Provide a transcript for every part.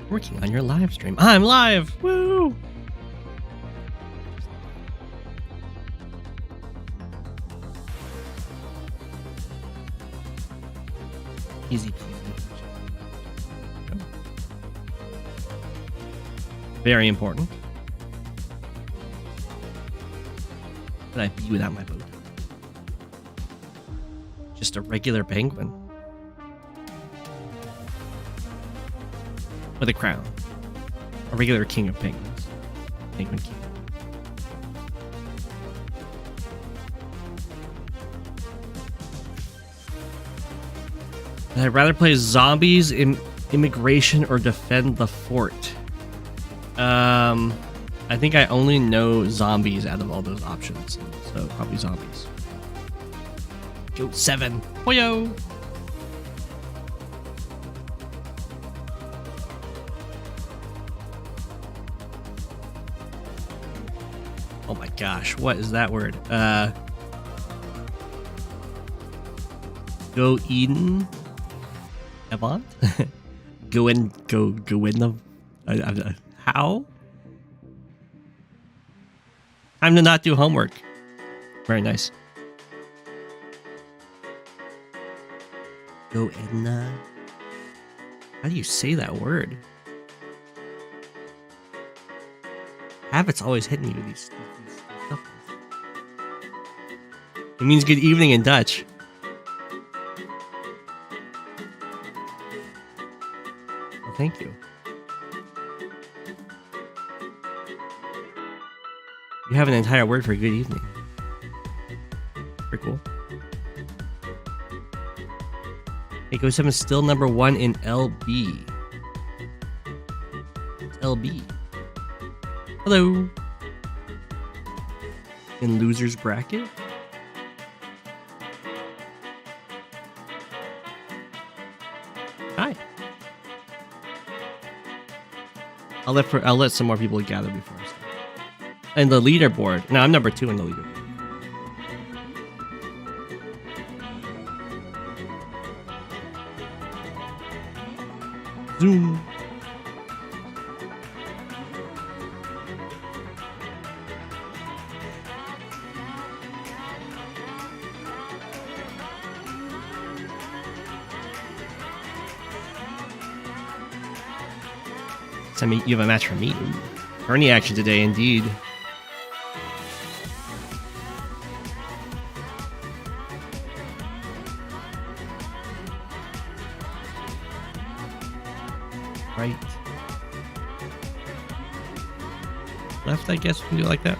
Working on your live stream. I'm live! Woo! Easy peasy. Very important. Could I be without my boat? Just a regular penguin. With a crown. A regular king of penguins. Penguin king. I'd rather play zombies, immigration, or defend the fort. I think I only know zombies out of all those options, so probably zombies. Go7. Hoyo! Oh my gosh, what is that word? Go Eden? Avant? Go in the... how? Time to not do homework. Very nice. Go in the... how do you say that word? Habits always hit me with these stuff. It means good evening in Dutch. Well, thank you. You have an entire word for good evening. Pretty cool. Hey, Go7 is still number 1 in LB. It's LB. Hello. In loser's bracket? Hi. I'll let some more people gather before I start. And the leaderboard. No, I'm number 2 in the leaderboard. Zoom. So, you have a match for me. Tourney action today, indeed. Right. Left, I guess we can do it like that.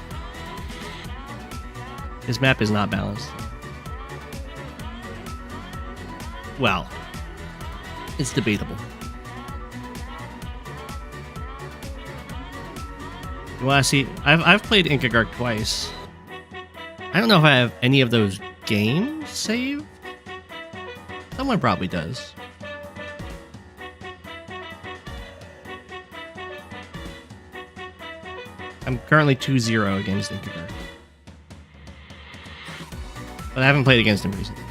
This map is not balanced. Well, it's debatable. You want to see? I've played Inkagark twice. I don't know if I have any of those games saved. Someone probably does. I'm currently 2-0 against Inkagark. But I haven't played against him recently.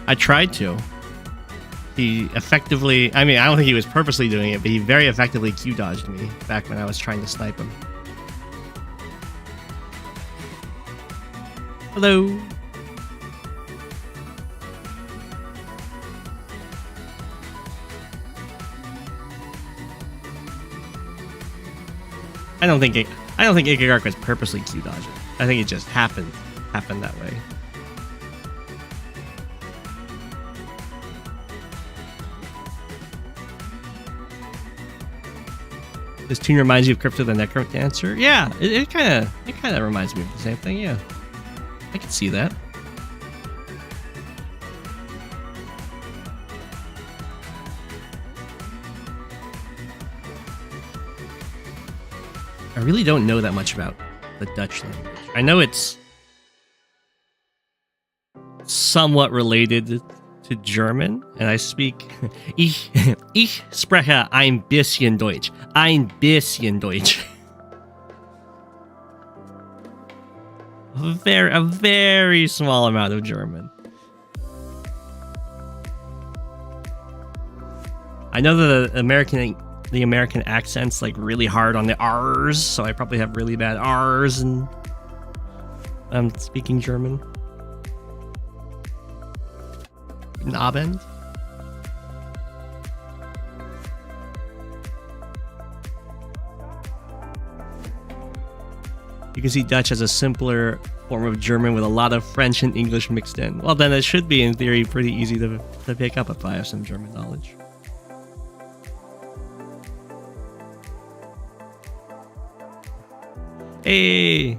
I tried to. He effectively... I mean, I don't think he was purposely doing it, but he very effectively Q-dodged me back when I was trying to snipe him. Hello. I don't think Inkagark was purposely Q-dodging. I think it just happened that way. This tune reminds you of Crypto the Necrodancer? Yeah, it kind of reminds me of the same thing. Yeah, I can see that. I really don't know that much about the Dutch language. I know it's somewhat related to German, and I speak... Ich spreche ein bisschen Deutsch. Ein bisschen Deutsch. A very small amount of German. I know the American accent's like really hard on the R's, so I probably have really bad R's and I'm speaking German. Guten Abend. You can see Dutch as a simpler form of German with a lot of French and English mixed in. Well, then it should be, in theory, pretty easy to pick up if I have some German knowledge. Hey!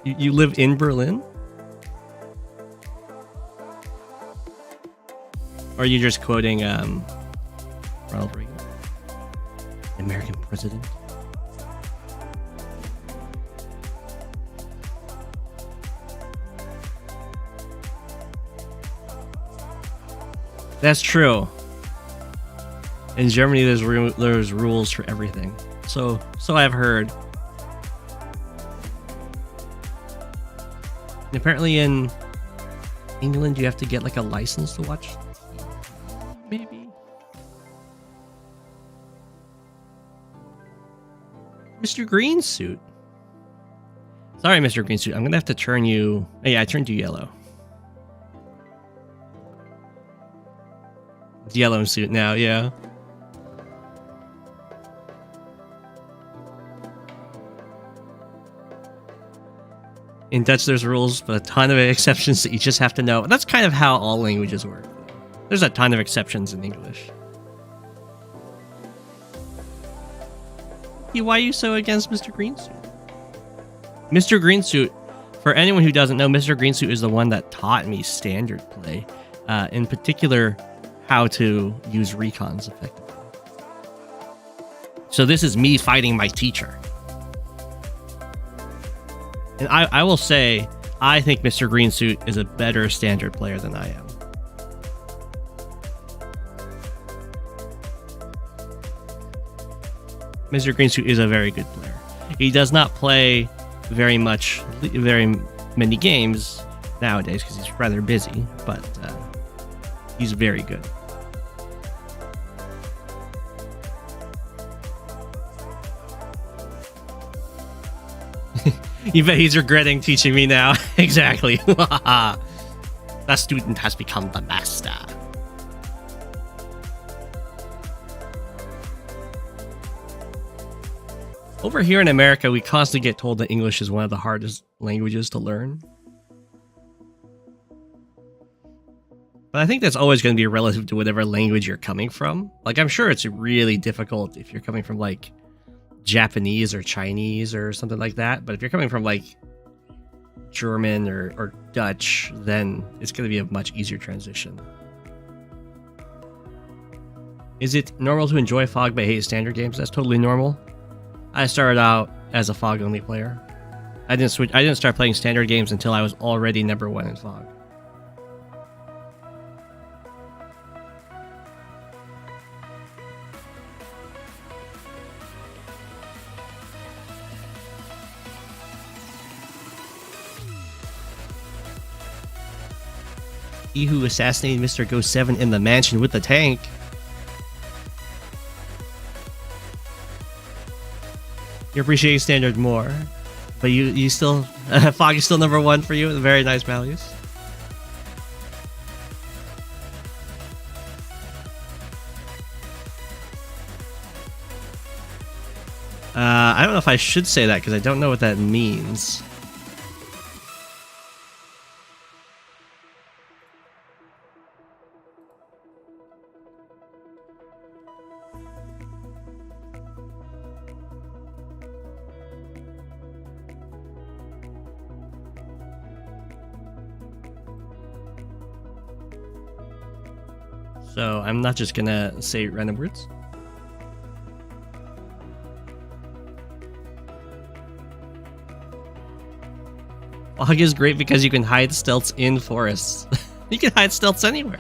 You live in Berlin? Or are you just quoting Ronald Reagan? American president? That's true. In Germany, there's rules for everything. So I've heard. And apparently in England, you have to get like a license to watch TV, maybe. Mr. Greensuit. Sorry, Mr. Greensuit. I'm gonna have to turn you. Oh, yeah, I turned you yellow. Yellow suit now, yeah. In Dutch, there's rules, but a ton of exceptions that you just have to know. That's kind of how all languages work. There's a ton of exceptions in English. Why are you so against Mr. Greensuit? Mr. Greensuit, for anyone who doesn't know, Mr. Greensuit is the one that taught me standard play. In particular, how to use recons effectively. So this is me fighting my teacher. And I will say, I think Mr. Greensuit is a better standard player than I am. Mr. Greensuit is a very good player. He does not play very many games nowadays because he's rather busy, but he's very good. You bet he's regretting teaching me now. Exactly. The student has become the master. Over here in America, we constantly get told that English is one of the hardest languages to learn. But I think that's always going to be relative to whatever language you're coming from. Like, I'm sure it's really difficult if you're coming from, like, Japanese or Chinese or something like that. But if you're coming from, like, German or Dutch, then it's going to be a much easier transition. Is it normal to enjoy Fog but hate standard games? That's totally normal. I started out as a Fog only player. I didn't start playing standard games until I was already #1 in Fog. He who assassinated Mr. Go7 in the mansion with the tank. You appreciate standard more, but you still Fog is still #1 for you. Very nice values. I don't know if I should say that because I don't know what that means. So I'm not just gonna say random words. Fog is great because you can hide stealths in forests. You can hide stealths anywhere.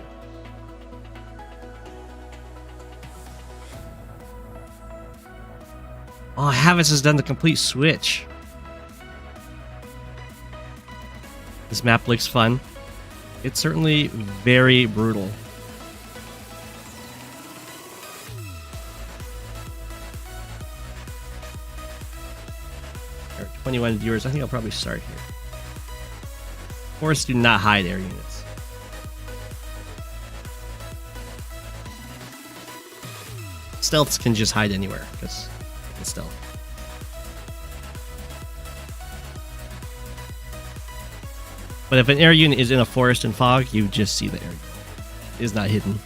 Oh, Havits has done the complete switch. This map looks fun. It's certainly very brutal. 21 viewers. I think I'll probably start here. Forests do not hide air units. Stealths can just hide anywhere because it's stealth. But if an air unit is in a forest and fog, you just see the air unit. It is not hidden.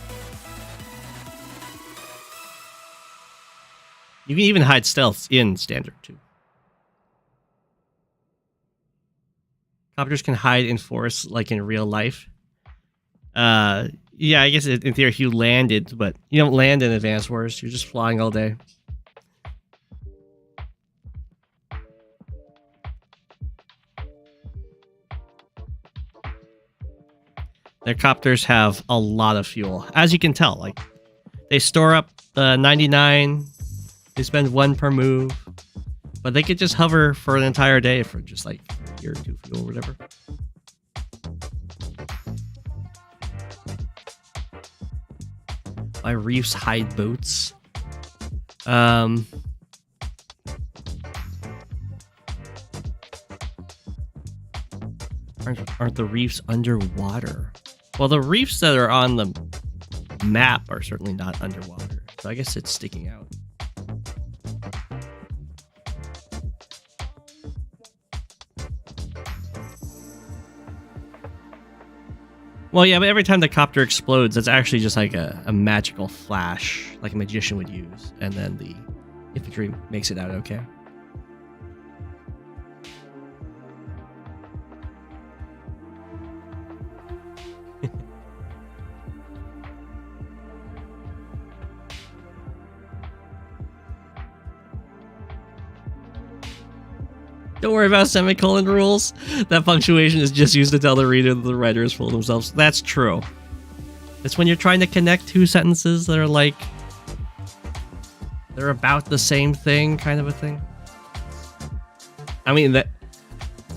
You can even hide stealths in standard too. Copters can hide in forests like in real life. Yeah, I guess in theory you landed, but you don't land in Advanced Wars. You're just flying all day. Their copters have a lot of fuel, as you can tell. Like, they store up 99. They spend 1 per move, but they could just hover for an entire day for just like a year or 2 fuel or whatever. My reefs hide boats. Aren't the reefs underwater? Well, the reefs that are on the map are certainly not underwater, so I guess it's sticking out. Well, yeah, but every time the copter explodes, that's actually just like a magical flash, like a magician would use, and then the infantry makes it out okay. Don't worry about semicolon rules. That punctuation is just used to tell the reader that the writer is full of themselves. That's true. It's when you're trying to connect 2 sentences that are like, they're about the same thing, kind of a thing. I mean, that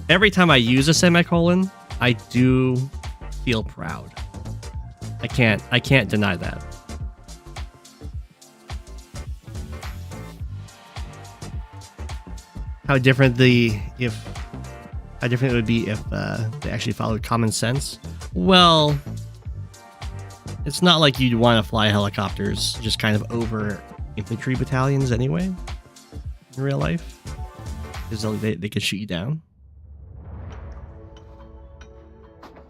every time I use a semicolon, I do feel proud. I can't deny that. How different it would be if they actually followed common sense. Well, it's not like you'd want to fly helicopters just kind of over infantry battalions anyway in real life, because they could shoot you down.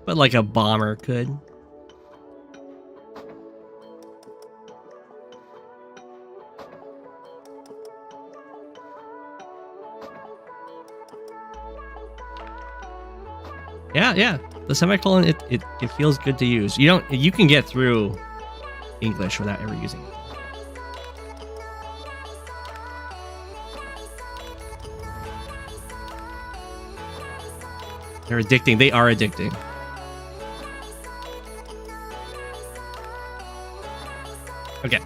But like a bomber could. Yeah. The semicolon, it feels good to use. You can get through English without ever using it. They're addicting. They are addicting. Okay.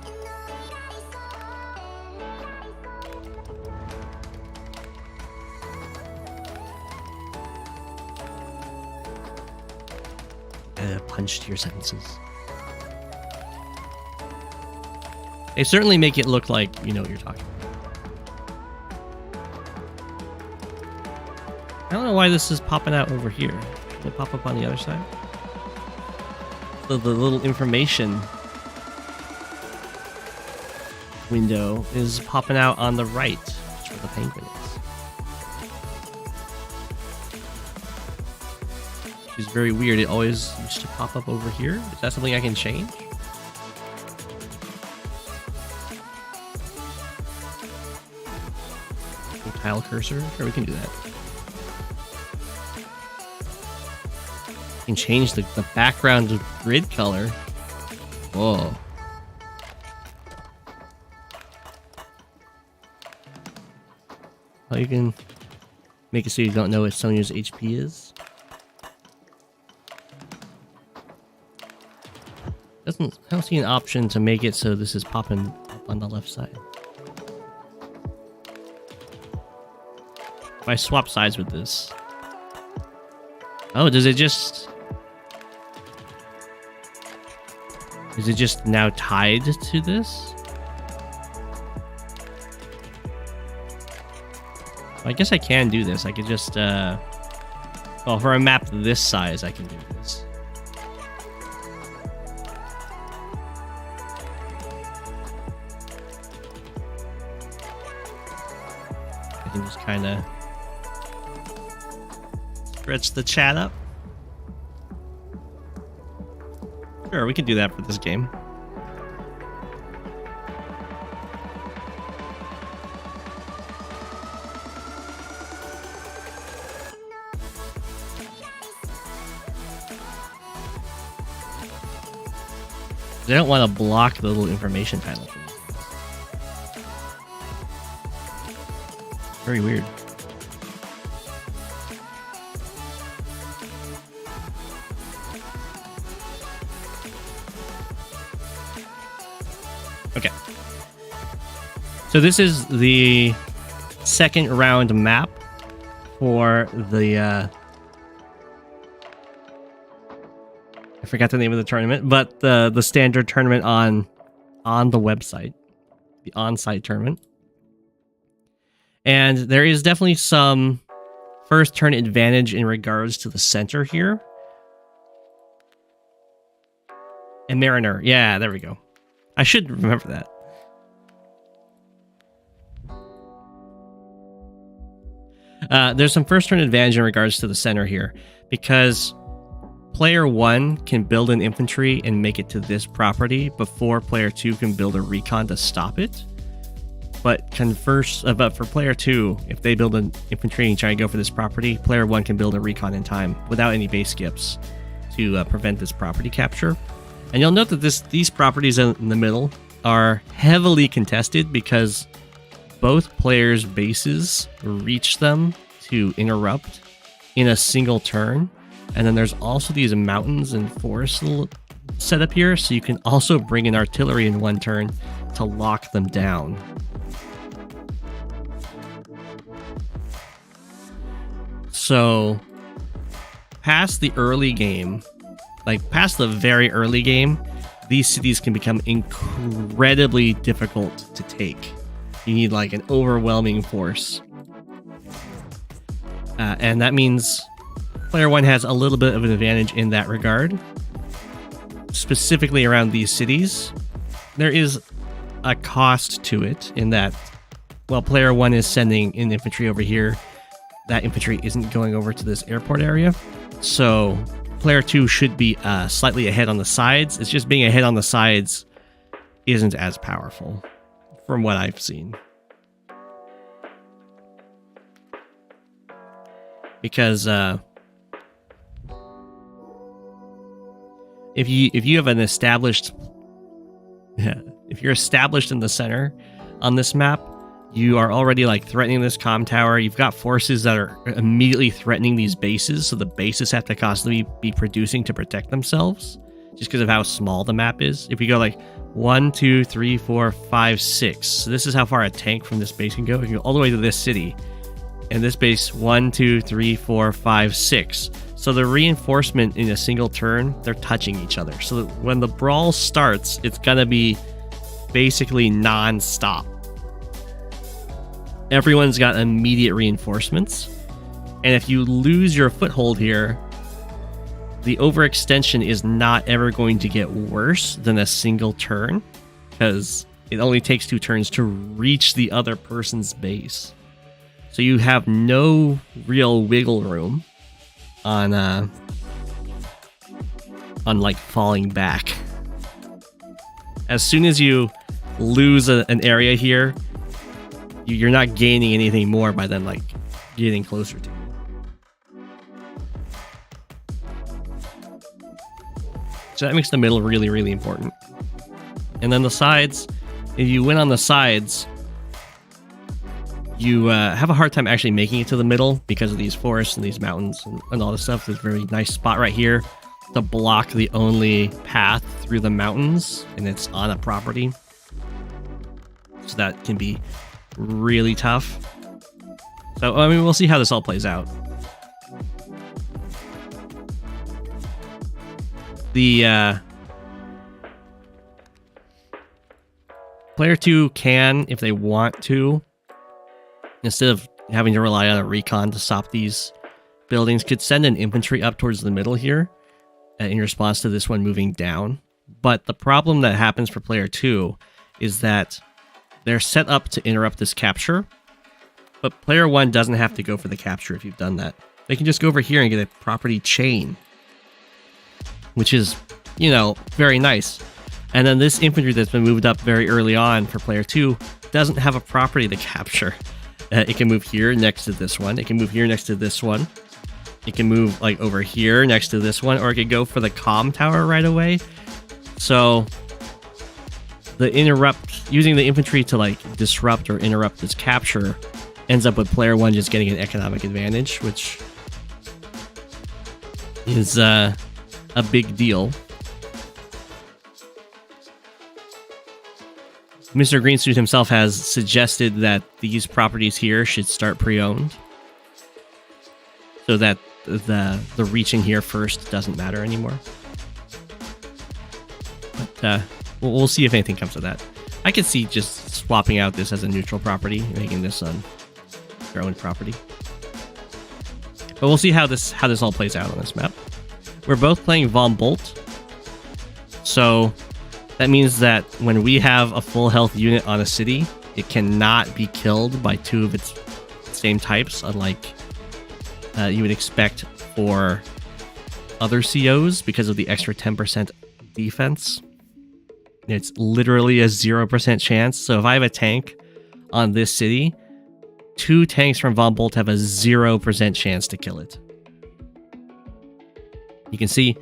Punch to your sentences. They certainly make it look like you know what you're talking about. I don't know why this is popping out over here. Can it pop up on the other side? So the little information window is popping out on the right, which is where the penguin is. Which is very weird. It always used to pop up over here. Is that something I can change? Tile cursor? Sure, we can do that. You can change the background grid color. Whoa. Oh, you can make it so you don't know what Sonya's HP is. I don't see an option to make it so this is popping up on the left side. If I swap sides with this. Oh, is it just now tied to this? I guess I can do this. I could just, well, for a map this size, I can do this. I can just kind of stretch the chat up. Sure, we can do that for this game. They don't want to block the little information title. Very weird. Okay. So this is the second round map for the I forgot the name of the tournament, but the standard tournament on the website, the on-site tournament. And there is definitely some first turn advantage in regards to the center here. And Mariner, yeah, there we go. I should remember that. There's some first turn advantage in regards to the center here, because player 1 can build an infantry and make it to this property before player 2 can build a recon to stop it. But but for player 2, if they build an infantry and try to go for this property, player 1 can build a recon in time without any base skips to prevent this property capture. And you'll note that these properties in the middle are heavily contested because both players' bases reach them to interrupt in a single turn. And then there's also these mountains and forests set up here, so you can also bring in artillery in one turn to lock them down. So, past the early game, like past the very early game, these cities can become incredibly difficult to take. You need like an overwhelming force. And that means player 1 has a little bit of an advantage in that regard. Specifically around these cities, there is a cost to it in that, while player 1 is sending in infantry over here, that infantry isn't going over to this airport area. So player 2 should be slightly ahead on the sides. It's just being ahead on the sides isn't as powerful from what I've seen. Because if you have an established, if you're established in the center on this map, you are already like threatening this comm tower. You've got forces that are immediately threatening these bases, so the bases have to constantly be producing to protect themselves, just because of how small the map is. If you go like 1, 2, 3, 4, 5, 6, so this is how far a tank from this base can go. You can go all the way to this city, and this base 1, 2, 3, 4, 5, 6. So the reinforcement in a single turn, they're touching each other. So that when the brawl starts, it's gonna be basically non-stop. Everyone's got immediate reinforcements, and if you lose your foothold here, the overextension is not ever going to get worse than a single turn, because it only takes 2 turns to reach the other person's base. So you have no real wiggle room on like falling back. As soon as you lose an area here, you're not gaining anything more by them like getting closer to you. So that makes the middle really, really important. And then the sides, if you win on the sides, you have a hard time actually making it to the middle because of these forests and these mountains and all this stuff. There's a very nice spot right here to block the only path through the mountains, and it's on a property. So that can be really tough. So, I mean, we'll see how this all plays out. The player 2 can, if they want to, instead of having to rely on a recon to stop these buildings could send an infantry up towards the middle here in response to this one moving down. But the problem that happens for player 2 is that they're set up to interrupt this capture, but player 1 doesn't have to go for the capture if you've done that. They can just go over here and get a property chain, which is, you know, very nice. And then this infantry that's been moved up very early on for player 2 doesn't have a property to capture. It can move here next to this one. It can move here next to this one. It can move like over here next to this one, or it could go for the comm tower right away. So using the infantry to like disrupt or interrupt this capture ends up with player 1 just getting an economic advantage, which is a big deal. Mr.Greensuit himself has suggested that these properties here should start pre-owned, so that the reaching here first doesn't matter anymore. But we'll see if anything comes of that. I could see just swapping out this as a neutral property, making this their own property. But we'll see how this all plays out on this map. We're both playing Von Bolt, so that means that when we have a full health unit on a city, it cannot be killed by 2 of its same types, unlike you would expect for other COs because of the extra 10% defense. It's literally a 0% chance. So if I have a tank on this city, 2 tanks from Von Bolt have a 0% chance to kill it. You can see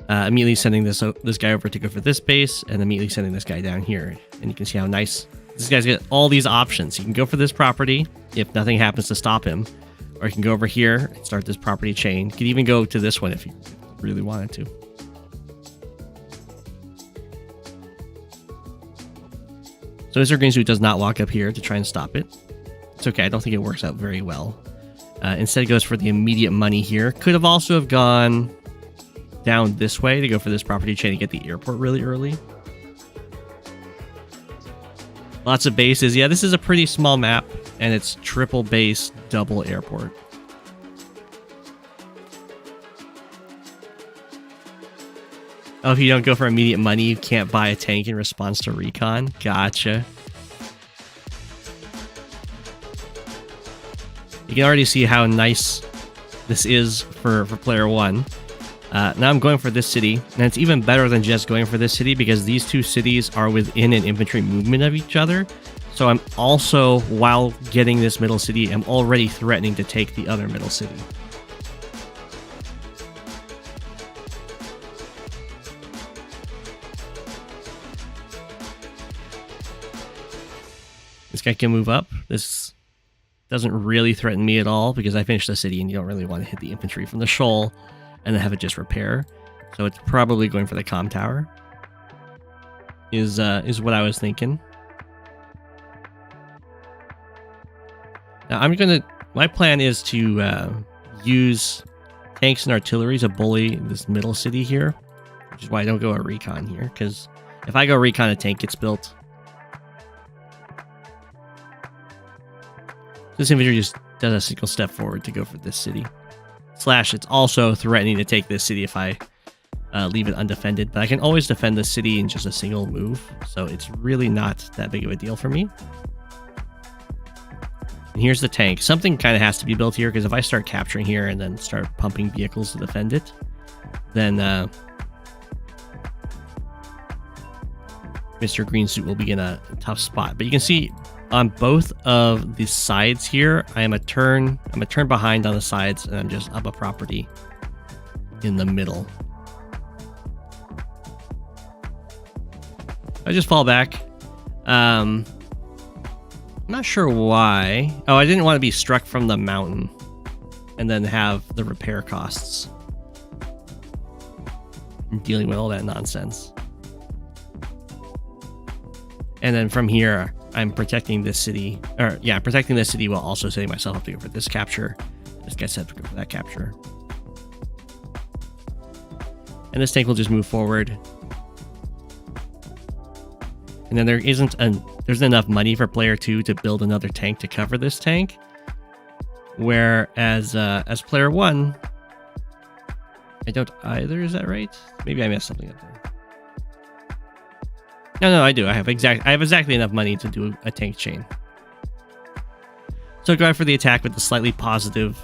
immediately sending this guy over to go for this base, and immediately sending this guy down here. And you can see how nice this guy's got all these options. You can go for this property if nothing happens to stop him, or you can go over here and start this property chain. You could even go to this one if you really wanted to. So Mr.Greensuit does not walk up here to try and stop it. It's okay, I don't think it works out very well. Instead it goes for the immediate money here. Could have also have gone down this way to go for this property chain to get the airport really early. Lots of bases. Yeah, this is a pretty small map, and it's triple base, double airport. Oh, if you don't go for immediate money, you can't buy a tank in response to recon. Gotcha. You can already see how nice this is for player 1. Now I'm going for this city, and it's even better than just going for this city because these 2 cities are within an infantry movement of each other. So I'm also, while getting this middle city, I'm already threatening to take the other middle city. This guy can move up. This doesn't really threaten me at all because I finished the city and you don't really want to hit the infantry from the shoal and then have it just repair. So it's probably going for the comm tower. Is what I was thinking. Now my plan is to use tanks and artillery to bully this middle city here, which is why I don't go a recon here, because if I go recon, a tank gets built. This infantry just does a single step forward to go for this city. Slash, it's also threatening to take this city if I leave it undefended, but I can always defend the city in just a single move, so it's really not that big of a deal for me. And here's the tank. Something kind of has to be built here, because if I start capturing here and then start pumping vehicles to defend it, then Mr.Greensuit will be in a tough spot. But you can see on both of the sides here, I'm a turn behind on the sides, and I'm just up a property in the middle. I just fall back. I'm not sure why. Oh, I didn't want to be struck from the mountain and then have the repair costs and dealing with all that nonsense. And then from here, I'm protecting this city. Or yeah, protecting this city while also setting myself up to go for this capture. This guy's set to go for that capture. And this tank will just move forward. And then there's enough money for player 2 to build another tank to cover this tank. Whereas as player 1, I don't either. Is that right? Maybe I messed something up there. No, I do. I have exactly enough money to do a tank chain. So go out for the attack with the slightly positive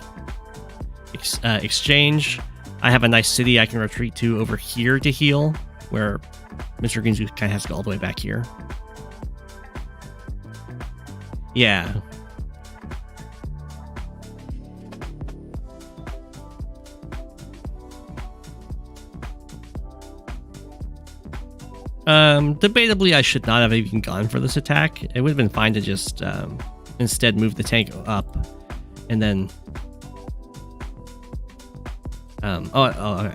exchange. I have a nice city I can retreat to over here to heal, where Mr. Greensuit kind of has to go all the way back here. Yeah. Debatably, I should not have even gone for this attack. It would have been fine to just instead move the tank up and then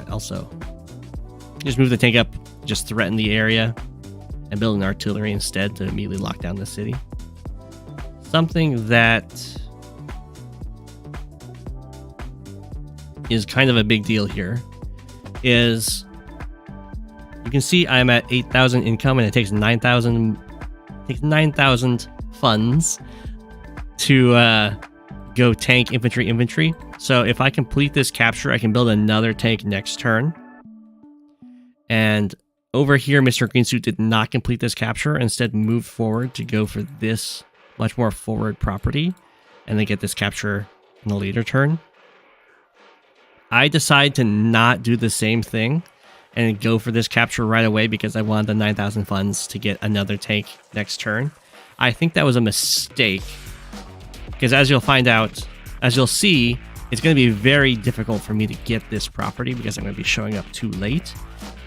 also just move the tank up, just threaten the area and build an artillery instead to immediately lock down the city. Something that is kind of a big deal here is you can see I'm at 8,000 income and it takes 9,000 funds to go tank infantry. So if I complete this capture, I can build another tank next turn. And over here, Mr. Greensuit did not complete this capture, instead moved forward to go for this much more forward property and then get this capture in a later turn. I decide to not do the same thing and go for this capture right away because I wanted the 9,000 funds to get another tank next turn. I think that was a mistake because as you'll find out, as you'll see, it's going to be very difficult for me to get this property because I'm going to be showing up too late.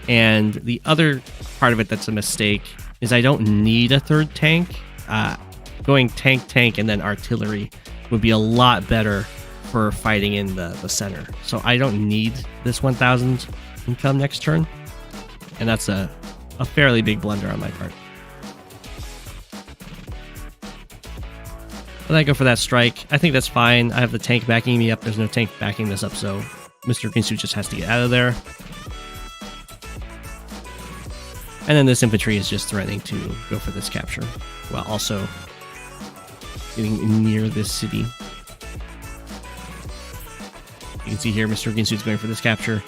And the other part of it that's a mistake is I don't need a third tank. Going tank, and then artillery would be a lot better for fighting in the center. So I don't need this 1,000 income next turn. And that's a fairly big blunder on my part. But I go for that strike. I think that's fine. I have the tank backing me up. There's no tank backing this up, so Mr. Greensuit just has to get out of there. And then this infantry is just threatening to go for this capture, while also getting near this city. You can see here Mr. Greensuit's going for this capture.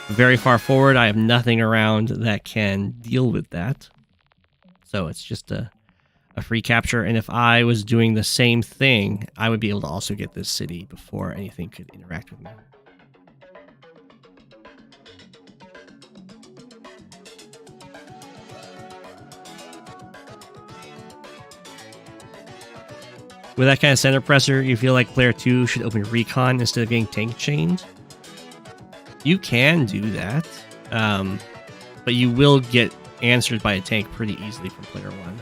Very far forward. I have nothing around that can deal with that. So it's just a free capture. And if I was doing the same thing, I would be able to also get this city before anything could interact with me. With that kind of center pressure, you feel like player 2 should open recon instead of getting tank chained. You can do that, but you will get answered by a tank pretty easily from player 1.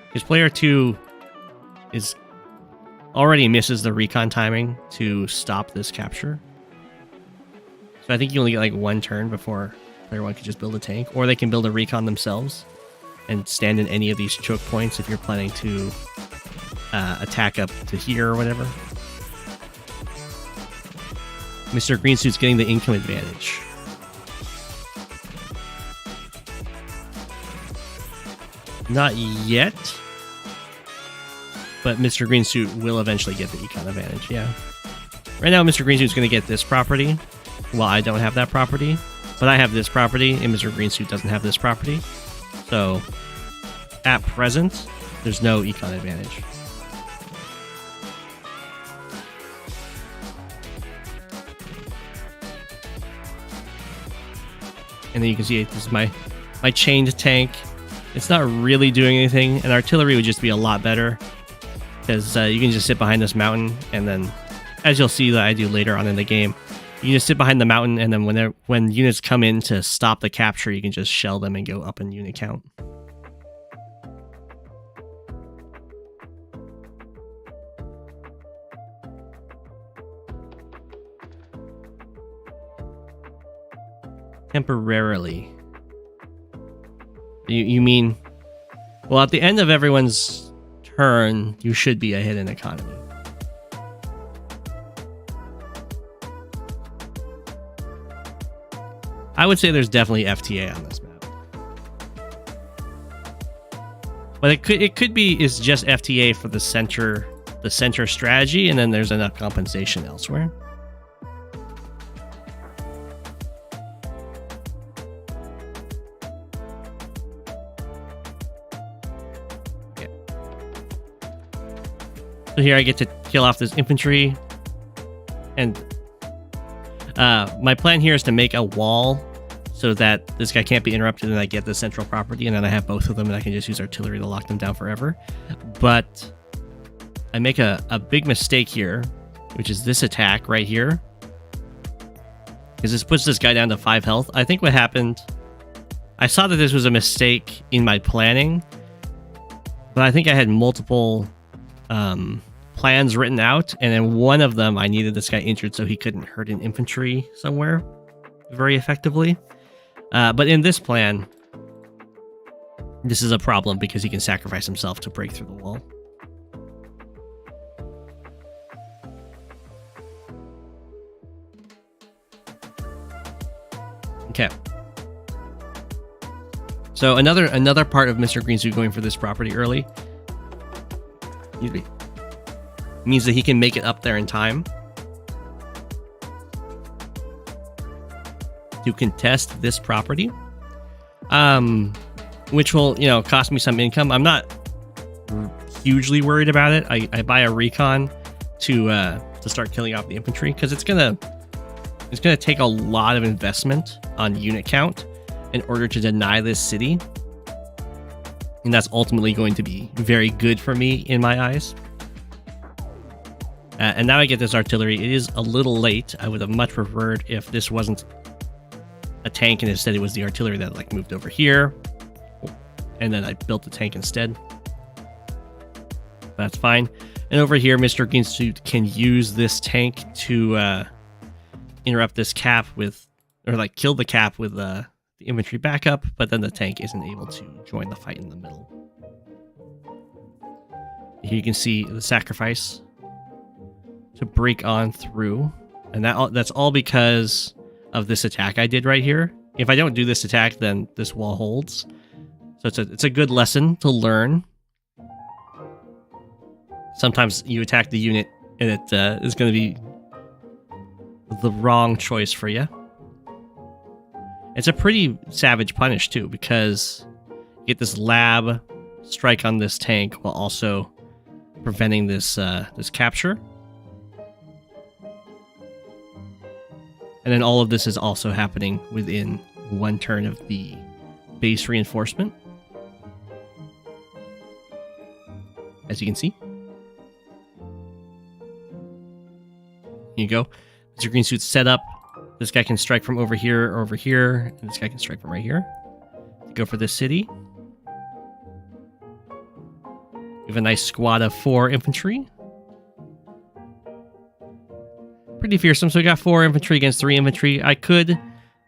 Because player 2 already misses the recon timing to stop this capture. So I think you only get like one turn before player 1 can just build a tank, or they can build a recon themselves and stand in any of these choke points if you're planning to attack up to here or whatever. Mr. Greensuit's getting the income advantage. Not yet, but Mr. Greensuit will eventually get the econ advantage, yeah. Right now, Mr. Greensuit's going to get this property, while I don't have that property, but I have this property, and Mr. Greensuit doesn't have this property. So, at present, there's no econ advantage. And then you can see this is my chained tank. It's not really doing anything, and artillery would just be a lot better because you can just sit behind this mountain, and then, as you'll see that I do later on in the game, you just sit behind the mountain, and then when units come in to stop the capture, you can just shell them and go up in unit count. Temporarily. You mean, well, at the end of everyone's turn, you should be ahead in economy. I would say there's definitely FTA on this map. But it could be is just FTA for the center strategy, and then there's enough compensation elsewhere. Okay. So here I get to kill off this infantry, and my plan here is to make a wall so that this guy can't be interrupted and I get the central property, and then I have both of them and I can just use artillery to lock them down forever. But I make a big mistake here, which is this attack right here, because this puts this guy down to 5 health. I think what happened, I saw that this was a mistake in my planning, but I think I had multiple plans written out, and then one of them I needed this guy injured so he couldn't hurt an infantry somewhere very effectively. But in this plan, this is a problem because he can sacrifice himself to break through the wall. Okay. So another part of Mr.Greensuit going for this property early means that he can make it up there in time to contest this property, which will, cost me some income. I'm not hugely worried about it. I buy a recon to start killing off the infantry, because it's gonna take a lot of investment on unit count in order to deny this city, and that's ultimately going to be very good for me in my eyes. And now I get this artillery. It is a little late. I would have much preferred if this wasn't a tank and instead it was the artillery that moved over here, and then I built the tank instead. That's fine. And over here, Mr. Greensuit can use this tank to interrupt this cap with, or kill the cap with the infantry backup, but then the tank isn't able to join the fight in the middle. Here you can see the sacrifice to break on through, and that's all because of this attack I did right here. If I don't do this attack, then this wall holds. So it's a good lesson to learn. Sometimes you attack the unit and it is going to be the wrong choice for you. It's a pretty savage punish too, because you get this lab strike on this tank while also preventing this this capture. And then all of this is also happening within 1 turn of the base reinforcement, as you can see. Here you go. Mr. Greensuit's set up. This guy can strike from over here or over here, and this guy can strike from right here. Go for this city. We have a nice squad of 4 infantry. Pretty fearsome. So we got 4 infantry against 3 infantry. I could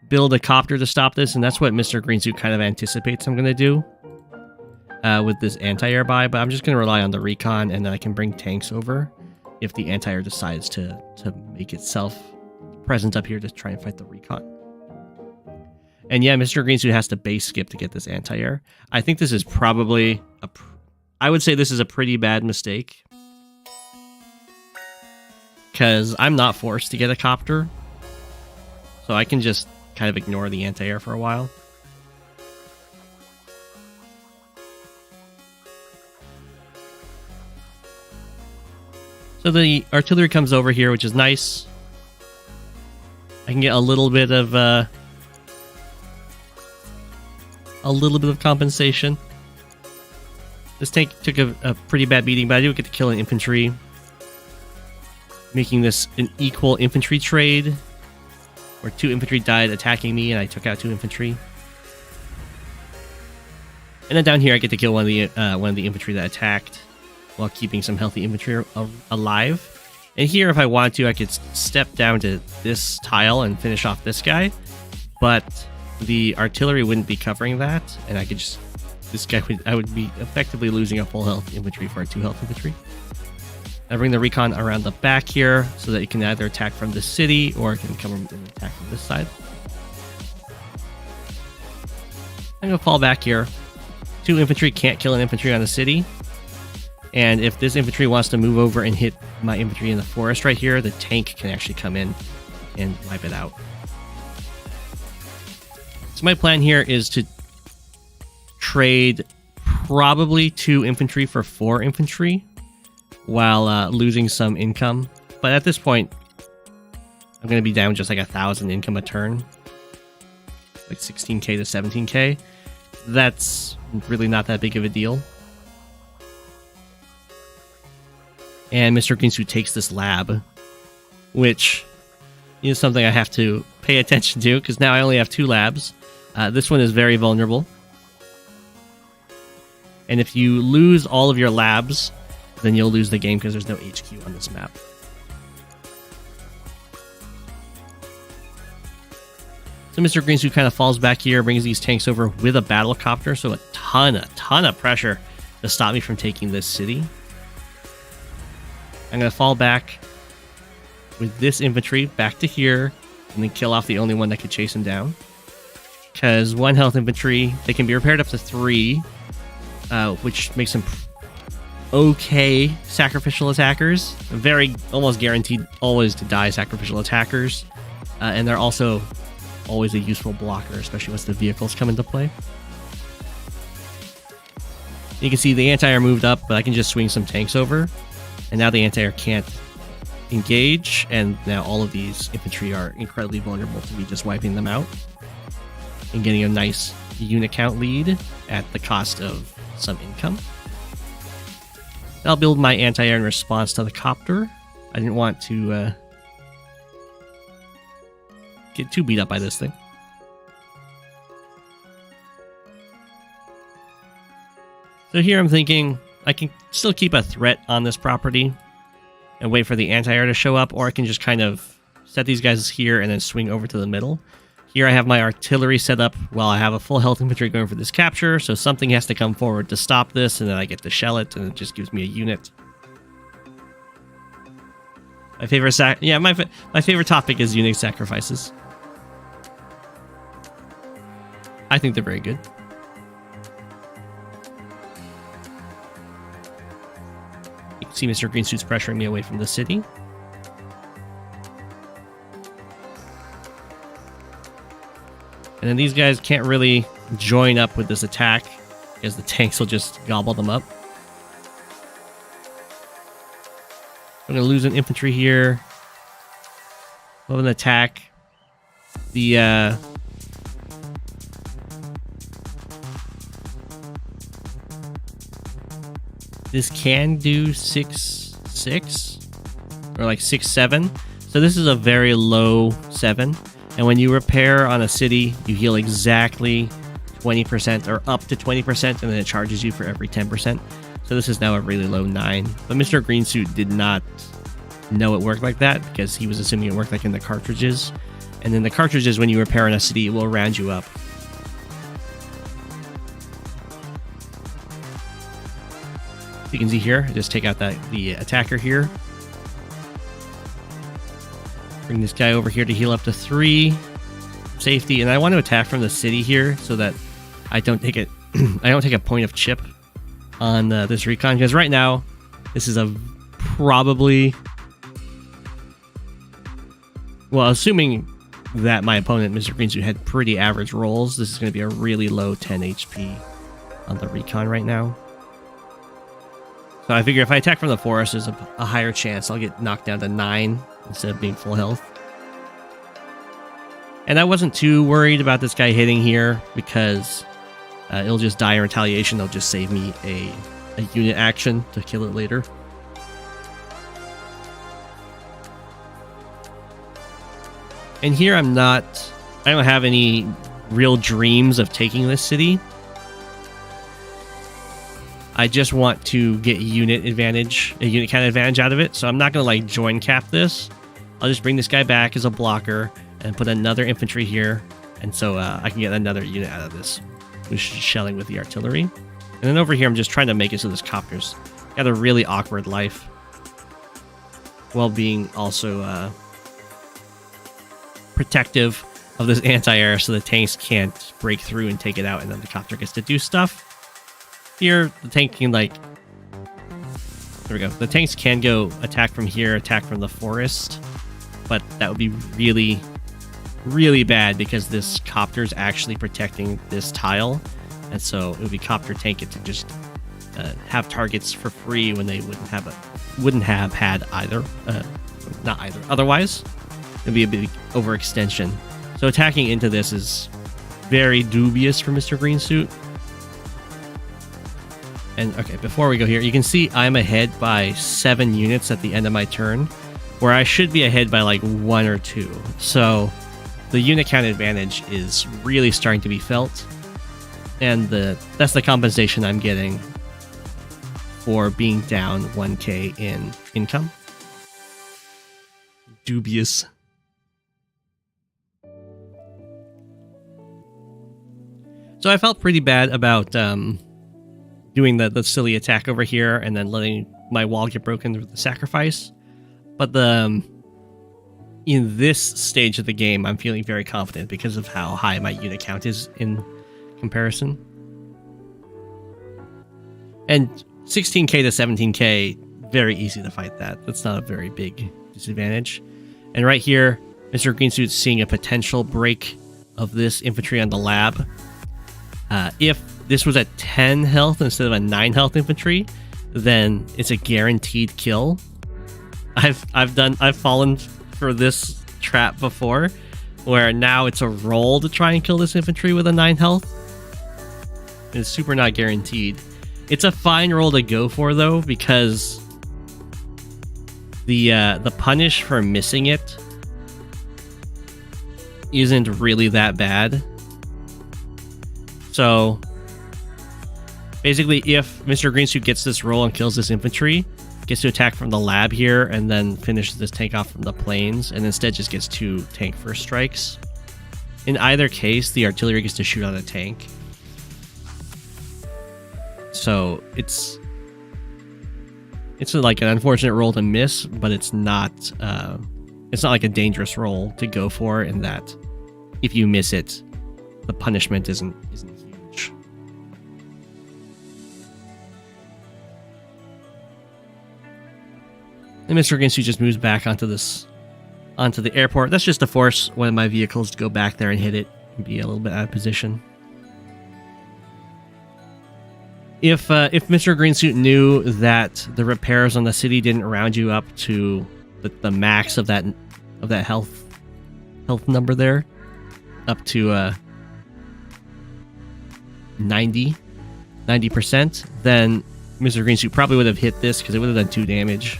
build a copter to stop this, and that's what Mr. Greensuit kind of anticipates I'm going to do with this anti-air buy, but I'm just going to rely on the recon, and then I can bring tanks over if the anti-air decides to make itself present up here to try and fight the recon. And yeah, Mr. Greensuit has to base skip to get this anti-air. I think this is probably I would say this is a pretty bad mistake, because I'm not forced to get a copter, so I can just kind of ignore the anti-air for a while. So the artillery comes over here, which is nice. I can get a little bit of compensation. This tank took a pretty bad beating, but I do get to kill an infantry, making this an equal infantry trade, where 2 infantry died attacking me, and I took out 2 infantry. And then down here, I get to kill one of the infantry that attacked, while keeping some healthy infantry alive. And here, if I want to, I could step down to this tile and finish off this guy, but the artillery wouldn't be covering that, and I could just, I would be effectively losing a full health infantry for a 2 health infantry. I bring the recon around the back here so that it can either attack from the city or it can come and attack from this side. I'm going to fall back here 2 infantry can't kill an infantry on the city. And if this infantry wants to move over and hit my infantry in the forest right here, the tank can actually come in and wipe it out. So my plan here is to trade probably 2 infantry for 4 infantry while losing some income. But at this point, I'm going to be down just like 1,000 income a turn. Like 16k to 17k. That's really not that big of a deal. And Mr. Greensuit takes this lab, which is something I have to pay attention to, because now I only have 2 labs. This one is very vulnerable. And if you lose all of your labs, then you'll lose the game because there's no HQ on this map. So Mr. Greensuit kind of falls back here, brings these tanks over with a battle copter, so a ton of pressure to stop me from taking this city. I'm going to fall back with this infantry back to here, and then kill off the only one that could chase him down. Because 1 health infantry, they can be repaired up to 3, which makes them okay sacrificial attackers. Very, almost guaranteed always to die sacrificial attackers. And they're also always a useful blocker, especially once the vehicles come into play. You can see the anti-air moved up, but I can just swing some tanks over. And now the anti-air can't engage, and now all of these infantry are incredibly vulnerable to me just wiping them out. And getting a nice unit count lead at the cost of some income. I'll build my anti-air in response to the copter. I didn't want to get too beat up by this thing. So here I'm thinking I can still keep a threat on this property and wait for the anti-air to show up, or I can just kind of set these guys here and then swing over to the middle. Here I have my artillery set up while I have a full health infantry going for this capture, so something has to come forward to stop this, and then I get to shell it, and it just gives me a unit. My favorite my favorite topic is unit sacrifices. I think they're very good. You can see Mr. Greensuit's pressuring me away from the city. And then these guys can't really join up with this attack because the tanks will just gobble them up. I'm going to lose an infantry here. We'll have an attack. This can do 6-6 or like 6-7. So this is a very low 7. And when you repair on a city, you heal exactly 20% or up to 20%, and then it charges you for every 10%. So this is now a really low 9. But Mr. Greensuit did not know it worked like that because he was assuming it worked like in the cartridges. And then the cartridges, when you repair on a city, it will round you up. You can see here, I just take out the attacker here. Bring this guy over here to heal up to 3 safety, and I want to attack from the city here so that I don't take it. I don't take a point of chip on this recon, because right now this is a probably, well, assuming that my opponent, Mr. Greensuit, had pretty average rolls, this is going to be a really low 10 HP on the recon right now. So I figure if I attack from the forest, there's a higher chance I'll get knocked down to 9 instead of being full health. And I wasn't too worried about this guy hitting here because it'll just die in retaliation. They'll just save me a unit action to kill it later. And here I don't have any real dreams of taking this city. I just want to get unit advantage, a unit count advantage out of it. So I'm not going to like join cap this. I'll just bring this guy back as a blocker and put another infantry here. And so I can get another unit out of this, which is shelling with the artillery. And then over here, I'm just trying to make it so this copter's got a really awkward life, while being also protective of this anti-air so the tanks can't break through and take it out, and then the copter gets to do stuff. here the tank can like, there we go. The tanks can go attack from here, attack from the forest, but that would be really, really bad because this copter is actually protecting this tile, and so it would be copter tank it to just have targets for free when they wouldn't have had either, not either. Otherwise, it'd be a big overextension. So attacking into this is very dubious for Mr. Greensuit. And okay, before we go here, you can see I'm ahead by 7 units at the end of my turn, where I should be ahead by like 1 or 2. So the unit count advantage is really starting to be felt, and that's the compensation I'm getting for being down 1k in income. Dubious. So I felt pretty bad about doing the silly attack over here and then letting my wall get broken with the sacrifice. But in this stage of the game, I'm feeling very confident because of how high my unit count is in comparison. And 16k to 17k, very easy to fight that. That's not a very big disadvantage. And right here, Mr. Greensuit's seeing a potential break of this infantry on the lab. If this was at 10 health instead of a 9 health infantry, then it's a guaranteed kill. I've fallen for this trap before, where now it's a roll to try and kill this infantry with a 9 health. It's super not guaranteed. It's a fine roll to go for though, because the punish for missing it isn't really that bad. So basically, if Mr. Greensuit gets this roll and kills this infantry, gets to attack from the lab here and then finishes this tank off from the plains, and instead just gets 2 tank first strikes. In either case, the artillery gets to shoot on a tank. So it's like an unfortunate roll to miss, but it's not like a dangerous roll to go for, in that if you miss it, the punishment isn't huge. And Mr. Greensuit just moves back onto the airport. That's just to force one of my vehicles to go back there and hit it and be a little bit out of position. If Mr. Greensuit knew that the repairs on the city didn't round you up to the max of that health number there, up to 90%, then Mr. Greensuit probably would have hit this because it would have done 2 damage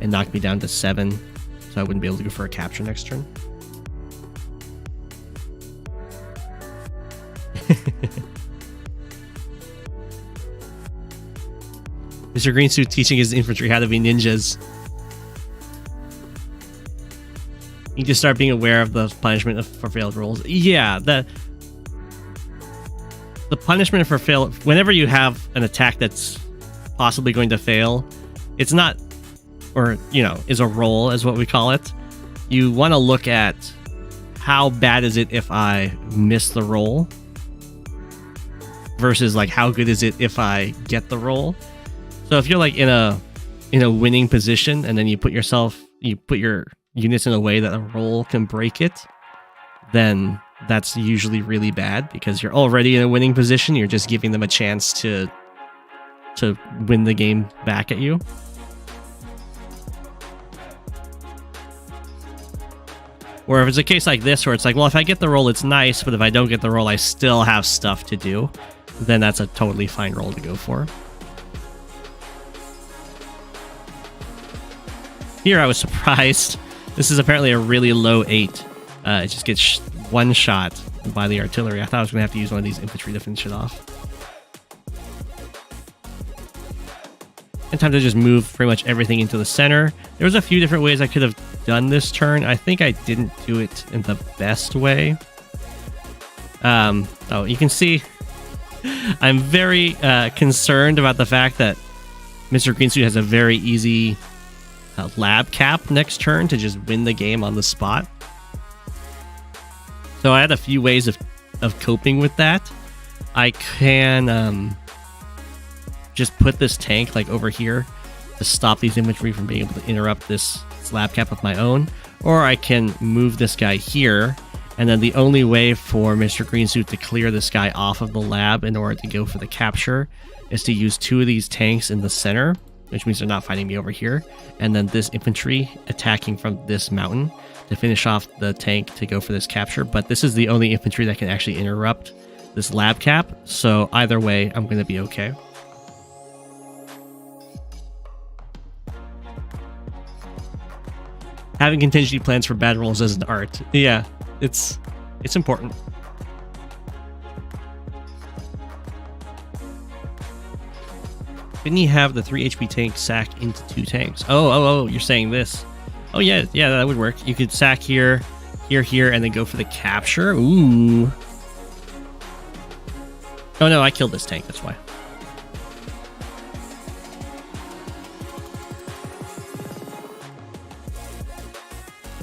and knocked me down to 7, so I wouldn't be able to go for a capture next turn. Mr. Greensuit teaching his infantry how to be ninjas. You just start being aware of the punishment for failed rolls. Yeah, the punishment for fail, whenever you have an attack that's possibly going to fail, it's not, or is a roll, is what we call it. You want to look at how bad is it if I miss the roll versus like how good is it if I get the roll. So if you're like in a winning position and then you put your units in a way that a roll can break it, then that's usually really bad because you're already in a winning position. You're just giving them a chance to win the game back at you. Or if it's a case like this where it's like, well, if I get the roll, it's nice, but if I don't get the roll, I still have stuff to do, then that's a totally fine roll to go for. Here I was surprised. This is apparently a really low 8. It just gets one shot by the artillery. I thought I was going to have to use one of these infantry to finish it off. And time to just move pretty much everything into the center. There was a few different ways I could have done this turn. I think I didn't do it in the best way. Oh, you can see I'm very concerned about the fact that Mr. Greensuit has a very easy lab cap next turn to just win the game on the spot. So I had a few ways of coping with that. I can just put this tank like over here to stop these infantry from being able to interrupt this lab cap of my own, or I can move this guy here, and then the only way for Mr. Greensuit to clear this guy off of the lab in order to go for the capture is to use 2 of these tanks in the center, which means they're not fighting me over here, and then this infantry attacking from this mountain to finish off the tank to go for this capture. But this is the only infantry that can actually interrupt this lab cap, so either way, I'm going to be okay. Having contingency plans for bad rolls is an art. Yeah, it's important. Didn't he have the 3 HP tank sack into 2 tanks? Oh, you're saying this. Oh, yeah, that would work. You could sack here, here, and then go for the capture. Ooh. Oh, no, I killed this tank, that's why.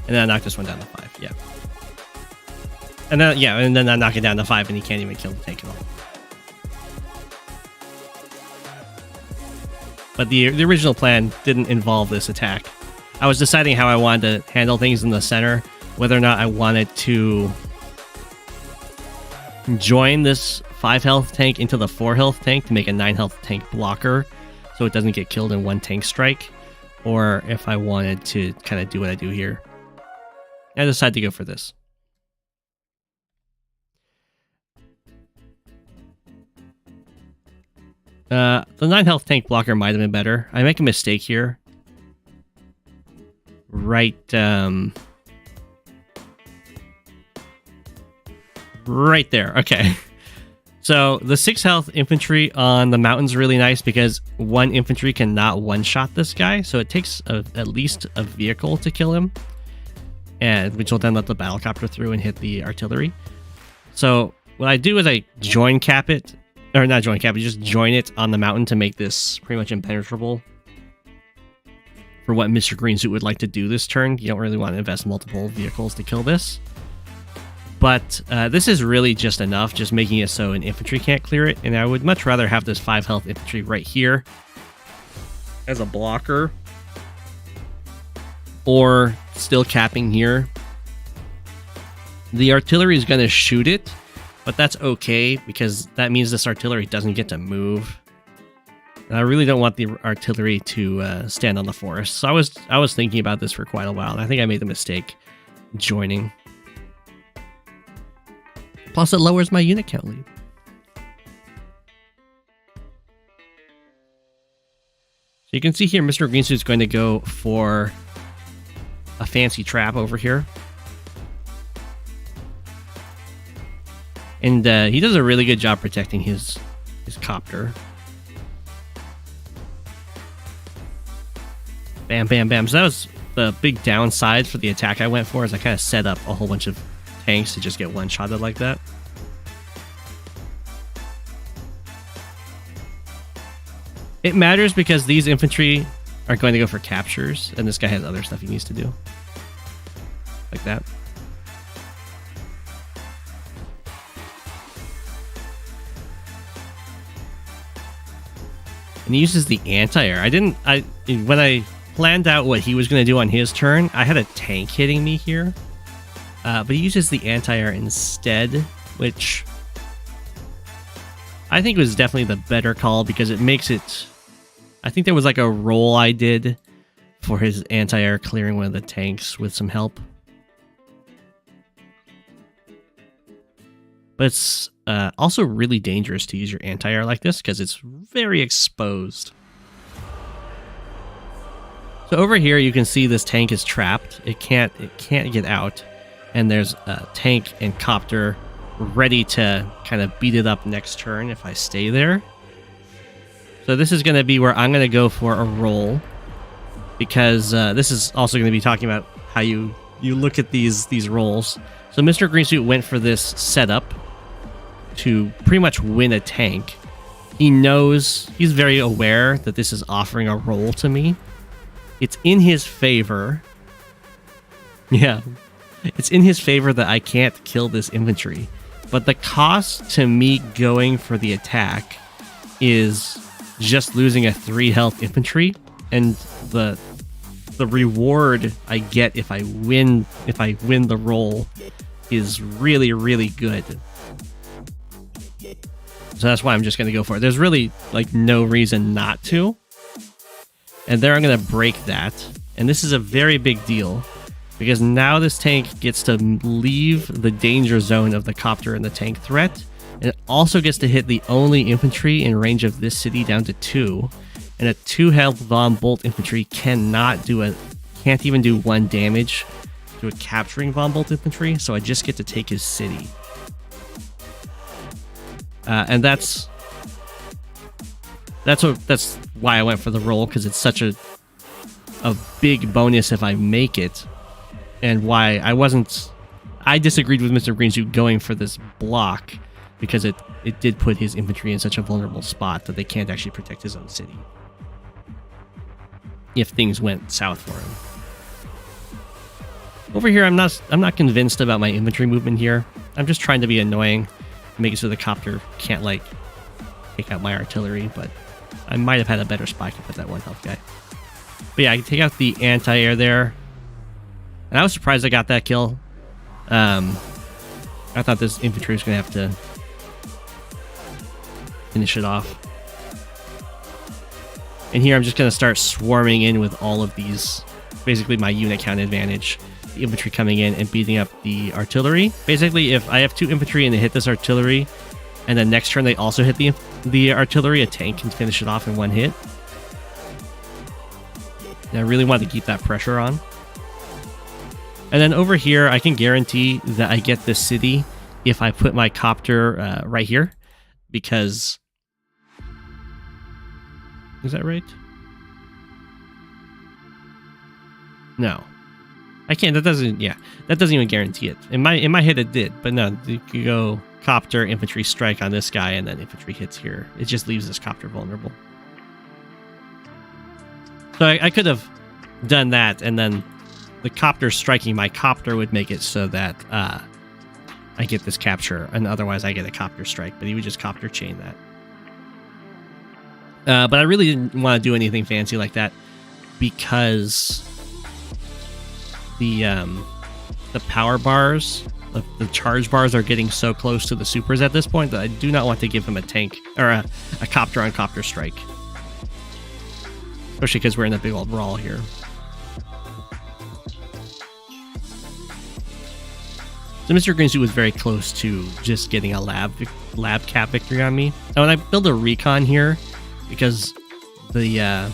And then I knock this one down to 5, yeah. And then, and then I knock it down to 5, and he can't even kill the tank at all. But the original plan didn't involve this attack. I was deciding how I wanted to handle things in the center, whether or not I wanted to join this 5 health tank into the 4 health tank to make a 9 health tank blocker so it doesn't get killed in 1 tank strike, or if I wanted to kind of do what I do here. I decided to go for this. The 9 health tank blocker might have been better. I make a mistake here. Right there. Okay. So the 6 health infantry on the mountain's really nice because 1 infantry cannot one-shot this guy. So it takes at least a vehicle to kill him, and which will then let the battlecopter through and hit the artillery. So what I do is I join cap it, or not join cap it, just join it on the mountain to make this pretty much impenetrable for what Mr. Greensuit would like to do this turn. You don't really want to invest multiple vehicles to kill this. But this is really just enough, just making it so an infantry can't clear it, and I would much rather have this 5 health infantry right here as a blocker, or still capping here. The artillery is going to shoot it, but that's okay because that means this artillery doesn't get to move. And I really don't want the artillery to stand on the forest. So I was thinking about this for quite a while, and I think I made the mistake joining. Plus, it lowers my unit count lead. So you can see here, Mr. Greensuit is going to go for a fancy trap over here. And he does a really good job protecting his copter. Bam, bam, bam. So that was the big downside for the attack I went for, is I kind of set up a whole bunch of tanks to just get one-shotted like that. It matters because these infantry are going to go for captures, and this guy has other stuff he needs to do. Like that. And he uses the anti-air. When I planned out what he was going to do on his turn, I had a tank hitting me here. But he uses the anti-air instead, which I think was definitely the better call because it makes it... I think there was like a roll I did for his anti-air clearing one of the tanks with some help. But it's also really dangerous to use your anti-air like this because it's very exposed. So over here you can see this tank is trapped. It can't get out. And there's a tank and copter ready to kind of beat it up next turn if I stay there. So this is going to be where I'm going to go for a roll, because this is also going to be talking about how you look at these rolls. So Mr. Greensuit went for this setup to pretty much win a tank. He knows, he's very aware that this is offering a roll to me. It's in his favor. Yeah. It's in his favor that I can't kill this infantry. But the cost to me going for the attack is just losing a 3 health infantry, and the reward I get if I win the roll is really, really good. So that's why I'm just going to go for it. There's really like no reason not to. And there I'm going to break that. And this is a very big deal because now this tank gets to leave the danger zone of the copter and the tank threat. And it also gets to hit the only infantry in range of this city down to 2. And a 2 health Von Bolt infantry can't even do 1 damage to a capturing Von Bolt infantry. So I just get to take his city. And that's why I went for the roll, because it's such a big bonus if I make it, and why I disagreed with Mr.Greensuit going for this block, because it did put his infantry in such a vulnerable spot that they can't actually protect his own city if things went south for him. Over here, I'm not convinced about my infantry movement here. I'm just trying to be annoying, make it so the copter can't like take out my artillery, but I might have had a better spot to put that 1 health guy. But yeah, I can take out the anti-air there. And I was surprised I got that kill. I thought this infantry was going to have to finish it off. And here I'm just going to start swarming in with all of these, basically my unit count advantage. The infantry coming in and beating up the artillery. Basically, if I have 2 infantry and they hit this artillery, and then next turn they also hit the artillery, a tank can finish it off in 1 hit. And I really want to keep that pressure on. And then over here, I can guarantee that I get this city if I put my copter right here, because... Is that right? No. I can't. That doesn't even guarantee it. In my head it did, but no, you could go copter, infantry strike on this guy, and then infantry hits here. It just leaves this copter vulnerable. So I could have done that, and then the copter striking my copter would make it so that I get this capture, and otherwise I get a copter strike, but he would just copter chain that. But I really didn't want to do anything fancy like that, because the power bars, the charge bars are getting so close to the supers at this point that I do not want to give him a tank or a copter on copter strike. Especially because we're in a big old brawl here. So Mr.Greensuit was very close to just getting a lab cap victory on me. Oh, and I built a recon here because because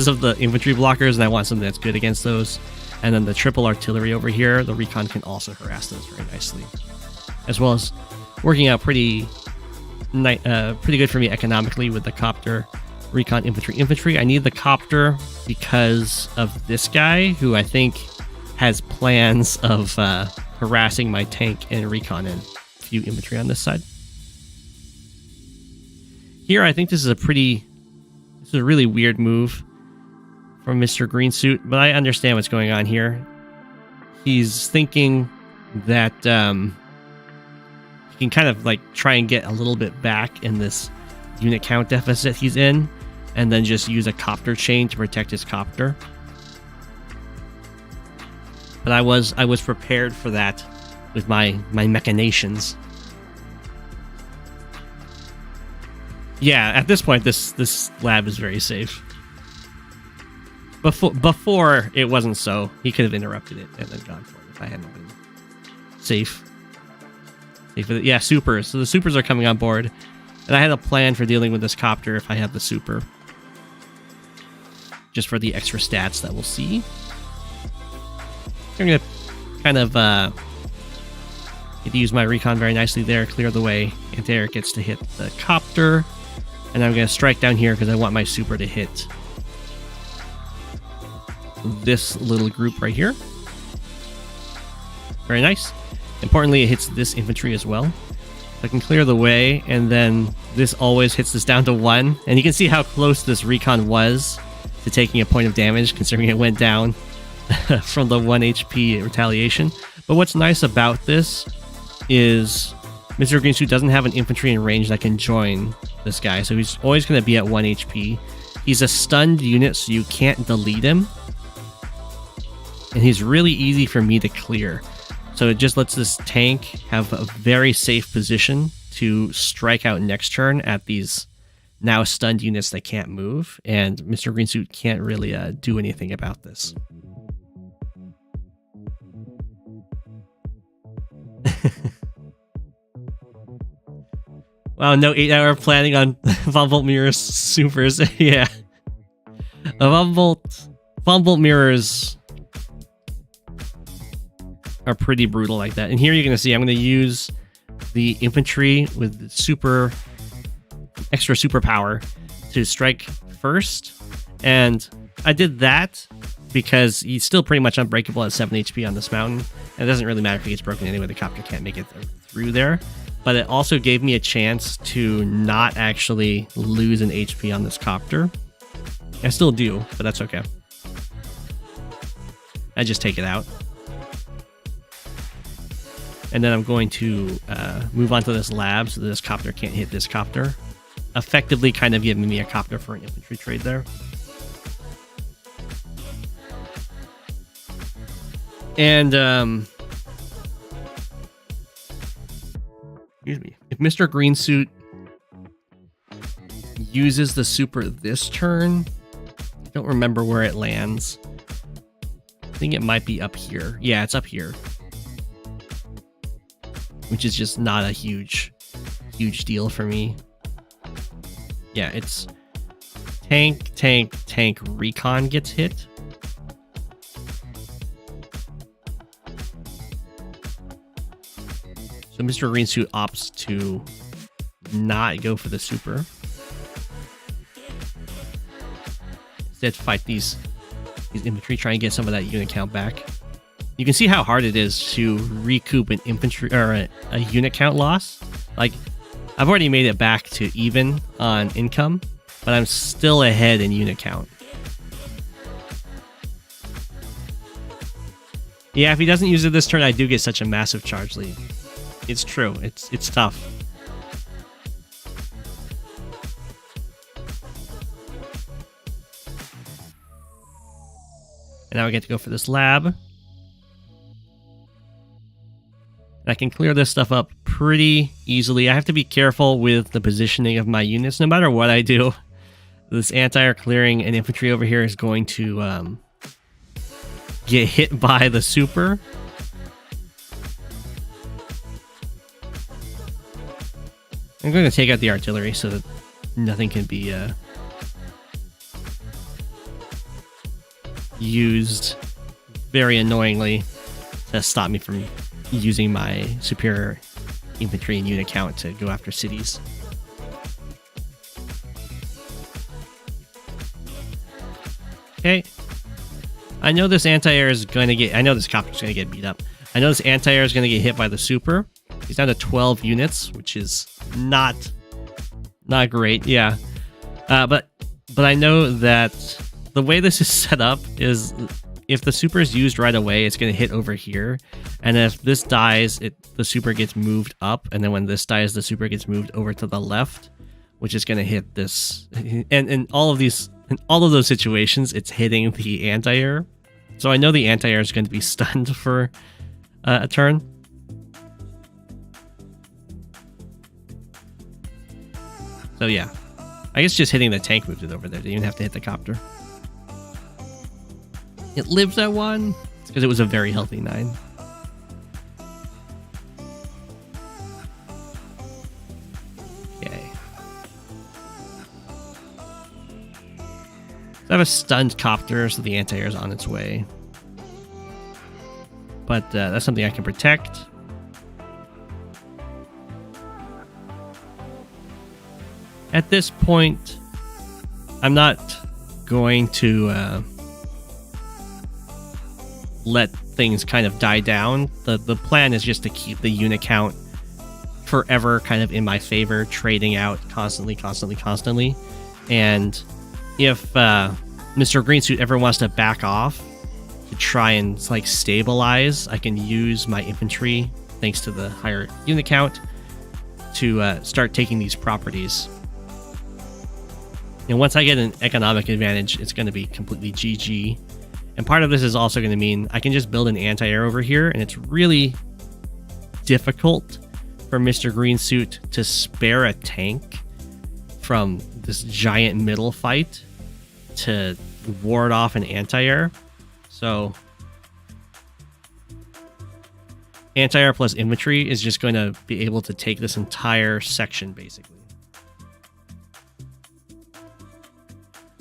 of the infantry blockers, and I want something that's good against those. And then the triple artillery over here, the recon can also harass those very nicely, as well as working out pretty good for me economically with the copter, recon, infantry. I need the copter because of this guy, who I think has plans of harassing my tank and recon and a few infantry on this side. Here, I think this is a really weird move from Mr.Greensuit, but I understand what's going on here. He's thinking that he can kind of like try and get a little bit back in this unit count deficit he's in, and then just use a copter chain to protect his copter. But I was prepared for that with my machinations. Yeah, at this point, this lab is very safe. Before it wasn't so. He could have interrupted it and then gone for it if I hadn't been safe. Yeah, supers. So the supers are coming on board, and I had a plan for dealing with this copter if I have the super, just for the extra stats that we'll see. I'm gonna kind of get to use my recon very nicely there, clear the way. Anti-air gets to hit the copter, and I'm gonna strike down here because I want my super to hit this little group right here. Very nice. Importantly, it hits this infantry as well. I can clear the way, and then this always hits this down to 1. And you can see how close this recon was to taking a point of damage, considering it went down from the 1 HP retaliation. But what's nice about this is Mr.Greensuit doesn't have an infantry in range that can join this guy, so he's always going to be at 1 HP. He's a stunned unit, so you can't delete him. And he's really easy for me to clear. So it just lets this tank have a very safe position to strike out next turn at these now stunned units that can't move. And Mr. Greensuit can't really do anything about this. Wow, no 8-hour planning on Von Mirror's supers. Yeah. Von Volt mirrors are pretty brutal like that. And here you're going to see I'm going to use the infantry with extra superpower to strike first. And I did that because he's still pretty much unbreakable at 7 HP on this mountain. And it doesn't really matter if he gets broken anyway. The copter can't make it through there. But it also gave me a chance to not actually lose an HP on this copter. I still do, but that's okay. I just take it out. And then I'm going to move on to this lab so that this copter can't hit this copter. Effectively kind of giving me a copter for an infantry trade there. And, excuse me. If Mr. Greensuit uses the super this turn, I don't remember where it lands. I think it might be up here. Yeah, it's up here. Which is just not a huge deal for me. Yeah, it's tank, recon gets hit. So Mr. Greensuit opts to not go for the super. Instead fight these infantry, try and get some of that unit count back. You can see how hard it is to recoup an infantry or a unit count loss. Like, I've already made it back to even on income, but I'm still ahead in unit count. Yeah, if he doesn't use it this turn, I do get such a massive charge lead. It's true. It's tough. And now we get to go for this lab. And I can clear this stuff up pretty easily. I have to be careful with the positioning of my units. No matter what I do, this anti-air clearing and infantry over here is going to get hit by the super. I'm going to take out the artillery so that nothing can be used very annoyingly to stop me from using my superior infantry and unit count to go after cities. Okay. I know this anti-air is going to get... I know this copter's going to get beat up. I know this anti-air is going to get hit by the super. He's down to 12 units, which is not great. Yeah. But I know that the way this is set up is if the super is used right away, it's going to hit over here. And if this dies, the super gets moved up. And then when this dies, the super gets moved over to the left, which is going to hit this. And in all of those situations, it's hitting the anti-air. So I know the anti-air is going to be stunned for a turn. So yeah, I guess just hitting the tank moved it over there. Didn't even have to hit the copter. It lives at 1. It's because it was a very healthy 9. Okay. So I have a stunned copter, so the anti-air is on its way. But that's something I can protect. At this point, I'm not going to let things kind of die down. The plan is just to keep the unit count forever kind of in my favor, trading out constantly. And if Mr. Greensuit ever wants to back off to try and like stabilize, I can use my infantry, thanks to the higher unit count, to start taking these properties And once I get an economic advantage, it's going to be completely GG. And part of this is also going to mean I can just build an anti-air over here, and it's really difficult for Mr. Greensuit to spare a tank from this giant middle fight to ward off an anti-air. So anti-air plus infantry is just going to be able to take this entire section, basically.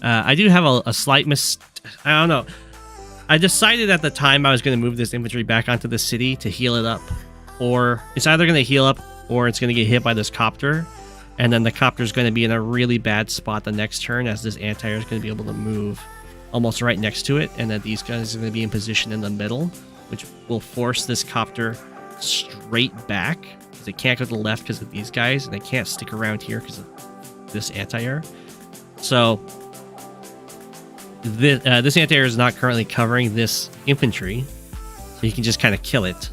I do have a slight I don't know. I decided at the time I was going to move this infantry back onto the city to heal it up. Or it's either going to heal up or it's going to get hit by this copter. And then the copter is going to be in a really bad spot the next turn, as this anti-air is going to be able to move almost right next to it. And then these guys are going to be in position in the middle, which will force this copter straight back, because it can't go to the left because of these guys, and they can't stick around here because of this anti-air. So this anti-air is not currently covering this infantry, so you can just kind of kill it.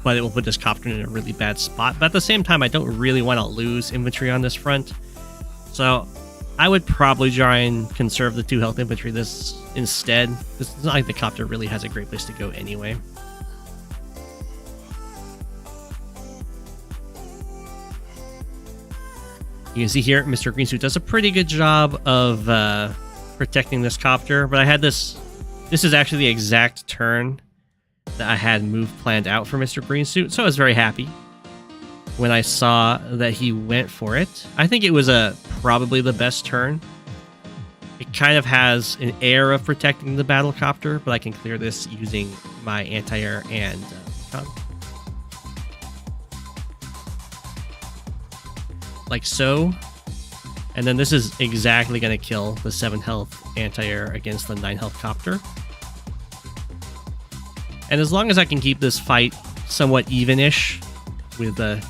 But it will put this copter in a really bad spot. But at the same time, I don't really want to lose infantry on this front, so I would probably try and conserve the 2 health infantry this instead. It's not like the copter really has a great place to go anyway. You can see here, Mr. Greensuit does a pretty good job of protecting this copter, but I had this is actually the exact turn that I had move planned out for Mr. Greensuit, so I was very happy when I saw that he went for it. I think it was probably the best turn. It kind of has an air of protecting the battle copter, but I can clear this using my anti-air and recon. Like so. And then this is exactly going to kill the 7 health anti-air against the 9 health copter. And as long as I can keep this fight somewhat even-ish with the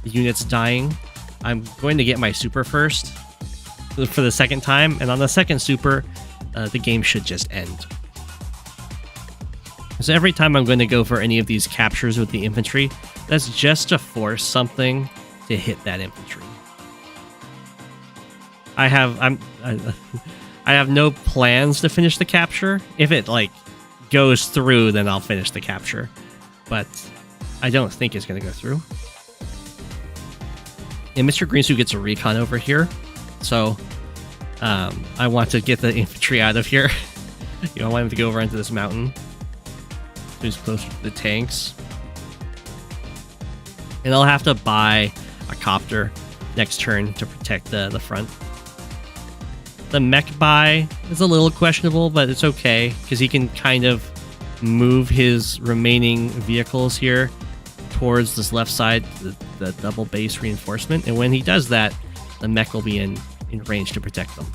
units dying, I'm going to get my super first for the second time. And on the second super, the game should just end. So every time I'm going to go for any of these captures with the infantry, that's just to force something to hit that infantry. I have no plans to finish the capture. If it like goes through, then I'll finish the capture, but I don't think it's going to go through. And Mr. Greensuit gets a recon over here, so I want to get the infantry out of here. I want him to go over into this mountain, who's closer to the tanks. And I'll have to buy a copter next turn to protect the front. The mech buy is a little questionable, but it's okay, because he can kind of move his remaining vehicles here towards this left side, the double base reinforcement. And when he does that, the mech will be in range to protect them.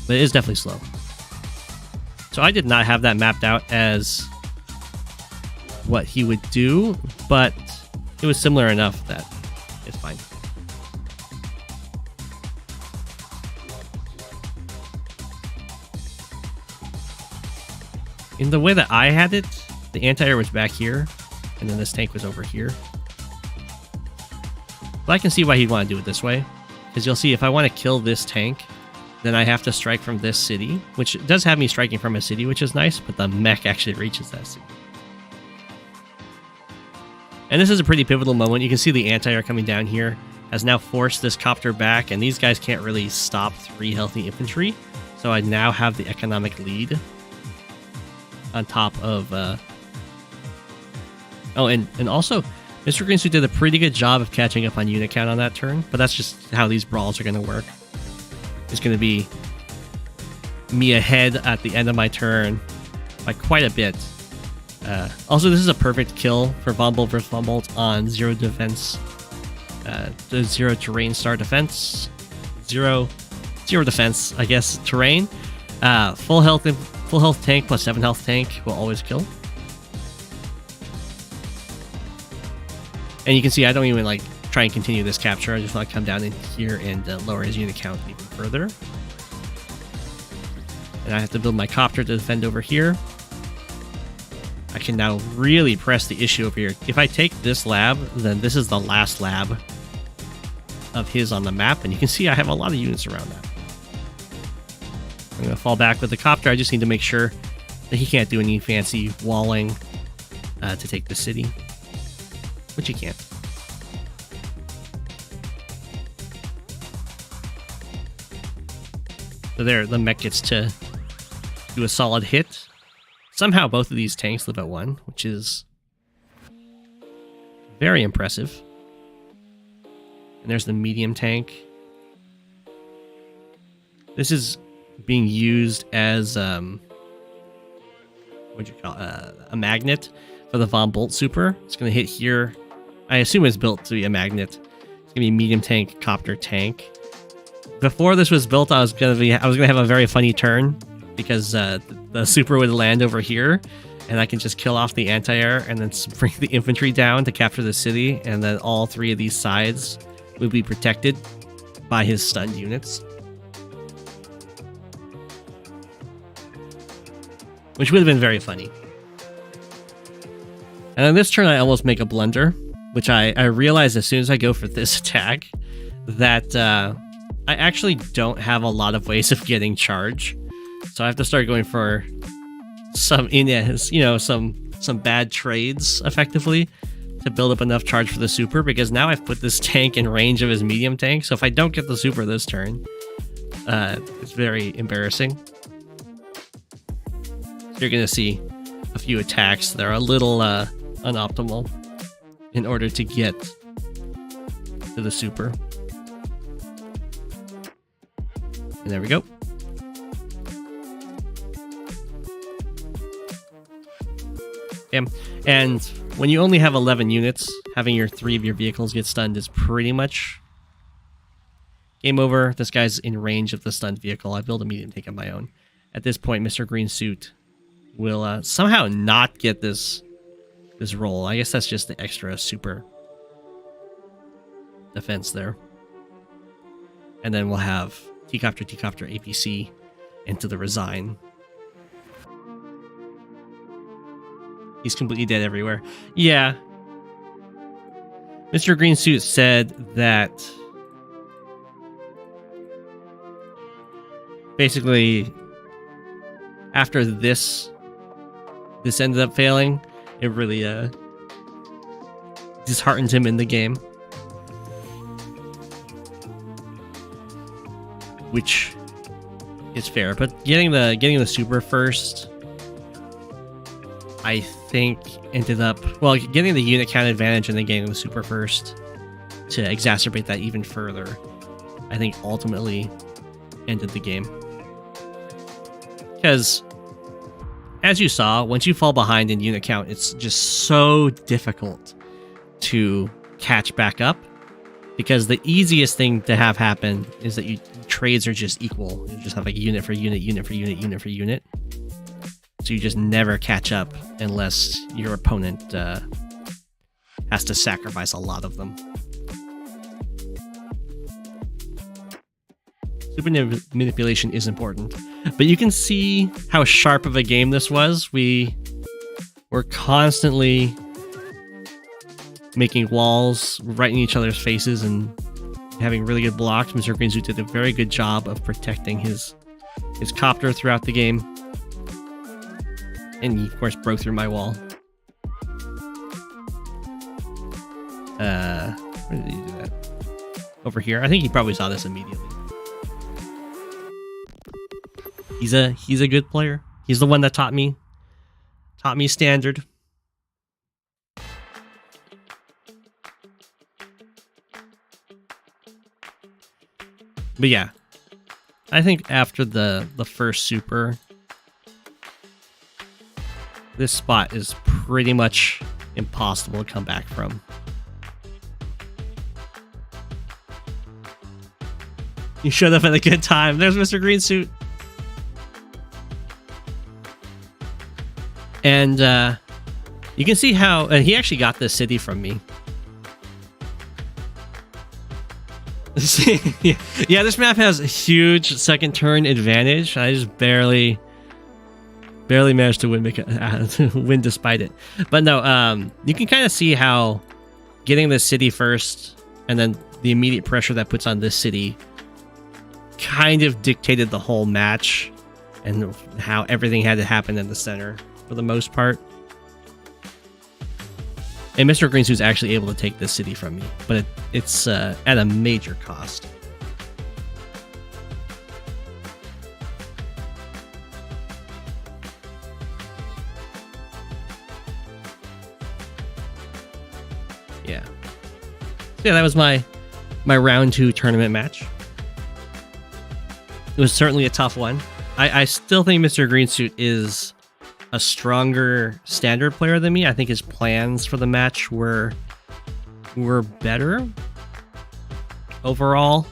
But it is definitely slow. So I did not have that mapped out as what he would do, but it was similar enough that it's fine. In the way that I had it, the anti-air was back here, and then this tank was over here. But I can see why he'd want to do it this way, because you'll see if I want to kill this tank, then I have to strike from this city, which does have me striking from a city, which is nice, but the mech actually reaches that city. And this is a pretty pivotal moment. You can see the anti-air coming down here has now forced this copter back, and these guys can't really stop 3 healthy infantry, so I now have the economic lead on top of oh, and also Mr. Greensuit did a pretty good job of catching up on unit count on that turn, but that's just how these brawls are going to work. It's going to be me ahead at the end of my turn by quite a bit. Also, this is a perfect kill for Vombolt vs. Vombolt on 0 defense, 0 terrain star defense, 0 defense, I guess, terrain. Full health tank plus 7 health tank will always kill. And you can see I don't even like try and continue this capture. I just want to come down in here and lower his unit count even further. And I have to build my copter to defend over here. I can now really press the issue over here. If I take this lab, then this is the last lab of his on the map, and you can see I have a lot of units around that. I'm going to fall back with the copter. I just need to make sure that he can't do any fancy walling to take the city, which he can't. So there, the mech gets to do a solid hit. Somehow both of these tanks live at 1, which is very impressive. And there's the medium tank. This is being used as what'd you call a magnet for the Von Bolt super. It's going to hit here. I assume it's built to be a magnet. It's going to be medium tank, copter tank. Before this was built, I was gonna have a very funny turn because the super would land over here, and I can just kill off the anti-air and then bring the infantry down to capture the city, and then all 3 of these sides would be protected by his stunned units, which would have been very funny. And on this turn, I almost make a blunder, which I realize as soon as I go for this attack that I actually don't have a lot of ways of getting charge, so I have to start going for some some bad trades effectively to build up enough charge for the super, because now I've put this tank in range of his medium tank. So if I don't get the super this turn, it's very embarrassing. You're gonna see a few attacks that are a little unoptimal in order to get to the super. And there we go. And when you only have 11 units, having your 3 of your vehicles get stunned is pretty much game over. This guy's in range of the stunned vehicle. I build a medium tank on my own. At this point, Mr.Greensuit will somehow not get this roll. I guess that's just the extra super defense there. And then we'll have T-Copter, APC into the Resign. He's completely dead everywhere. Yeah. Mr.Greensuit said that basically after this ended up failing, it really disheartens him in the game. Which is fair, but getting the super first, I think ended up, well, getting the unit count advantage and then getting the super first to exacerbate that even further, I think ultimately ended the game. Because, as you saw, once you fall behind in unit count, it's just so difficult to catch back up. Because the easiest thing to have happen is that trades are just equal. You just have like unit for unit, unit for unit, unit for unit. So you just never catch up unless your opponent has to sacrifice a lot of them. Super manipulation is important. But you can see how sharp of a game this was. We were constantly making walls right in each other's faces and having really good blocks. Mr.Greensuit did a very good job of protecting his copter throughout the game. And he, of course, broke through my wall. Where did he do that? Over here? I think he probably saw this immediately. He's a good player. He's the one that taught me standard. But yeah, I think after the first super, this spot is pretty much impossible to come back from. You showed up at a good time. There's Mr.Greensuit. And you can see how he actually got this city from me. Yeah, this map has a huge second turn advantage. I just barely Barely managed to win, win despite it. But no, you can kind of see how getting this city first and then the immediate pressure that puts on this city kind of dictated the whole match and how everything had to happen in the center for the most part. And Mr. Greensuit's actually able to take this city from me, but it's at a major cost. Yeah. So yeah, that was my round 2 tournament match. It was certainly a tough one. I still think Mr. Greensuit is a stronger standard player than me. I think his plans for the match were better overall.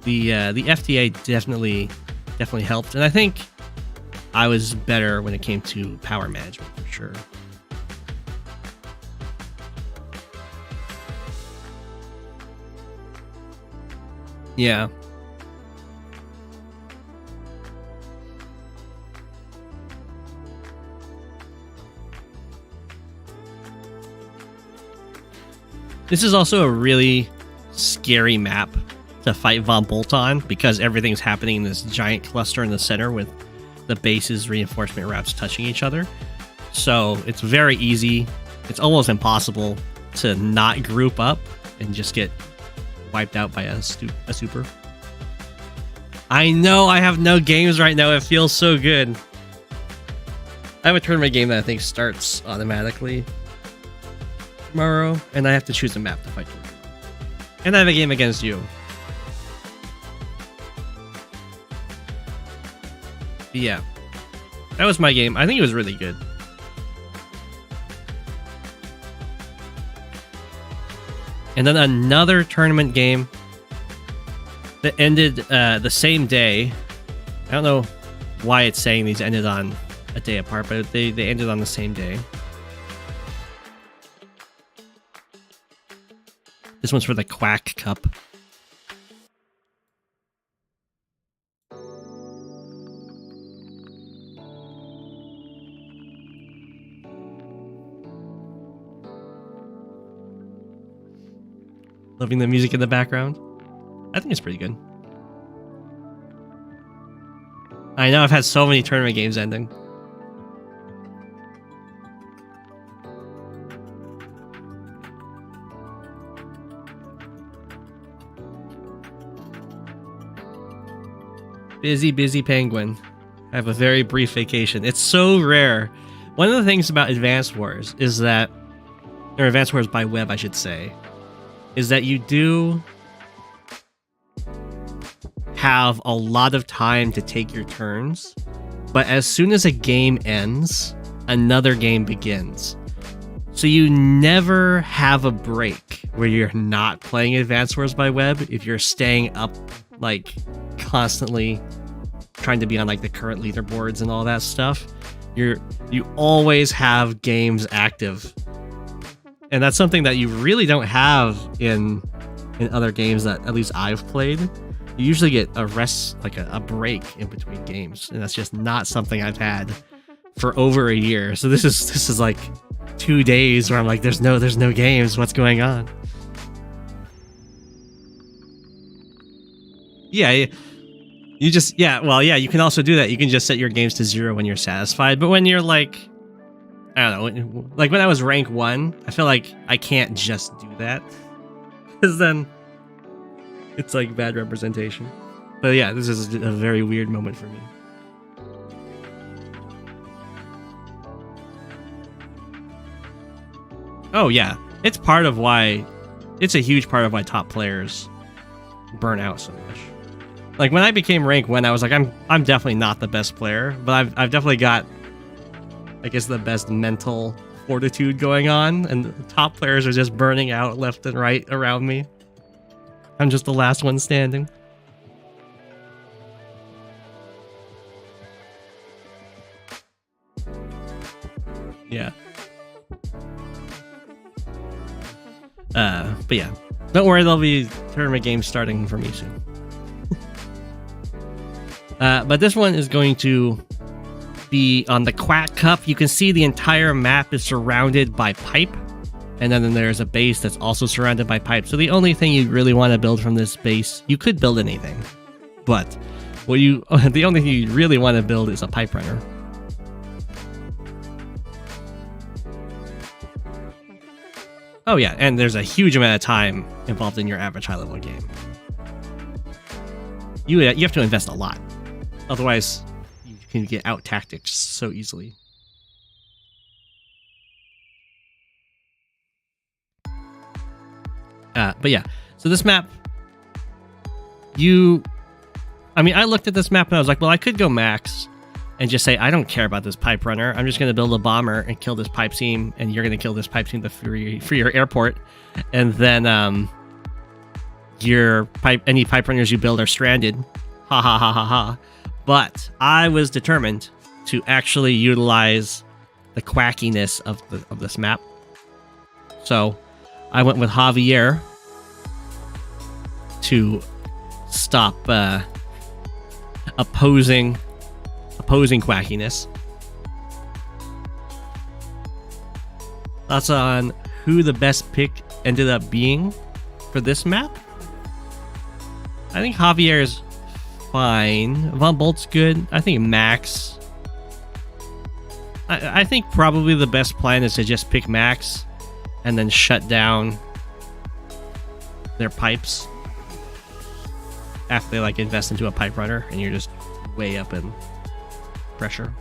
The FTA definitely helped, and I think I was better when it came to power management for sure. Yeah. This is also a really scary map to fight Von Bolt on because everything's happening in this giant cluster in the center with the base's reinforcement routes touching each other. So it's very easy. It's almost impossible to not group up and just get wiped out by a super. I know I have no games right now. It feels so good. I have a tournament game that I think starts automatically tomorrow, and I have to choose a map to fight tomorrow. And I have a game against you. But yeah, that was my game. I think it was really good. And then another tournament game that ended the same day. I don't know why it's saying these ended on a day apart, but they ended on the same day. This one's for the Quack Cup. Loving the music in the background. I think it's pretty good. I know I've had so many tournament games ending. Busy penguin. I have a very brief vacation. It's so rare. One of the things about Advance Wars is that, or Advance Wars by web, I should say, is that you do have a lot of time to take your turns, but as soon as a game ends, another game begins. So you never have a break where you're not playing Advance Wars by web if you're staying up like constantly trying to be on like the current leaderboards and all that stuff. You always have games active. And that's something that you really don't have in other games that at least I've played. You usually get a rest, like a break in between games, and that's just not something I've had for over a year. So this is like 2 days where I'm like, there's no games. What's going on? Yeah, you just you can also do that. You can just set your games to 0 when you're satisfied. But when you're like, I don't know, like when I was rank 1, I feel like I can't just do that because then it's like bad representation. But yeah, this is a very weird moment for me. Oh yeah, it's a huge part of why top players burn out so much. Like when I became rank 1, I was like, I'm definitely not the best player, but I've definitely got, I guess, the best mental fortitude going on, and the top players are just burning out left and right around me. I'm just the last one standing. Yeah. But yeah, don't worry, there'll be tournament games starting for me soon. But this one is going to on the Quack Cup, you can see the entire map is surrounded by pipe. And then there's a base that's also surrounded by pipe. So the only thing you really want to build from this base, you could build anything. But the only thing you really want to build is a pipe runner. Oh yeah, and there's a huge amount of time involved in your average high level game. You have to invest a lot. Otherwise, you can get out tactics so easily. But yeah, so this map, I looked at this map and I was like, well, I could go max and just say, I don't care about this pipe runner. I'm just going to build a bomber and kill this pipe seam, and you're going to kill this pipe seam for your airport. And then any pipe runners you build are stranded. Ha ha ha ha ha. But I was determined to actually utilize the quackiness of this map. So I went with Javier to stop opposing quackiness. Thoughts on who the best pick ended up being for this map? I think Javier is fine. Von Bolt's good. I think Max. I think probably the best plan is to just pick Max and then shut down their pipes after they invest into a pipe runner, and you're just way up in pressure.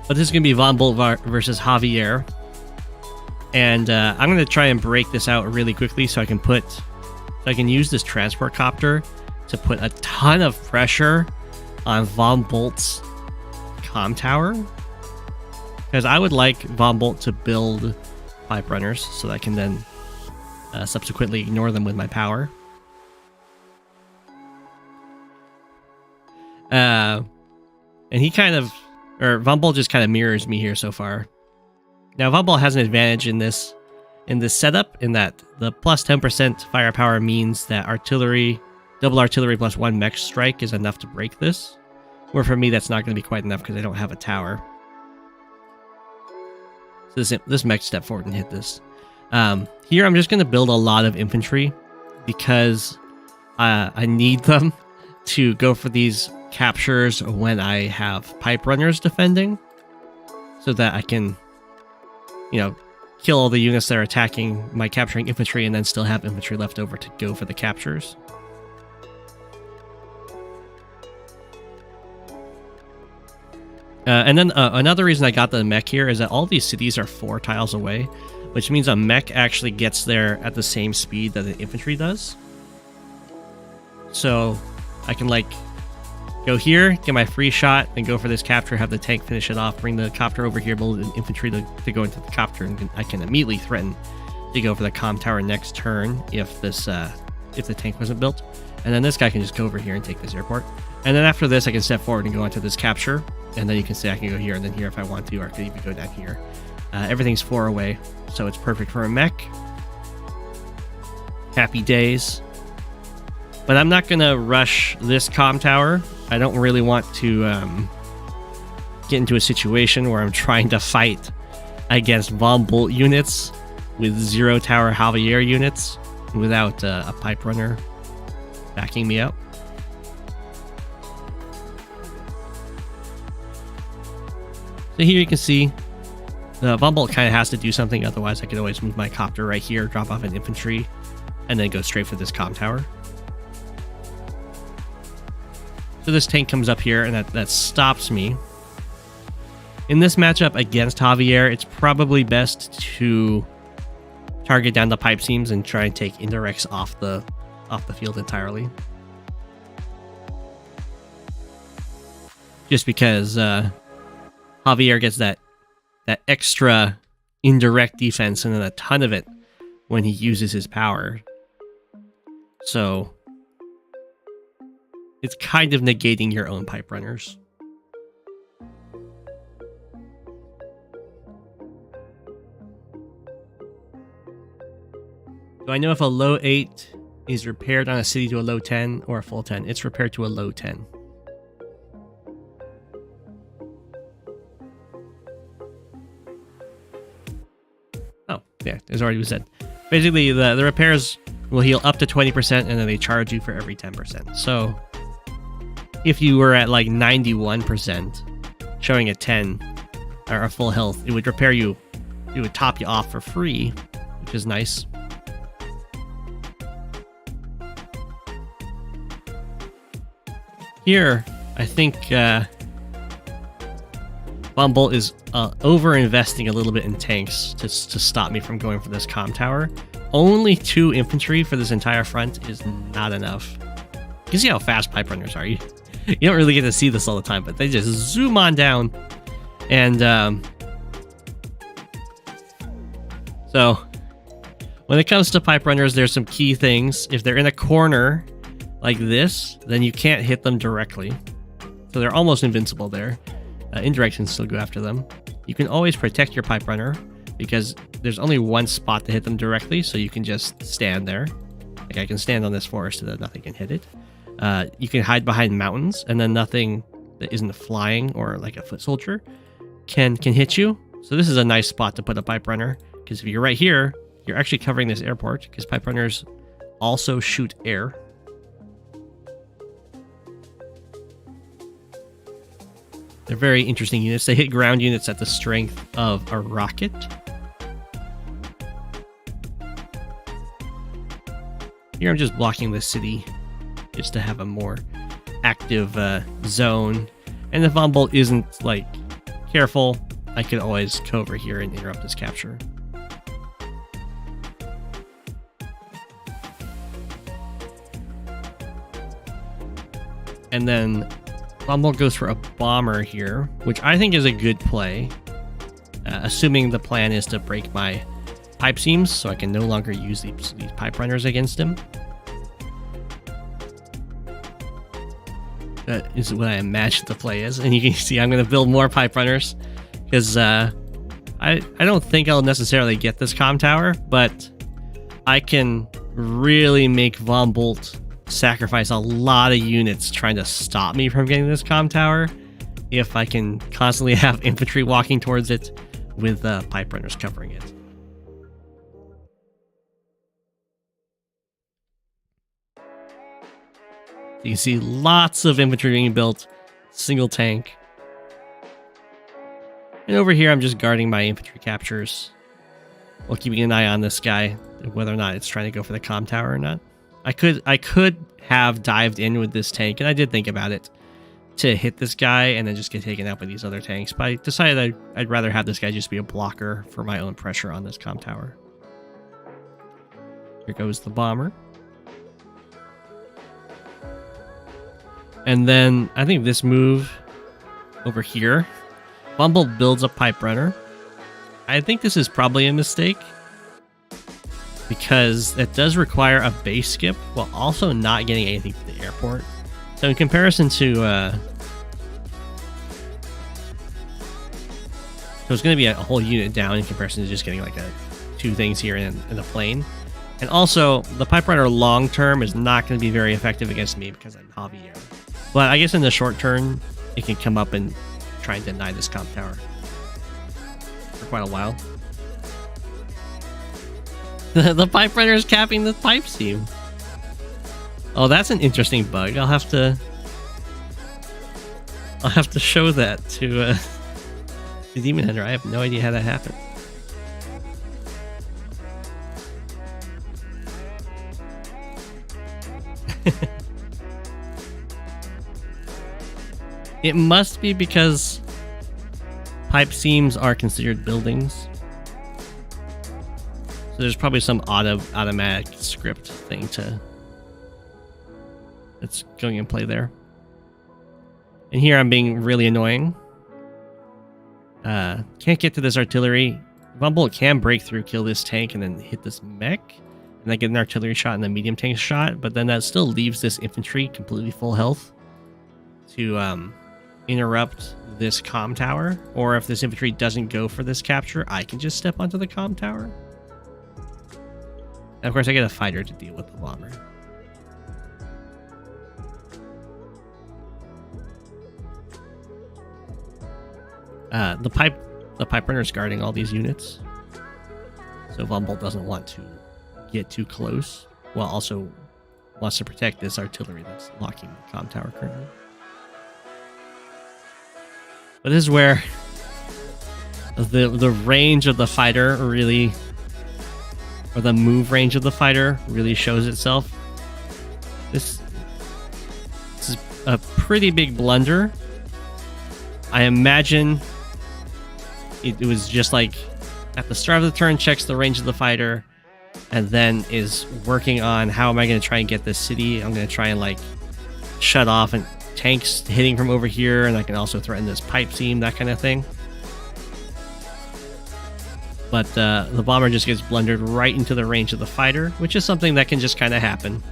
But this is going to be Von Bolt versus Javier. And I'm going to try and break this out really quickly so I can use this transport copter to put a ton of pressure on Von Bolt's comm tower. Because I would like Von Bolt to build pipe runners so that I can then subsequently ignore them with my power. And Von Bolt just kind of mirrors me here so far. Now, Von Bolt has an advantage in this setup, in that the plus 10% firepower means that double artillery plus 1 mech strike is enough to break this. Where for me, that's not going to be quite enough because I don't have a tower. So this mech step forward and hit this. Here, I'm just going to build a lot of infantry because I need them to go for these captures when I have pipe runners defending, so that I can, kill all the units that are attacking my capturing infantry and then still have infantry left over to go for the captures. And then another reason I got the mech here is that all these cities are 4 tiles away, which means a mech actually gets there at the same speed that the infantry does. So I can go here, get my free shot, and go for this capture, have the tank finish it off, bring the copter over here, build an infantry to go into the copter, and I can immediately threaten to go for the comm tower next turn if the tank wasn't built. And then this guy can just go over here and take this airport. And then after this, I can step forward and go into this capture, and then you can see I can go here and then here if I want to, or I could even go down here. Everything's 4 away, so it's perfect for a mech. Happy days. But I'm not going to rush this comm tower. I don't really want to get into a situation where I'm trying to fight against Von Bolt units with 0 tower Javier units without a pipe runner backing me up. So here you can see the Von Bolt kind of has to do something, otherwise I could always move my copter right here, drop off an infantry, and then go straight for this comm tower. So this tank comes up here, and that stops me. In this matchup against Javier, it's probably best to target down the pipe seams and try and take indirects off the field entirely. Just because Javier gets that extra indirect defense and then a ton of it when he uses his power. So it's kind of negating your own pipe runners. Do I know if a low 8 is repaired on a city to a low 10 or a full 10. It's repaired to a low 10. Oh, yeah, it's already been said. Basically, the repairs will heal up to 20%, and then they charge you for every 10%. So, if you were at like 91%, showing a 10 or a full health, it would repair you. It would top you off for free, which is nice. Here, I think Bumble is over-investing a little bit in tanks to stop me from going for this comm tower. Only 2 infantry for this entire front is not enough. You can see how fast pipe runners are. You don't really get to see this all the time, but they just zoom on down. And so when it comes to pipe runners, there's some key things. If they're in a corner like this, then you can't hit them directly. So they're almost invincible there. Indirect can still go after them. You can always protect your pipe runner because there's only one spot to hit them directly, so you can just stand there. Like I can stand on this forest so that nothing can hit it. You can hide behind mountains, and then nothing that isn't flying or like a foot soldier can hit you. So this is a nice spot to put a pipe runner, because if you're right here, you're actually covering this airport, because pipe runners also shoot air. They're very interesting units. They hit ground units at the strength of a rocket. Here I'm just blocking the city just to have a more active zone. And if Vombolt isn't like careful, I could always go over here and interrupt his capture. And then Vombolt goes for a bomber here, which I think is a good play, assuming the plan is to break my pipe seams so I can no longer use these pipe runners against him. That is what I imagine the play is, and you can see I'm going to build more pipe runners because I don't think I'll necessarily get this comm tower, but I can really make Vombolt sacrifice a lot of units trying to stop me from getting this comm tower if I can constantly have infantry walking towards it with pipe runners covering it. You can see lots of infantry being built, single tank. And over here I'm just guarding my infantry captures while keeping an eye on this guy, whether or not it's trying to go for the comm tower or not. I could have dived in with this tank, and I did think about it, to hit this guy and then just get taken out by these other tanks, but I decided I'd rather have this guy just be a blocker for my own pressure on this comm tower. Here goes the bomber. And then I think this move over here, Bumble builds a pipe runner. I think this is probably a mistake, because it does require a base skip while also not getting anything from the airport. So in comparison to so it's going to be a whole unit down in comparison to just getting like 2 things here in the plane. And also, the pipe runner long term is not going to be very effective against me because I'm Javier. But I guess in the short term, it can come up and try and deny this comm tower for quite a while. The pipe runner is capping the pipe seam. Oh, that's an interesting bug. I'll have to show that to the Demon Hunter. I have no idea how that happened. It must be because pipe seams are considered buildings. So there's probably some automatic script thing that's going in play there. And here I'm being really annoying. Can't get to this artillery. Vombolt can break through, kill this tank, and then hit this mech. And then get an artillery shot and the medium tank shot. But then that still leaves this infantry completely full health to interrupt this comm tower. Or if this infantry doesn't go for this capture, I can just step onto the comm tower. And of course, I get a fighter to deal with the bomber. The pipe runner's guarding all these units, so Von Bolt doesn't want to get too close, while also wants to protect this artillery that's locking the comm tower currently. But this is where the range of the fighter really, or the move range of the fighter really shows itself. This is a pretty big blunder. I imagine it was just like at the start of the turn checks the range of the fighter and then is working on how am I going to try and get this city. I'm going to try and like shut off and tanks hitting from over here, and I can also threaten this pipe seam, that kind of thing. But the bomber just gets blundered right into the range of the fighter, which is something that can just kind of happen.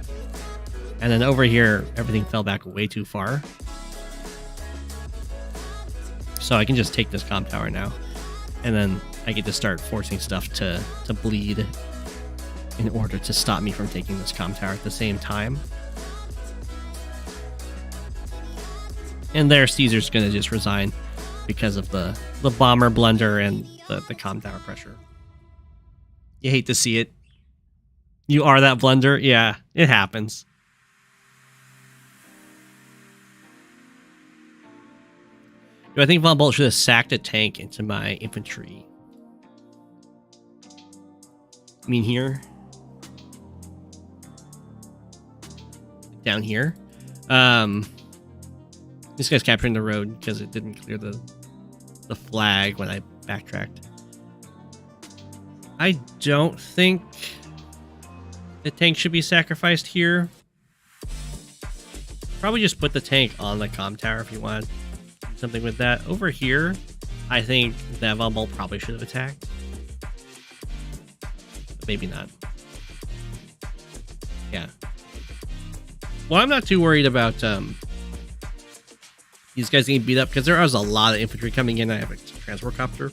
And then over here, everything fell back way too far. So I can just take this comm tower now. And then I get to start forcing stuff to bleed in order to stop me from taking this comm tower at the same time. And there, Steezer's going to just resign because of the bomber blunder and the comm tower pressure. You hate to see it. You are that blunder? Yeah, it happens. Do I think Von Bolt should have sacked a tank into my infantry? I mean here. Down here. This guy's capturing the road because it didn't clear the flag when I backtracked. I don't think the tank should be sacrificed here. Probably just put the tank on the comm tower if you want something with that. Over here, I think that Von Bolt probably should have attacked. But maybe not. Yeah. Well, I'm not too worried about these guys getting beat up because there was a lot of infantry coming in. I have a transport copter.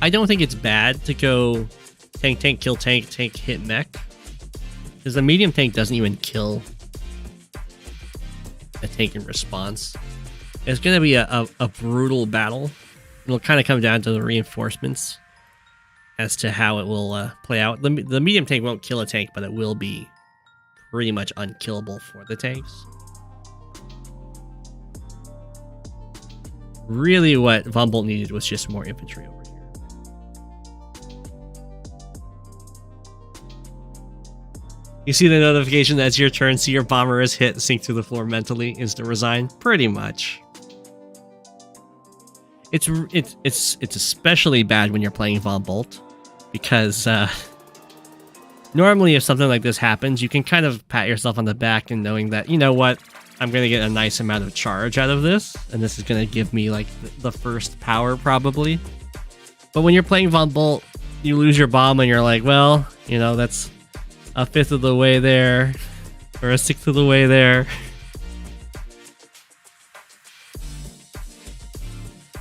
I don't think it's bad to go tank, tank, kill tank, tank, hit mech. Because the medium tank doesn't even kill a tank in response. It's going to be a brutal battle. It'll kind of come down to the reinforcements as to how it will play out. The medium tank won't kill a tank, but it will be pretty much unkillable for the tanks. Really what Von Bolt needed was just more infantry over here. You see the notification that it's your turn, see your bomber is hit, sink to the floor mentally, instant resign? Pretty much. It's especially bad when you're playing Von Bolt, because normally if something like this happens, you can kind of pat yourself on the back and knowing that, you know what, I'm going to get a nice amount of charge out of this, and this is going to give me like the first power probably. But when you're playing Von Bolt, you lose your bomb and you're like, well, you know, that's a fifth of the way there, or a sixth of the way there.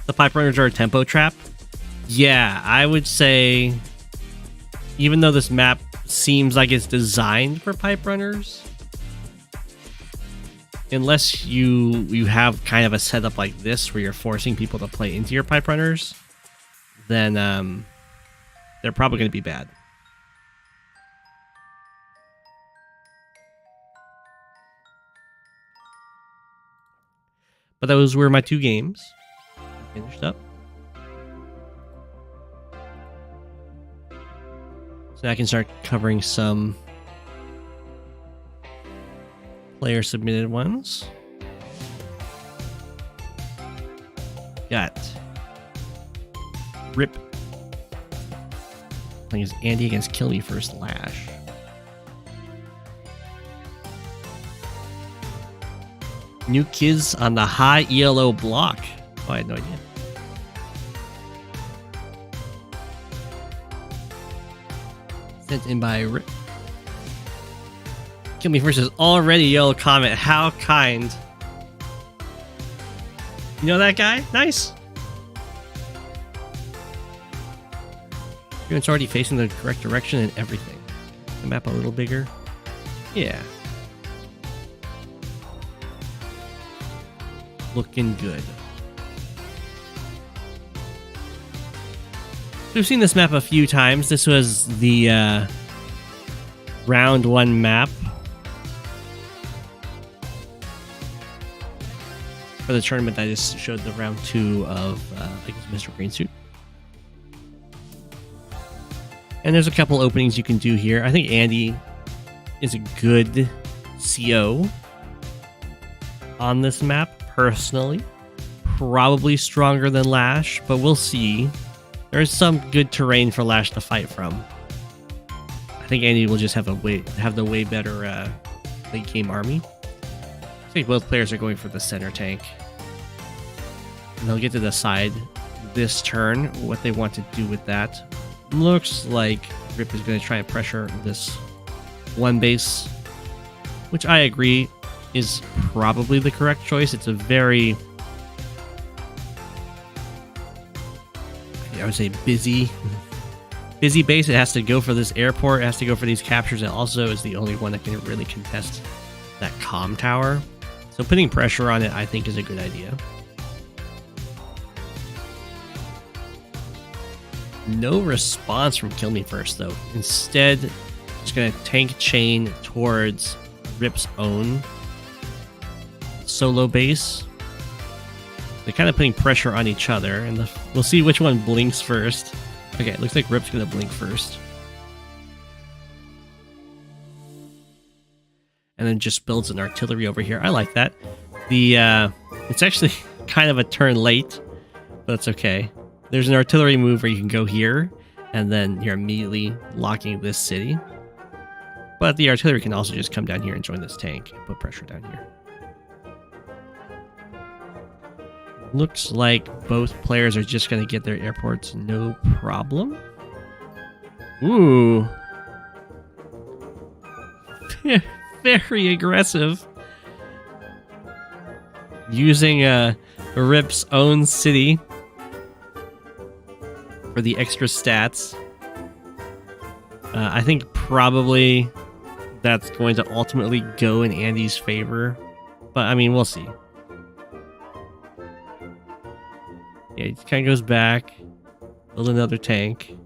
The pipe runners are a tempo trap. Yeah, I would say, even though this map seems like it's designed for pipe runners, unless you have kind of a setup like this where you're forcing people to play into your pipe runners, then they're probably going to be bad. But those were my two games. Finished up. So I can start covering some player submitted ones. Got Rip playing as Andy against Kilmefirst Lash. New kids on the high ELO block. Oh, I had no idea. Sent in by Rip. Kilmefirst is already yellow comment. How kind. You know that guy? Nice. It's already facing the correct direction and everything. The map a little bigger. Yeah. looking good. We've seen this map a few times. This was the round 1 map for the tournament. I just showed the round 2 of I guess Mr.Greensuit. And there's a couple openings you can do here. I think Andy is a good CO on this map, personally. Probably stronger than Lash, but we'll see. There's some good terrain for Lash to fight from. I think Andy will just have the way better late game army. I think both players are going for the center tank. And they'll get to decide this turn what they want to do with that. Looks like Rip is going to try and pressure this one base, which I agree is probably the correct choice. It's a very, I would say, busy base. It has to go for this airport. It has to go for these captures. It also is the only one that can really contest that comm tower. So putting pressure on it, I think, is a good idea. No response from Kilmefirst, though. Instead, just going to tank chain towards Rip's own solo base. They're kind of putting pressure on each other, and we'll see which one blinks first. Okay, it looks like Rip's going to blink first. And then just builds an artillery over here. I like that. It's actually kind of a turn late, but it's okay. There's an artillery move where you can go here, and then you're immediately locking this city. But the artillery can also just come down here and join this tank and put pressure down here. Looks like both players are just going to get their airports no problem. Ooh. Very aggressive. Using Rip's own city for the extra stats. I think probably that's going to ultimately go in Andy's favor. But, I mean, we'll see. Yeah, he kind of goes back. Build another tank.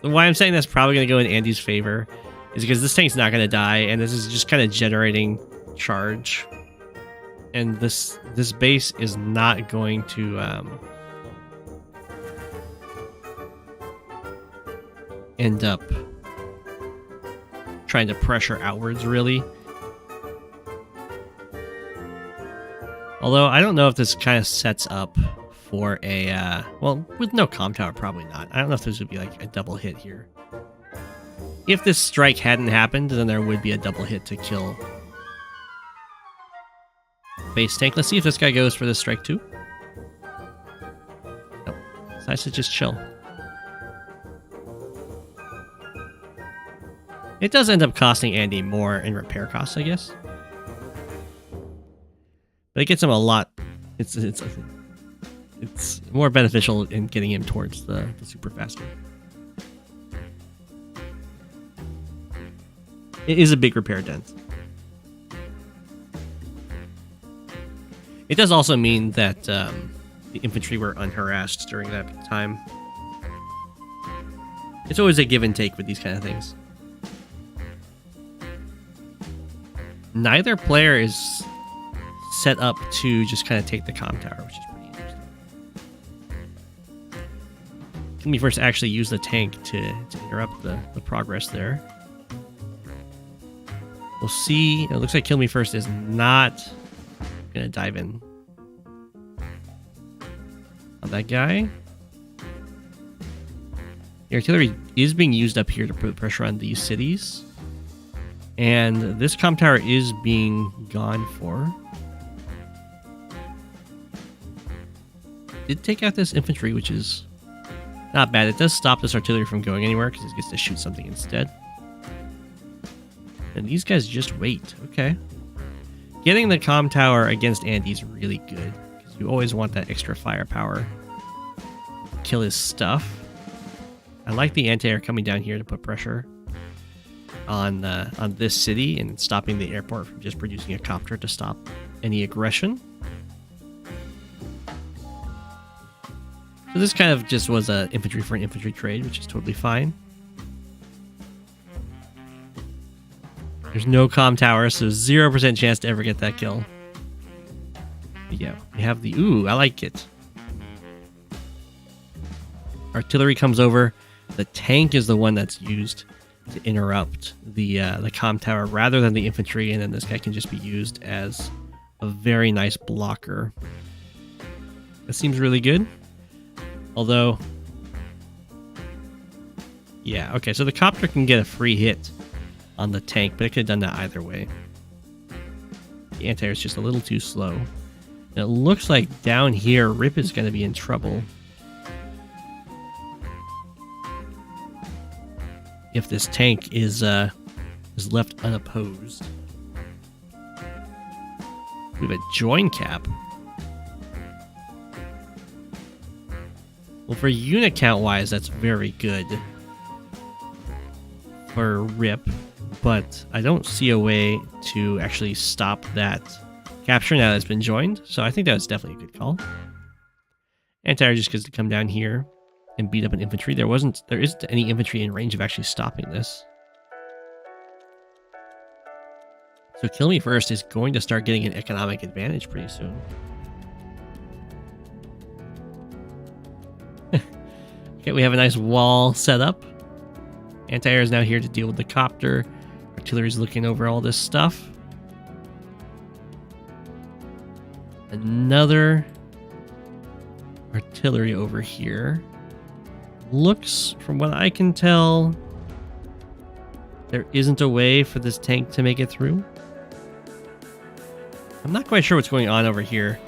Why I'm saying that's probably going to go in Andy's favor is because this tank's not going to die, and this is just kind of generating charge. And this base is not going to end up trying to pressure outwards, really. Although, I don't know if this kind of sets up for a, well, with no comm tower, probably not. I don't know if this would be like a double hit here. If this strike hadn't happened, then there would be a double hit to kill base tank. Let's see if this guy goes for this strike too. Nope. It's nice to just chill. It does end up costing Andy more in repair costs, I guess. But it gets him a lot. It's more beneficial in getting him towards the super faster. It is a big repair dent. It does also mean that the infantry were unharassed during that time. It's always a give and take with these kind of things. Neither player is set up to just kind of take the comm tower, which is pretty interesting. Kilmefirst actually use the tank to interrupt the progress there. We'll see. It looks like Kilmefirst is not going to dive in on that guy. The artillery is being used up here to put pressure on these cities. And this comm tower is being gone for. Did take out this infantry, which is not bad. It does stop this artillery from going anywhere because it gets to shoot something instead. And these guys just wait. Okay. Getting the comm tower against Andy is really good because you always want that extra firepower to kill his stuff. I like the anti-air coming down here to put pressure on this city and stopping the airport from just producing a copter to stop any aggression. So this kind of just was a infantry for an infantry trade, which is totally fine. There's no comm tower, so 0% chance to ever get that kill. But yeah, we have the... Ooh, I like it. Artillery comes over. The tank is the one that's used to interrupt the comm tower rather than the infantry, and then this guy can just be used as a very nice blocker. That seems really good. Although... Yeah, okay, so the copter can get a free hit on the tank, but it could have done that either way. The anti-air is just a little too slow. And it looks like down here, Rip is going to be in trouble. If this tank is left unopposed. We have a join cap. Well, for unit count wise, that's very good for Rip, but I don't see a way to actually stop that capture now that it's been joined, so I think that was definitely a good call. Anti-air just gets to come down here and beat up an infantry. There isn't any infantry in range of actually stopping this. So Kilmefirst is going to start getting an economic advantage pretty soon. Okay, we have a nice wall set up. Anti-air is now here to deal with the copter. Artillery is looking over all this stuff. Another artillery over here. Looks, from what I can tell, there isn't a way for this tank to make it through. I'm not quite sure what's going on over here.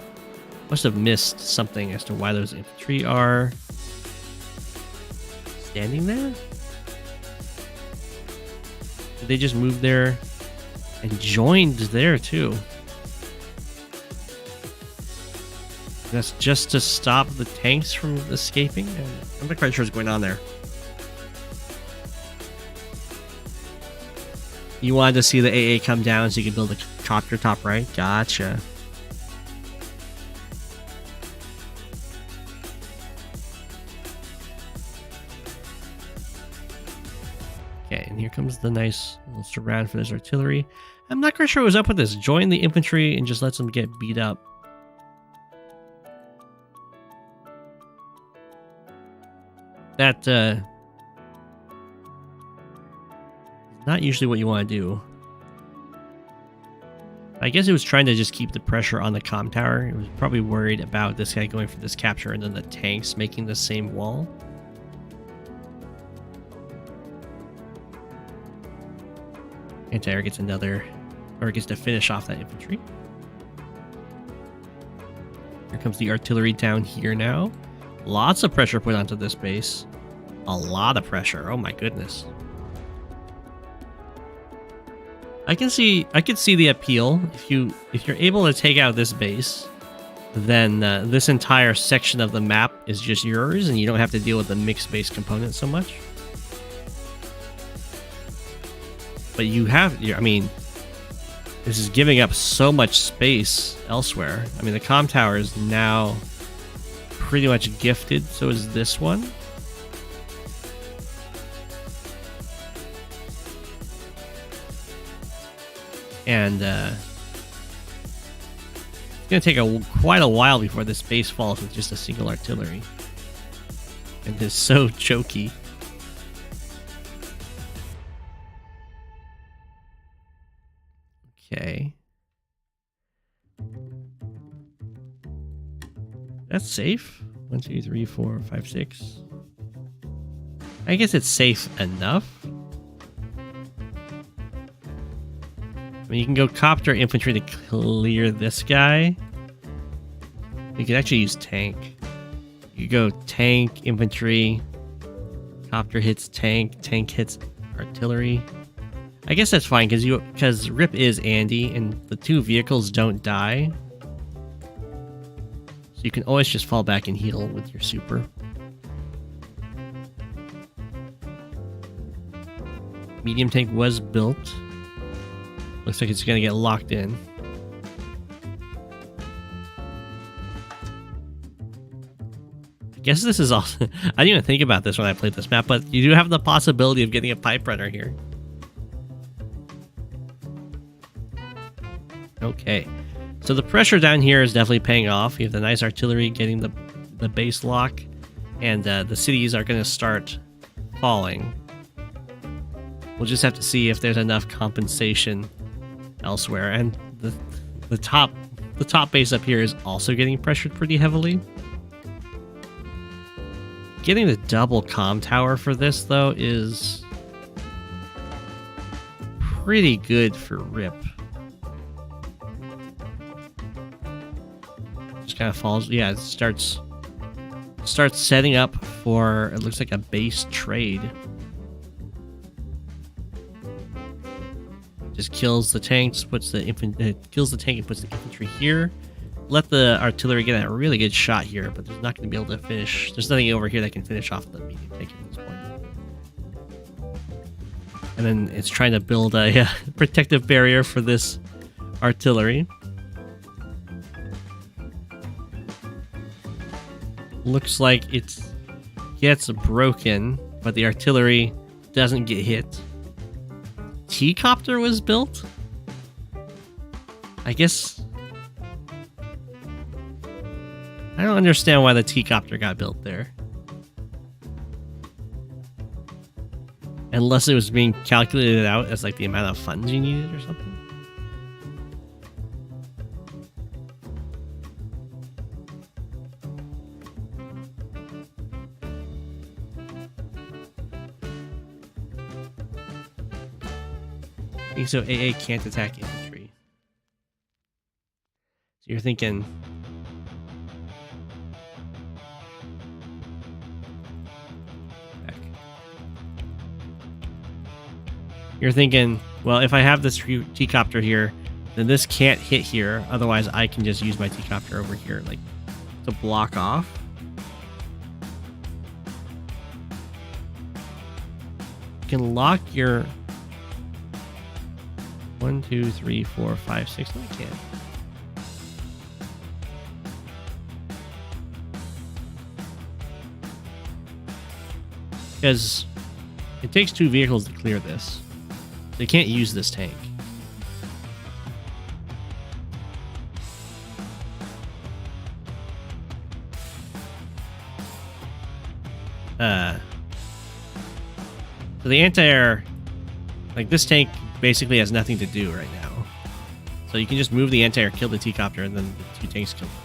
Must have missed something as to why those infantry are standing there. Did they just move there and joined there too? That's just to stop the tanks from escaping? I'm not quite sure what's going on there. You wanted to see the AA come down so you could build a copter top right? Gotcha. Okay, and here comes the nice little surround for this artillery. I'm not quite sure what was up with this. Join the infantry and just let them get beat up. That, not usually what you want to do. I guess it was trying to just keep the pressure on the comm tower. It was probably worried about this guy going for this capture and then the tanks making the same wall. Anti-air gets another, or gets to finish off that infantry. Here comes the artillery down here now. Lots of pressure put onto this base. A lot of pressure. Oh my goodness. I could see the appeal. If you're able to take out this base, then this entire section of the map is just yours, and you don't have to deal with the mixed base component so much. But you have, I mean, this is giving up so much space elsewhere. I mean, the comm tower is now pretty much gifted, so is this one. And it's going to take quite a while before this base falls with just a single artillery. And it's so choky. Okay. That's safe. 1, 2, 3, 4, 5, 6. I guess it's safe enough. I mean, you can go copter infantry to clear this guy. You can actually use tank. You go tank, infantry, copter hits tank, tank hits artillery. I guess that's fine because Rip is Andy and the two vehicles don't die. So you can always just fall back and heal with your super. Medium tank was built. Looks like it's gonna get locked in. I guess this is also... I didn't even think about this when I played this map, but you do have the possibility of getting a pipe runner here. Okay. So the pressure down here is definitely paying off. You have the nice artillery getting the base lock, and the cities are going to start falling. We'll just have to see if there's enough compensation elsewhere. And the top base up here is also getting pressured pretty heavily. Getting the double comm tower for this, though, is pretty good for Rip. Just kind of falls. Yeah, it starts setting up for, it looks like a base trade. Just kills the tanks, kills the tank and puts the infantry here. Let the artillery get a really good shot here, but there's not going to be able to finish. There's nothing over here that can finish off the medium tank at this point. And then it's trying to build a protective barrier for this artillery. Looks like it gets broken, but the artillery doesn't get hit. T-copter was built? I guess... I don't understand why the T-copter got built there. Unless it was being calculated out as like the amount of funds you needed or something. I think so AA can't attack infantry. So you're thinking... You're thinking, well, if I have this T-copter here, then this can't hit here. Otherwise, I can just use my T-copter over here, like, to block off. You can lock your 1, 2, 3, 4, 5, 6. No, I can't. Because it takes 2 vehicles to clear this. They can't use this tank. So the anti-air, like this tank basically has nothing to do right now. So you can just move the anti-air, kill the T-copter, and then the 2 tanks kill them.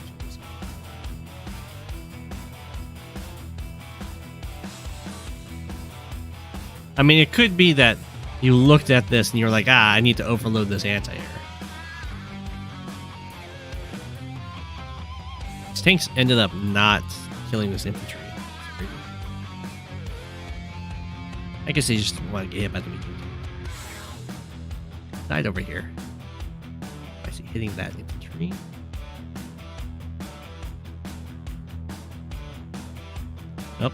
I mean, it could be that you looked at this and you're like, I need to overload this anti-air. These tanks ended up not killing this infantry. I guess they just want to get hit by the medium. Died over here. I see hitting that infantry. Oh,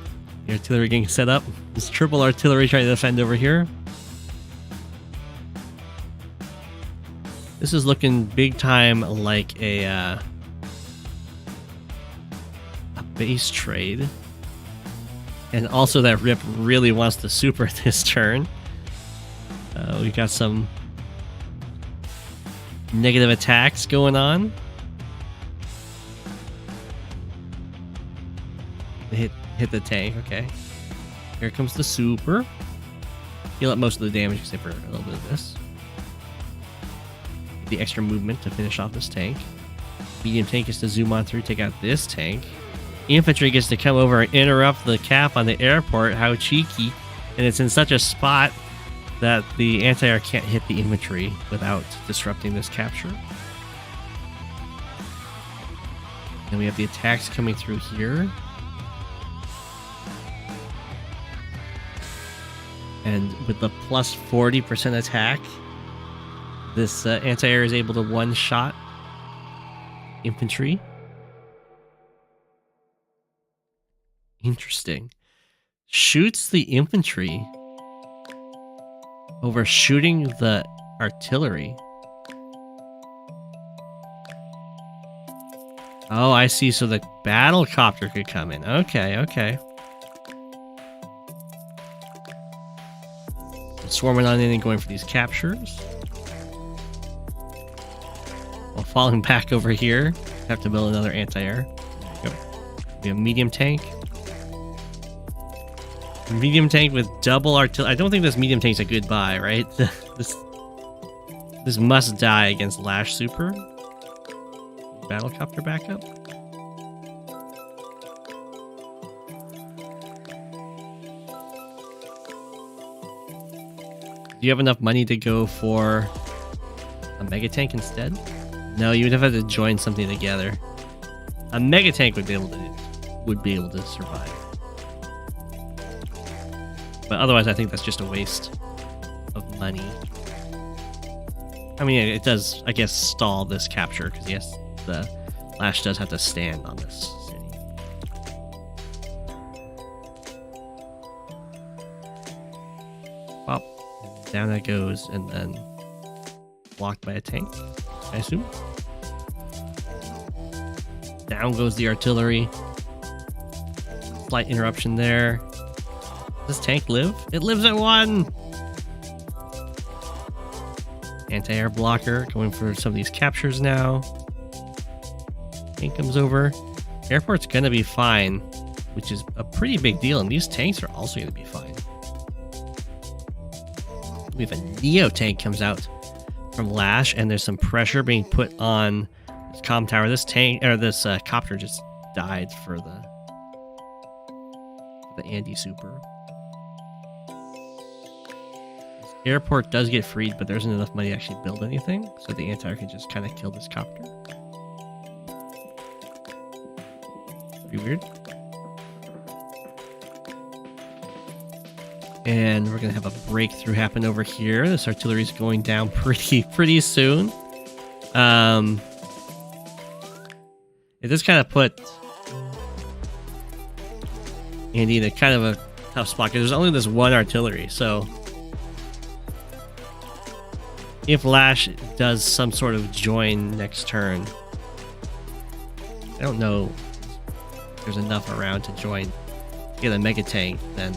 the artillery getting set up. This triple artillery trying to defend over here. This is looking big time like a base trade. And also that Rip really wants to super this turn. We got some negative attacks going on. Hit the tank, okay. Here comes the super. Heal up most of the damage except for a little bit of this. The extra movement to finish off this tank. Medium tank gets to zoom on through, take out this tank. Infantry gets to come over and interrupt the cap on the airport. How cheeky. And it's in such a spot that the anti-air can't hit the infantry without disrupting this capture. Then we have the attacks coming through here. And with the plus 40% attack, this anti-air is able to one-shot infantry. Interesting. Shoots the infantry. Overshooting the artillery. Oh, I see. So the battle copter could come in. Okay, okay. Swarming on in and going for these captures. While falling back over here, have to build another anti-air. There you go. We have medium tank. Medium tank with double artillery. I don't think this medium tank's a good buy, right? This must die against Lash Super. Battlecopter backup. Do you have enough money to go for a mega tank instead? No, you would have to join something together. A mega tank would be able to survive. But otherwise, I think that's just a waste of money. I mean, it does, I guess, stall this capture, because yes, the Lash does have to stand on this city. Pop. Down that goes, and then blocked by a tank, I assume. Down goes the artillery. Slight interruption there. Does this tank live? It lives at 1! Anti-air blocker going for some of these captures now. Tank comes over. Airport's gonna be fine, which is a pretty big deal, and these tanks are also gonna be fine. We have a Neo tank comes out from Lash, and there's some pressure being put on this comm tower. This tank, or this copter, just died for the Andy Super. This airport does get freed, but there isn't enough money to actually build anything, so the anti-air can just kind of kill this copter. Pretty weird. And we're gonna have a breakthrough happen over here. This artillery is going down pretty soon. It does kind of put Andy in a kind of a tough spot because there's only this one artillery. So if Lash does some sort of join next turn, I don't know if there's enough around to join. Get a mega tank, then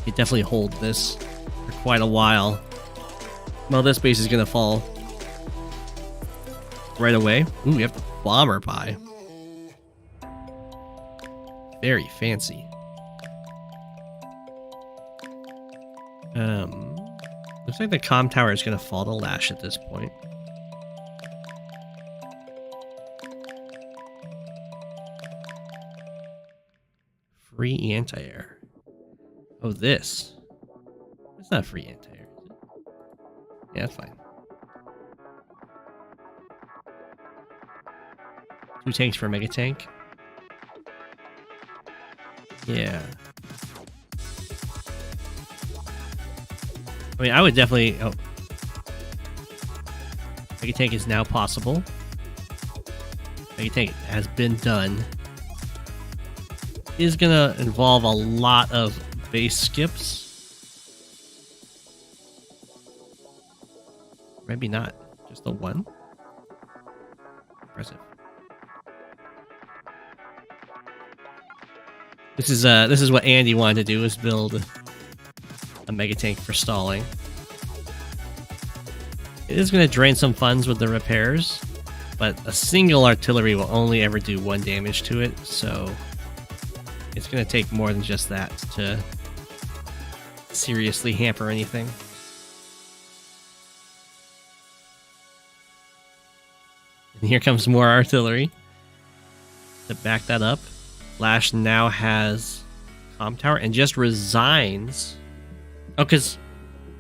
you definitely hold this for quite a while. Well, this base is gonna fall right away. Ooh, we have the bomber pie. Very fancy. Looks like the comm tower is gonna fall to Lash at this point. Free anti-air. Oh, this. It's not free anti-air, is it? Yeah, that's fine. 2 tanks for a mega tank. Yeah. I mean, I would definitely... Oh. Mega tank is now possible. Mega tank has been done. Is gonna involve a lot of base skips. Maybe not. Just the one. Impressive. This is what Andy wanted to do, is build a mega tank for stalling. It is going to drain some funds with the repairs, but a single artillery will only ever do 1 damage to it, so it's going to take more than just that to seriously hamper anything. And here comes more artillery to back that up. Lash now has comm tower and just resigns. Oh, because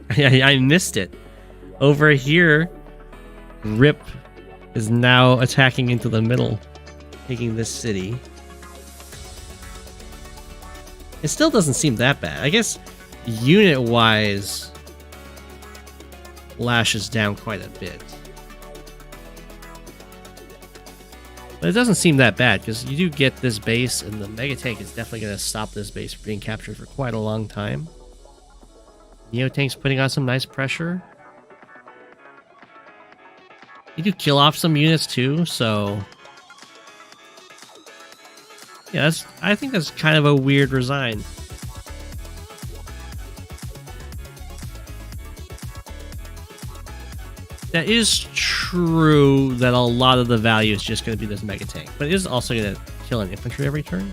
I missed it. Over here, Rip is now attacking into the middle, taking this city. It still doesn't seem that bad. I guess unit-wise, Lash is down quite a bit. But it doesn't seem that bad, because you do get this base, and the mega tank is definitely going to stop this base from being captured for quite a long time. Neo-tank's putting on some nice pressure. You do kill off some units too, so... Yeah, I think that's kind of a weird resign. That is true that a lot of the value is just going to be this mega tank, but it is also going to kill an infantry every turn.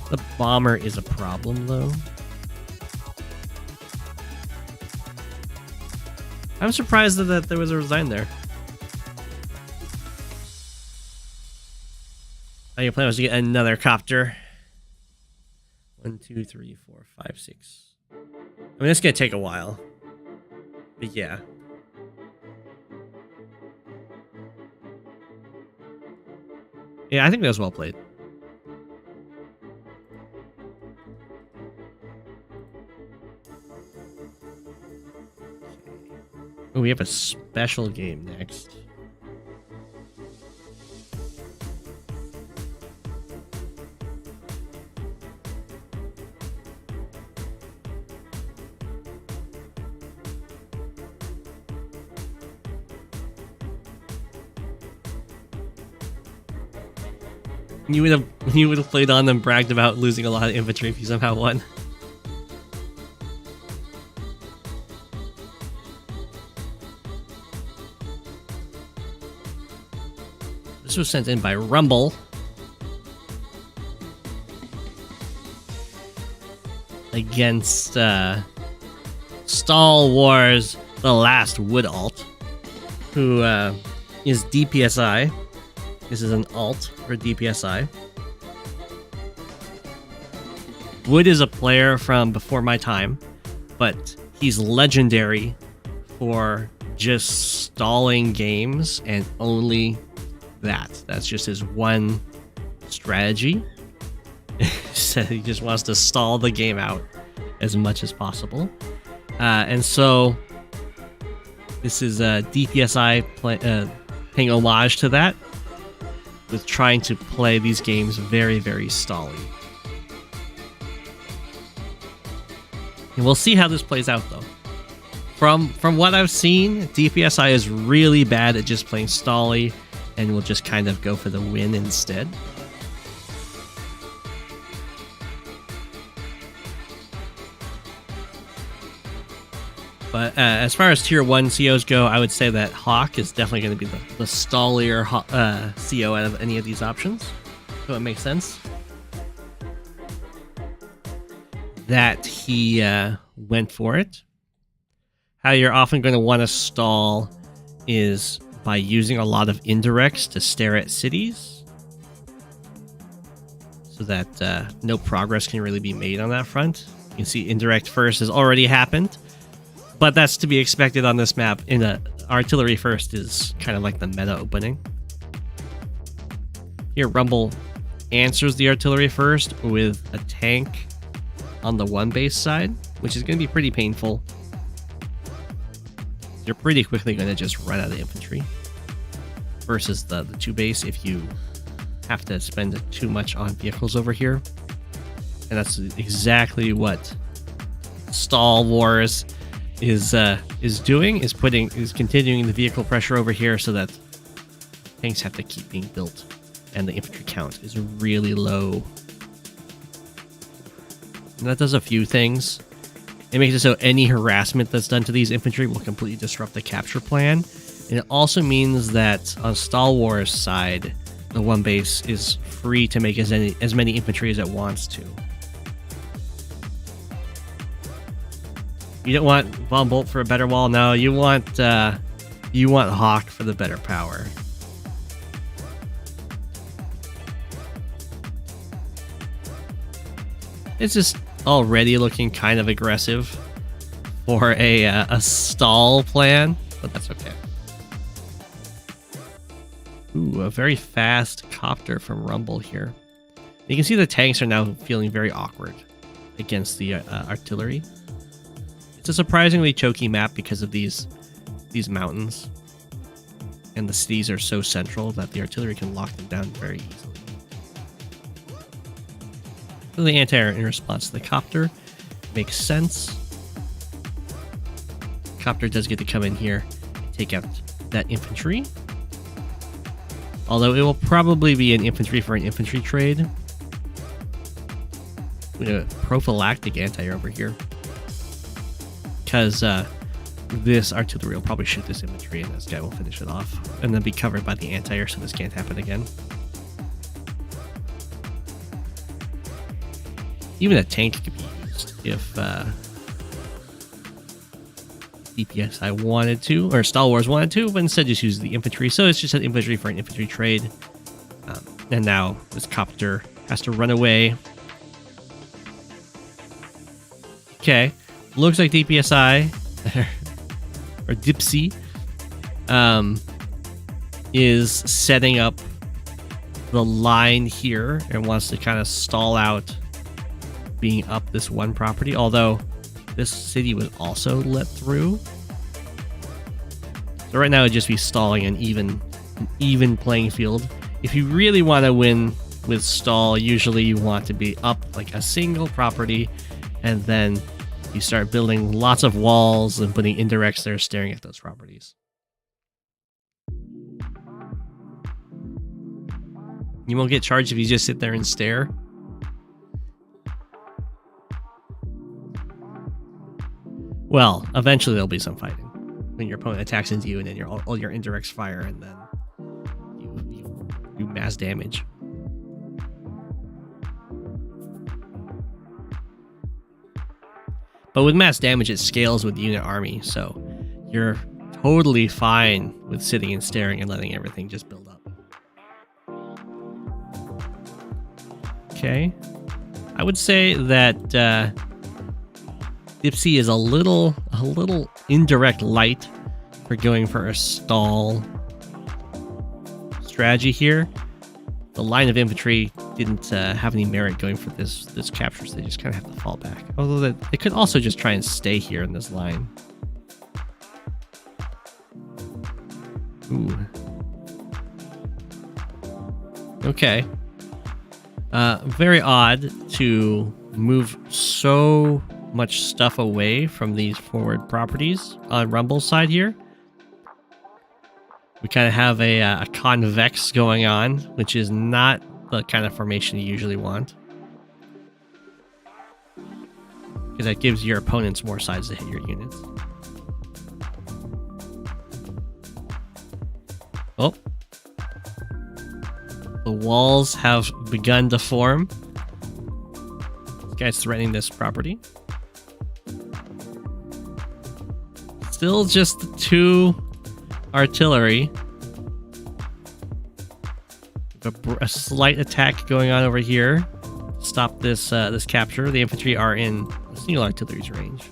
The bomber is a problem, though. I'm surprised that there was a resign there. Oh, your plan was to get another copter. 1, 2, 3, 4, 5, 6. I mean, it's gonna take a while. But yeah. Yeah, I think that was well played. Oh, we have a special game next. You would have played on and bragged about losing a lot of infantry if you somehow won. This was sent in by Rumble. Against Stall Wars, the last Wood alt, who is DPSI. This is an alt for DPSI. Wood is a player from before my time, but he's legendary for just stalling games and only that. That's just his one strategy. So he just wants to stall the game out as much as possible. And so this is DPSI paying homage to that, with trying to play these games very, very stally. And we'll see how this plays out, though. From what I've seen, DPSI is really bad at just playing stally, and will just kind of go for the win instead. But as far as tier 1 COs go, I would say that Hawke is definitely going to be the stallier CO out of any of these options. So it makes sense that he went for it. How you're often going to want to stall is by using a lot of indirects to stare at cities, so that no progress can really be made on that front. You can see indirect first has already happened. But that's to be expected on this map. In the artillery first is kind of like the meta opening. Here, Rumble answers the artillery first with a tank on the 1 base side, which is going to be pretty painful. You're pretty quickly going to just run out of infantry versus the 2 base if you have to spend too much on vehicles over here. And that's exactly what Stall Wars is continuing the vehicle pressure over here, so that tanks have to keep being built and the infantry count is really low. And that does a few things. It makes it so any harassment that's done to these infantry will completely disrupt the capture plan. And it also means that on Stall Wars' side, the 1 base is free to make as many infantry as it wants to. You don't want Von Bolt for a better wall. No, you want Hawke for the better power. It's just already looking kind of aggressive for a stall plan, but that's okay. Ooh, a very fast copter from Rumble here. You can see the tanks are now feeling very awkward against the artillery. It's a surprisingly choky map because of these mountains. and the cities are so central that the artillery can lock them down very easily. So the anti-air in response to the copter makes sense. Copter does get to come in here and take out that infantry. Although it will probably be an infantry for an infantry trade. Prophylactic anti-air over here. Because this artillery will probably shoot this infantry and this guy will finish it off. And then be covered by the anti-air so this can't happen again. Even a tank could be used if DPSI wanted to, or Star Wars wanted to, but instead just use the infantry. So it's just an infantry for an infantry trade. And now this copter has to run away. Okay, looks like DPSI or Dipsy is setting up the line here and wants to kind of stall out being up this one property, although this city was also let through. So right now it'd just be stalling an even playing field. If you really want to win with stall, usually you want to be up like a single property, and then you start building lots of walls and putting indirects there staring at those properties. You won't get charged if you just sit there and stare. Well, eventually there'll be some fighting when your opponent attacks into you, and then all your indirects fire, and then you do mass damage. But with mass damage, it scales with the unit army, so you're totally fine with sitting and staring and letting everything just build up. Okay, I would say that Dipsy is a little indirect light for going for a stall strategy here. The line of infantry didn't have any merit going for this capture, so they just kind of have to fall back. Although they could also just try and stay here in this line. Ooh. Okay. Very odd to move so much stuff away from these forward properties on Rumble's side here. We kind of have a convex going on, which is not the kind of formation you usually want, because that gives your opponents more sides to hit your units. Oh, the walls have begun to form. This guy's threatening this property. Still just the 2 artillery. A slight attack going on over here. Stop this this capture. The infantry are in single artillery's range.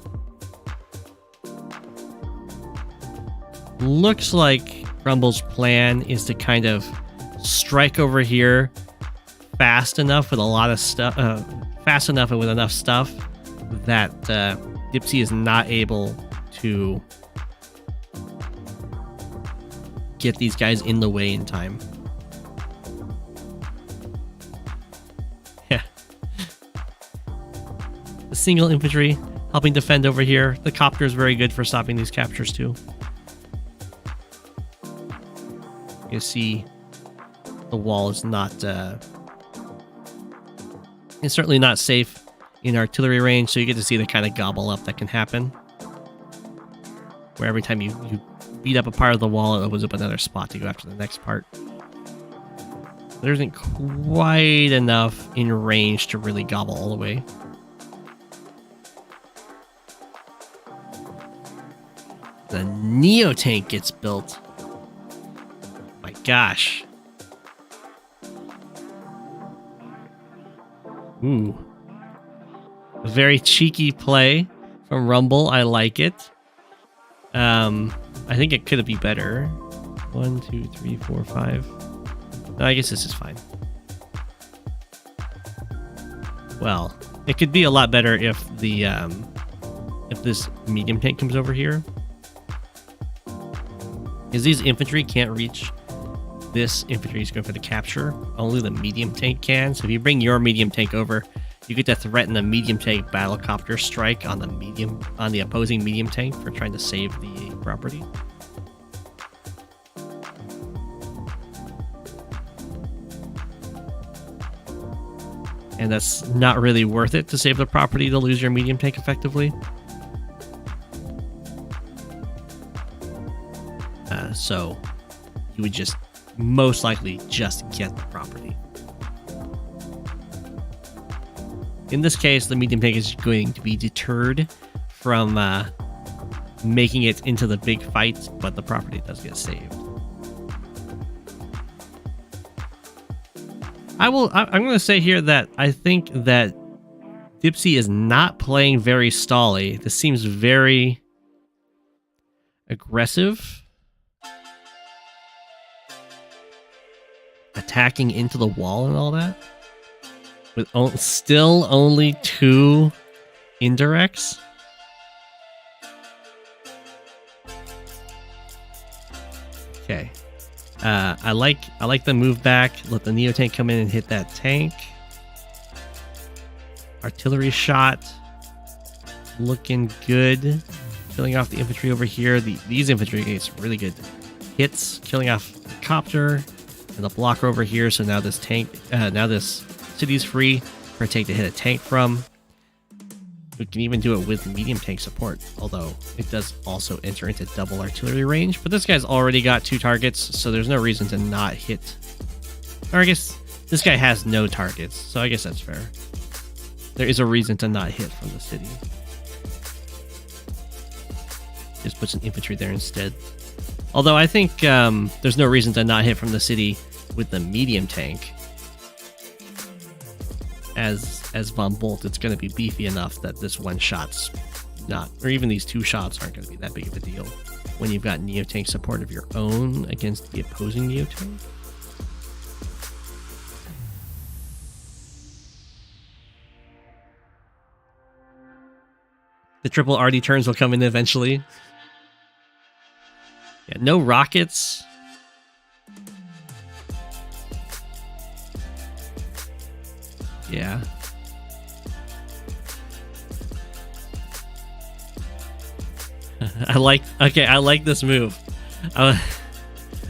Looks like Rumble's plan is to kind of strike over here fast enough with a lot of stuff, fast enough and with enough stuff that Dipsy is not able to get these guys in the way in time. Yeah. The single infantry helping defend over here. The copter is very good for stopping these captures too. You see the wall is not it's certainly not safe in artillery range, so you get to see the kind of gobble up that can happen, where every time you beat up a part of the wall, it opens up another spot to go after the next part. There isn't quite enough in range to really gobble all the way. The Neo tank gets built. My gosh. Ooh. A very cheeky play from Rumble. I like it. I think it could be better. 1, 2, 3, 4, 5. No, I guess this is fine. Well, it could be a lot better if the if this medium tank comes over here. is these infantry can't reach this infantry is going for the capture. Only the medium tank can. So if you bring your medium tank over, you get to threaten a medium tank battlecopter strike on the opposing medium tank for trying to save the property. And that's not really worth it to save the property to lose your medium tank effectively. So you would just most likely just get the property. In this case, the medium tank is going to be deterred from making it into the big fight, but the property does get saved. I'm going to say here that I think that Dipsy is not playing very stally. This seems very aggressive. Attacking into the wall and all that. With still only 2 indirects. Okay. I like the move back. Let the Neo tank come in and hit that tank. Artillery shot. Looking good. Killing off the infantry over here. These infantry gets really good hits. Killing off the copter. And the blocker over here. So now this tank, now this city's free for a tank to hit a tank from. We can even do it with medium tank support, although it does also enter into double artillery range. But this guy's already got 2 targets, so there's no reason to not hit. Or I guess this guy has no targets, so I guess that's fair. There is a reason to not hit from the city. Just puts an infantry there instead. Although I think there's no reason to not hit from the city with the medium tank. As Von Bolt, it's going to be beefy enough that this one shot's not, or even these 2 shots aren't going to be that big of a deal when you've got Neo tank support of your own against the opposing Neo tank. The triple RD turns will come in eventually. Yeah, no rockets. Yeah. I like this move.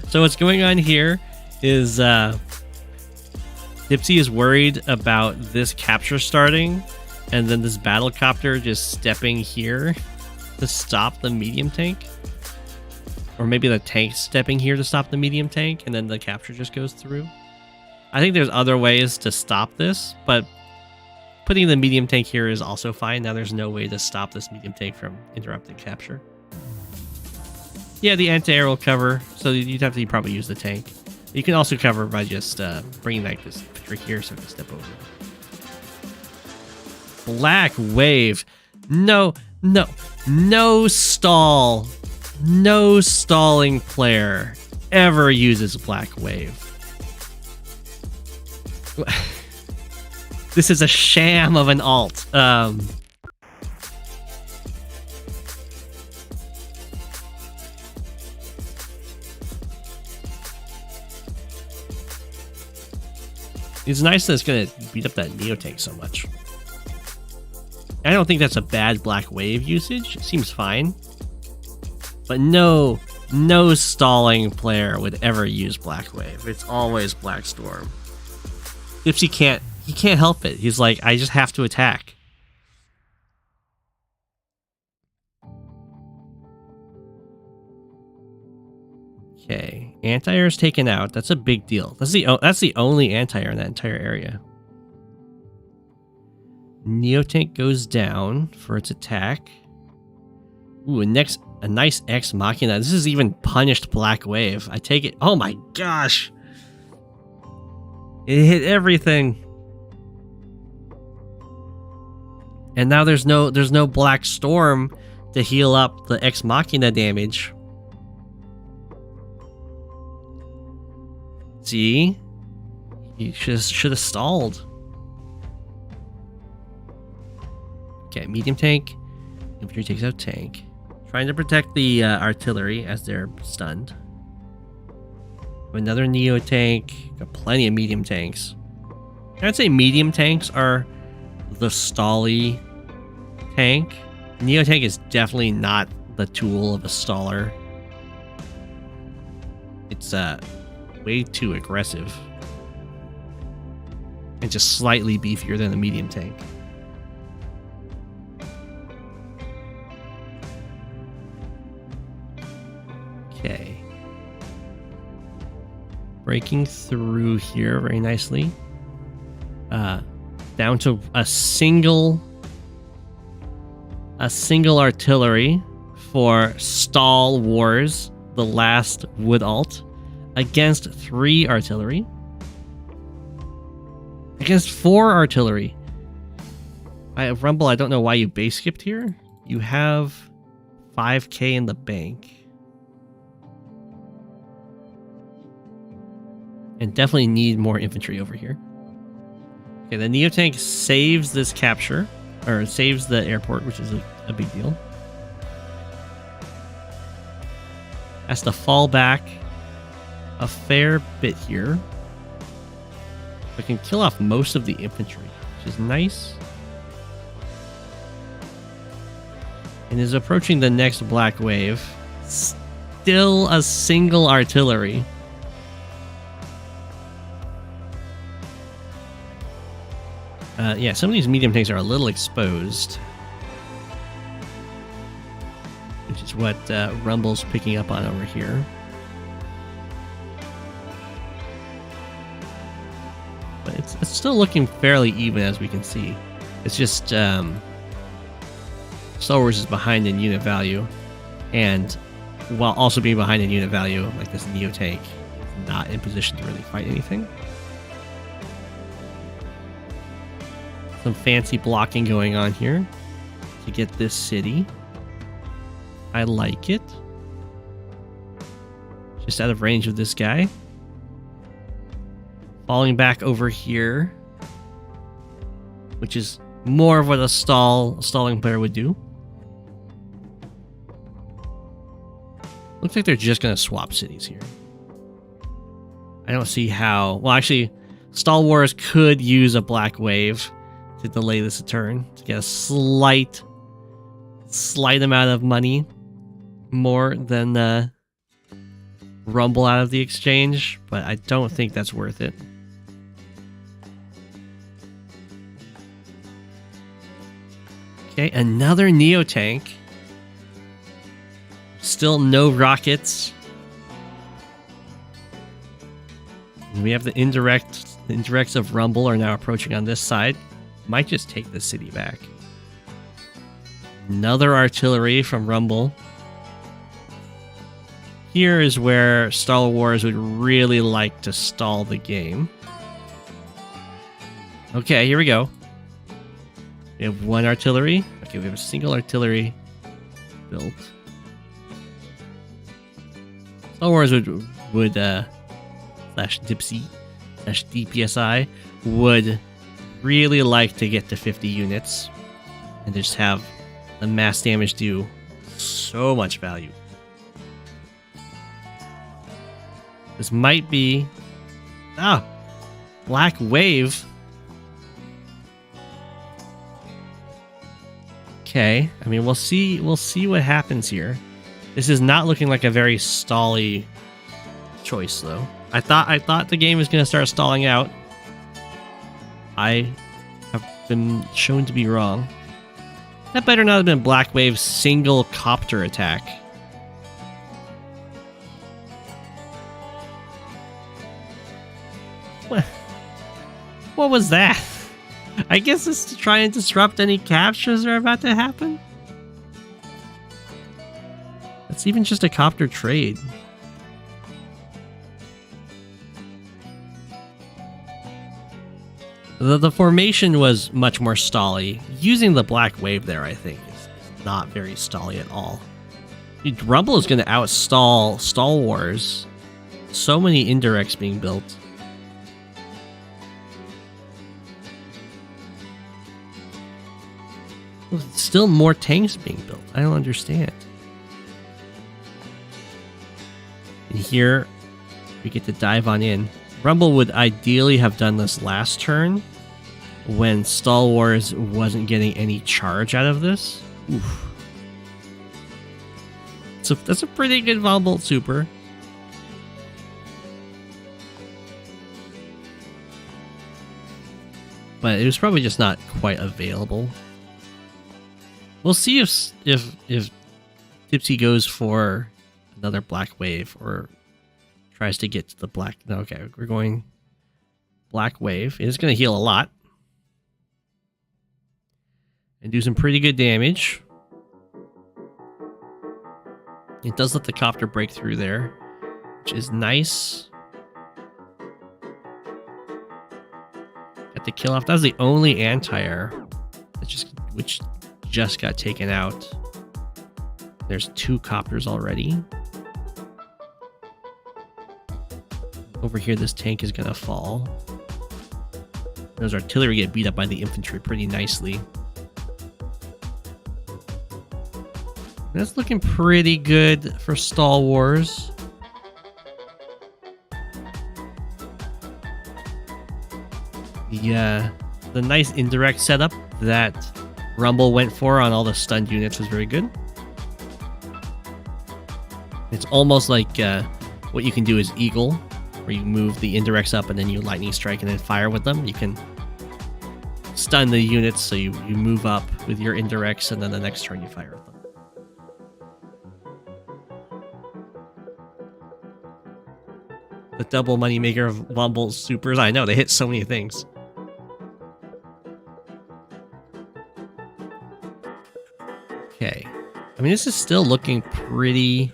So what's going on here is Dipsy is worried about this capture starting and then this battlecopter just stepping here to stop the medium tank. Or maybe the tank stepping here to stop the medium tank and then the capture just goes through. I think there's other ways to stop this, but putting the medium tank here is also fine. Now there's no way to stop this medium tank from interrupting capture. Yeah, the anti-air will cover, so you'd have to probably use the tank. You can also cover by just bringing like this infantry here so it can step over. Black Wave. No stall. No stalling player ever uses Black Wave. This is a sham of an alt. It's nice that it's going to beat up that Neo tank so much. I don't think that's a bad Black Wave usage. It seems fine. But no stalling player would ever use Black Wave. It's always Black Storm. Dipsy can't help it. He's like, I just have to attack. Okay, anti-air is taken out. That's a big deal. That's the only anti-air in that entire area. Neo tank goes down for its attack. Ooh, a nice Ex Machina. This is even punished Black Wave. I take it. Oh my gosh. It hit everything. And now there's no Black Storm to heal up the Ex Machina damage. See? You should have stalled. Okay, medium tank. Infantry takes out tank. Trying to protect the artillery as they're stunned. Another Neo tank. Got plenty of medium tanks. I'd say medium tanks are the stally tank. Neo tank is definitely not the tool of a staller. It's way too aggressive. And just slightly beefier than the medium tank. Okay. Breaking through here very nicely. Down to a single artillery for Stall Wars, the last wood alt, against 3 artillery. Against 4 artillery. Rumble, I don't know why you base skipped here. You have 5k in the bank. And definitely need more infantry over here. Okay, the Neo tank saves this capture, or saves the airport, which is a big deal. Has to fall back a fair bit here. But can kill off most of the infantry, which is nice. And is approaching the next black wave. Still a single artillery. Yeah, some of these medium tanks are a little exposed. Which is what Rumble's picking up on over here. But it's still looking fairly even, as we can see. It's just Star Wars is behind in unit value. And while also being behind in unit value, like this Neo tank is not in position to really fight anything. Some fancy blocking going on here to get this city. I like it. Just out of range of this guy. Falling back over here, which is more of what a stalling player would do. Looks like they're just going to swap cities here. I don't see how. Well, actually, Stall Wars could use a black wave to delay this a turn to get a slight amount of money more than Rumble out of the exchange, but I don't think that's worth it. Okay, another Neo tank. Still no rockets. We have the indirects of Rumble are now approaching on this side. Might just take the city back. Another artillery from Rumble. Here is where Star Wars would really like to stall the game. Okay, here we go. We have 1 artillery. Okay, we have a single artillery built. Star Wars would slash Dipsy slash DPSI would really like to get to 50 units and just have the mass damage do so much value. This might be Black Wave. Okay, I mean we'll see what happens here. This is not looking like a very stally choice though. I thought the game was going to start stalling out. I have been shown to be wrong. That better not have been Black Wave's single copter attack. What was that? I guess it's to try and disrupt any captures that are about to happen. That's even just a copter trade. The formation was much more stally. Using the Black Wave there, I think, is not very stally at all. Dude, Rumble is going to outstall Stall Wars. So many indirects being built. Still more tanks being built. I don't understand. And here, We get to dive on in. Rumble would ideally have done this last turn when Stall Wars wasn't getting any charge out of this. Oof. So that's a pretty good Vombolt super. But it was probably just not quite available. We'll see if Tipsy goes for another black wave or tries to get to the black. No, okay, we're going black wave. It's going to heal a lot and do some pretty good damage. It does let the copter break through there, which is nice. Got the kill off. That was the only anti-air which just got taken out. There's 2 copters already. Over here, this tank is going to fall. Those artillery get beat up by the infantry pretty nicely. That's looking pretty good for Stall Wars. The nice indirect setup that Rumble went for on all the stunned units was very good. It's almost like what you can do is Eagle, where you move the indirects up and then you lightning strike and then fire with them. You can stun the units, so you move up with your indirects and then the next turn you fire with them. The double moneymaker of Vombolt supers. I know, they hit so many things. Okay. I mean, this is still looking pretty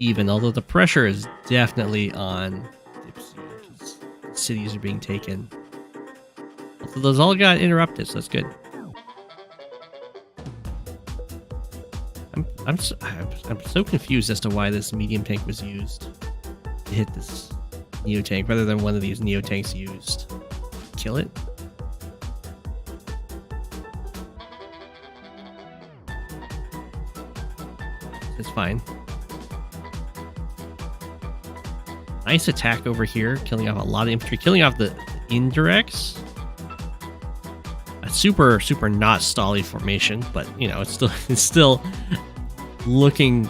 even, although the pressure is definitely on Dipsy, because cities are being taken. So those all got interrupted, so that's good. I'm so confused as to why this medium tank was used to hit this Neo tank rather than one of these Neo tanks used to kill it. It's fine. Nice attack over here, killing off a lot of infantry, killing off the indirects. A super not stally formation, but you know, it's still looking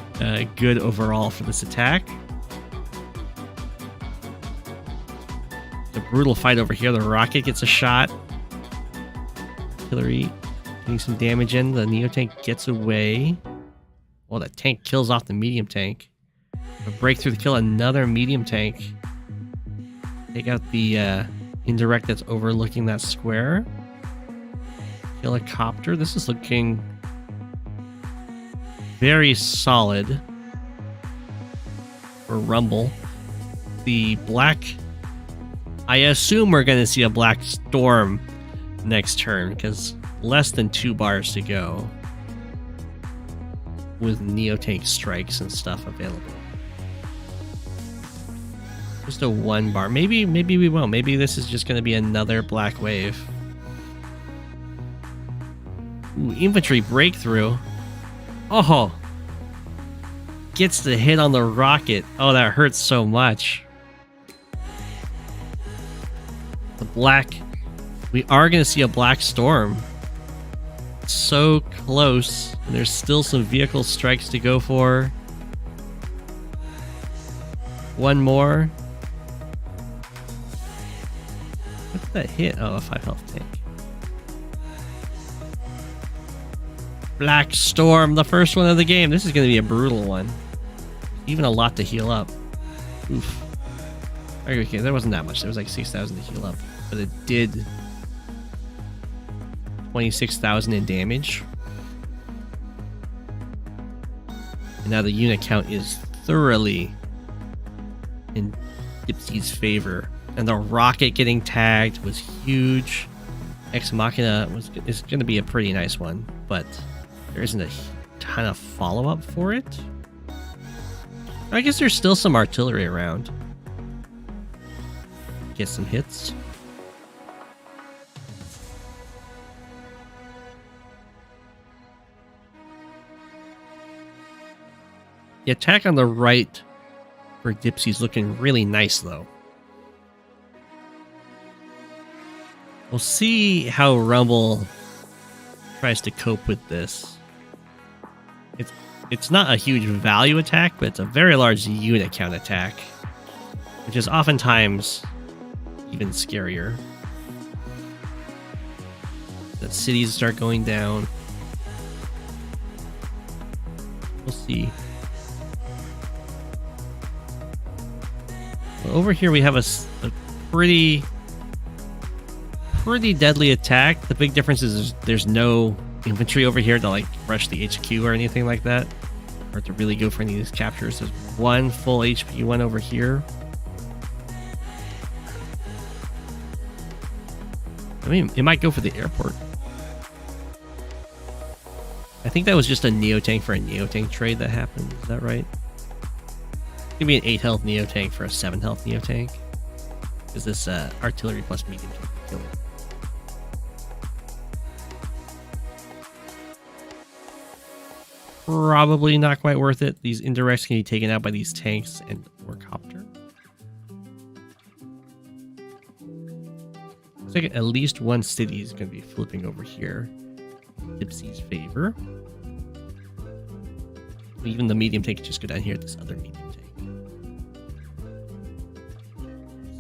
good overall for this attack. The brutal fight over here. The rocket gets a shot. Artillery getting some damage in. The Neo tank gets away. Well, that tank kills off the medium tank. A breakthrough to kill another medium tank. Take out the indirect that's overlooking that square. Kill a copter. This is looking very solid for Rumble. The black... I assume we're going to see a black storm next turn, because less than 2 bars to go with Neo tank strikes and stuff available. Just a 1 bar. Maybe we won't. Maybe this is just going to be another black wave. Ooh, infantry breakthrough. Oh! Gets the hit on the rocket. Oh, that hurts so much. The black... We are going to see a black storm. So close. And there's still some vehicle strikes to go for. 1 more. What's that hit? Oh, a 5 health tank. Black Storm, the first one of the game. This is going to be a brutal one. Even a lot to heal up. Oof. Okay, there wasn't that much. There was like 6,000 to heal up. But it did 26,000 in damage. And now the unit count is thoroughly in Dipsy's favor. And the rocket getting tagged was huge. Ex Machina is going to be a pretty nice one, but there isn't a ton of follow-up for it. I guess there's still some artillery around. Get some hits. The attack on the right For Dipsy's looking really nice, though. We'll see how Rumble tries to cope with this. It's not a huge value attack, but it's a very large unit count attack, which is oftentimes even scarier. The cities start going down. We'll see. Over here we have a pretty deadly attack. The big difference is there's no infantry over here to like rush the HQ or anything like that, or to really go for any of these captures. There's one full HP one over here. I mean, it might go for the airport. I think that was just a Neo-Tank for a Neo-Tank trade that happened. Is that right? It's gonna be an 8 health Neo-Tank for a 7 health Neo-Tank. Because this artillery plus medium can kill it. Probably not quite worth it. These indirects can be taken out by these tanks and or copter. Looks like at least one city is going to be flipping over here. Dipsy's favor. Even the medium tank can just go down here at this other medium tank.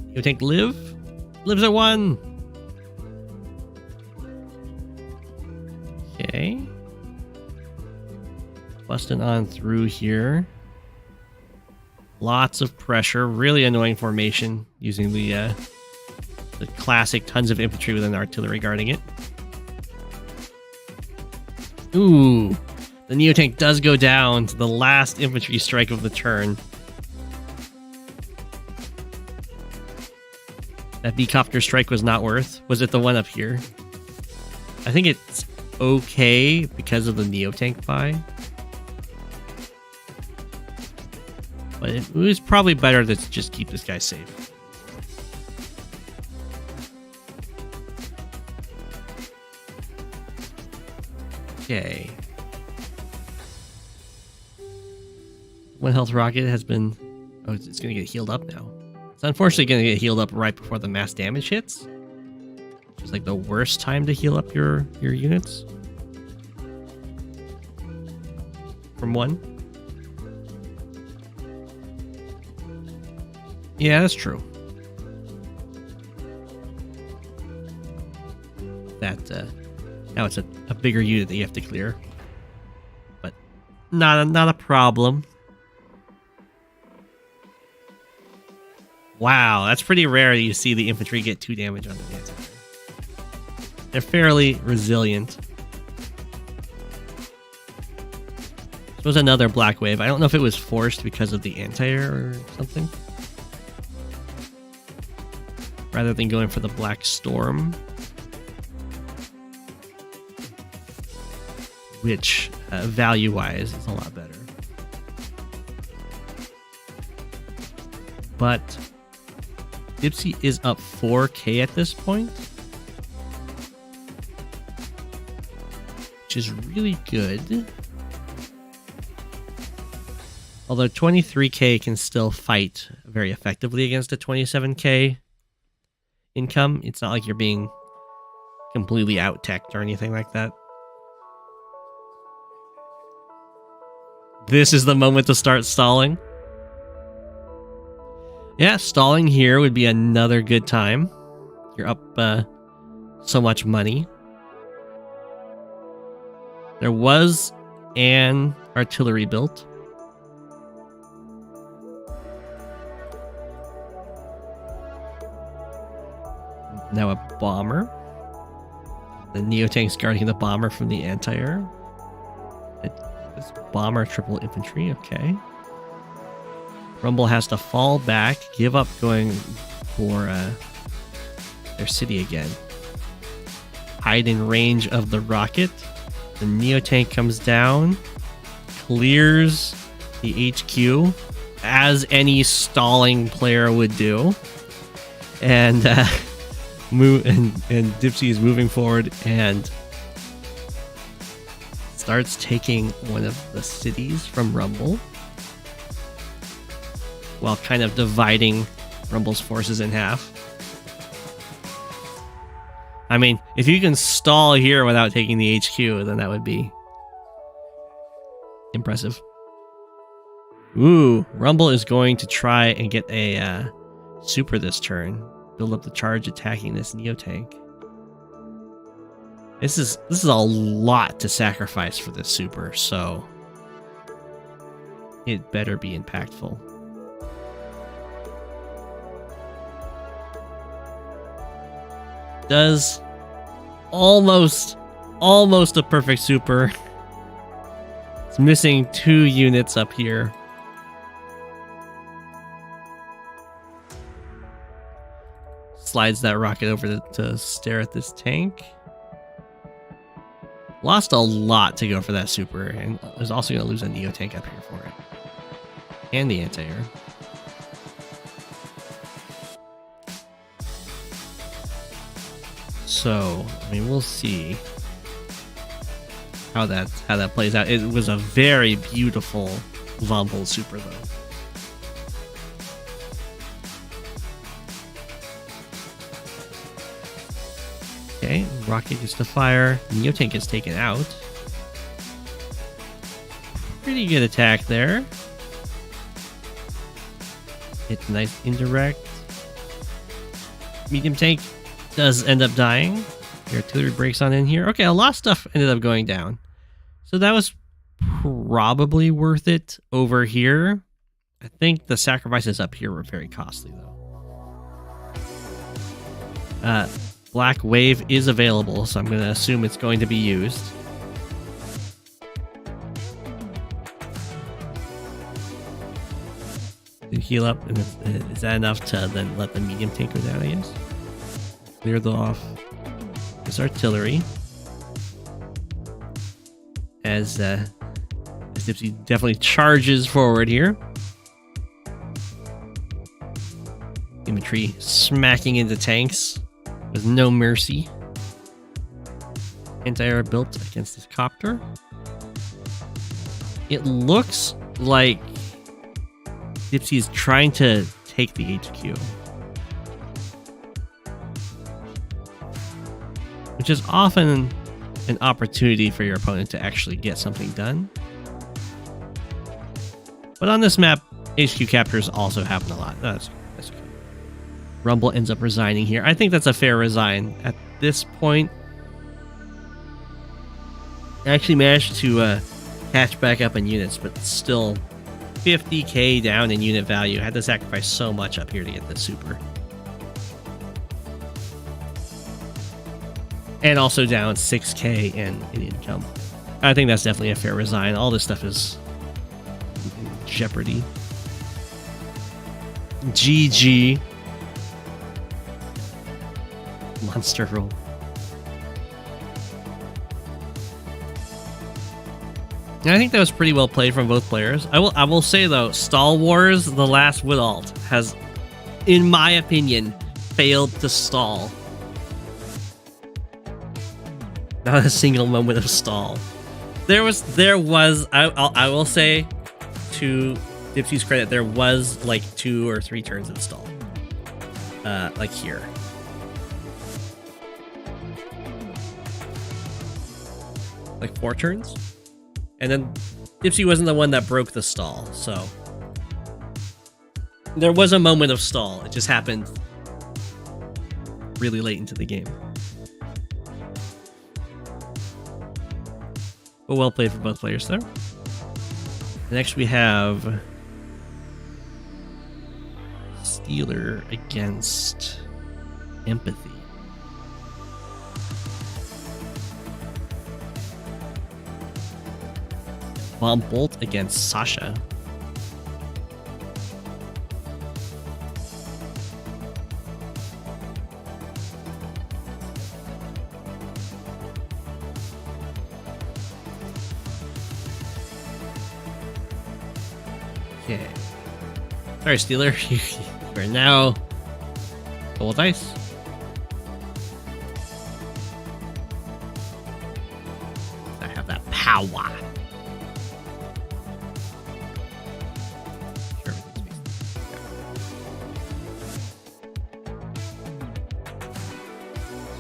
Neo tank lives at 1. Okay. Busting on through here. Lots of pressure. Really annoying formation using the classic tons of infantry with an artillery guarding it. Ooh. The Neo-Tank does go down to the last infantry strike of the turn. That B-copter strike was not worth. Was it the one up here? I think it's okay because of the Neo-Tank buy. But it was probably better to just keep this guy safe. Okay. 1 health rocket has been... Oh, it's going to get healed up now. It's unfortunately going to get healed up right before the mass damage hits. Which is like the worst time to heal up your units. From 1. Yeah, that's true. Now it's a bigger unit that you have to clear. But not a problem. Wow, that's pretty rare that you see the infantry get 2 damage on the anti-tank. They're fairly resilient. This was another black wave. I don't know if it was forced because of the anti-air or something. Rather than going for the Black Storm. Which, value-wise, is a lot better. But Dipsy is up 4k at this point. Which is really good. Although 23k can still fight very effectively against a 27k income. It's not like you're being completely out-teched or anything like that. This is the moment to start stalling. Yeah, stalling here would be another good time. You're up so much money. There was an artillery built. Now a bomber. The Neo-Tank's guarding the bomber from the anti-air. This bomber triple infantry, okay. Rumble has to fall back, give up going for their city again. Hide in range of the rocket. The Neo-Tank comes down, clears the HQ, as any stalling player would do. And Dipsy is moving forward and starts taking one of the cities from Rumble. while kind of dividing Rumble's forces in half. I mean, if you can stall here without taking the HQ, then that would be impressive. Ooh, Rumble is going to try and get a super this turn. Build up the charge attacking this Neo tank. This is a lot to sacrifice for this super, so it better be impactful. Does almost a perfect super. It's missing 2 units up here. Slides that rocket over to stare at this tank. Lost a lot to go for that super, and is also going to lose a Neo tank up here for it. And the anti-air. So, I mean, we'll see how that plays out. It was a very beautiful Von Bolt super, though. Okay, rocket gets to fire. Neo tank gets taken out. Pretty good attack there. It's nice indirect. Medium tank does end up dying. The artillery breaks on in here. Okay, a lot of stuff ended up going down. So that was probably worth it over here. I think the sacrifices up here were very costly, though. Black Wave is available, so I'm going to assume it's going to be used. Heal up, and is that enough to then let the medium tank go down, I guess? Clear off this artillery. As Dipsy definitely charges forward here. Infantry smacking into tanks with no mercy. Anti-air built against this copter. It looks like Dipsy is trying to take the HQ, which is often an opportunity for your opponent to actually get something done. But on this map, HQ captures also happen a lot. That's okay. Rumble ends up resigning here. I think that's a fair resign. At this point, I actually managed to catch back up in units, but still 50k down in unit value. Had to sacrifice so much up here to get this super. And also down 6k in income. I think that's definitely a fair resign. All this stuff is in jeopardy. GG. Monster roll. And I think that was pretty well played from both players. I will say though, Stall Wars, the last Wood Alt, has, in my opinion, failed to stall. Not a single moment of stall. There was. I will say, to Dipsy's credit, there was like 2 or 3 turns of stall. Like here. Like 4 turns. And then Dipsy wasn't the one that broke the stall, so there was a moment of stall. It just happened really late into the game. But well played for both players there. Next we have Steezer against Empathy. Bomb Bolt against Sasha. Okay. Sorry, Steezer. You are now full of dice. I have that power.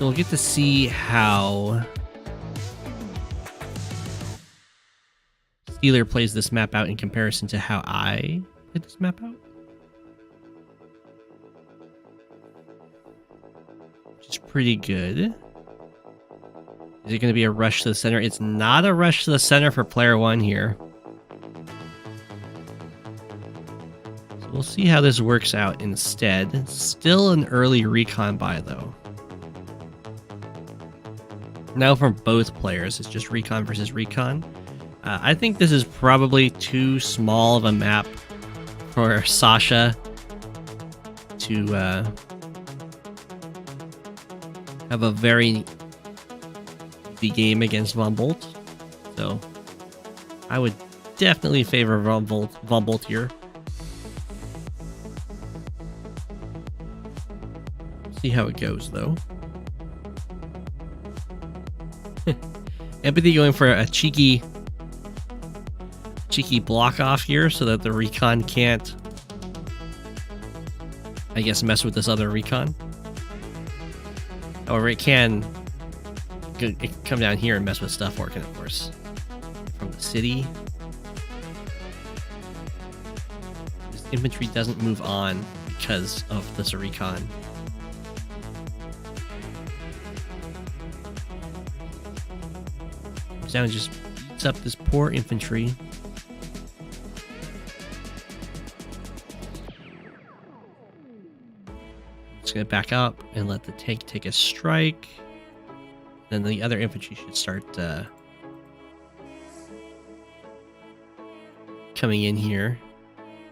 So we'll get to see how Steezer plays this map out in comparison to how I play this map out. Which is pretty good. Is it going to be a rush to the center? It's not a rush to the center for player one here. So we'll see how this works out instead. Still an early recon buy though. Now from both players, it's just recon versus recon. I think this is probably too small of a map for Sasha to have a very easy game against Von Bolt. So I would definitely favor Von Bolt here. See how it goes though. Empathy going for a cheeky block off here so that the recon can't, I guess, mess with this other recon. However, it can come down here and mess with stuff, or it can, of course, from the city. This infantry doesn't move on because of this recon. Down and just beats up this poor infantry. Just gonna back up and let the tank take a strike. Then the other infantry should start coming in here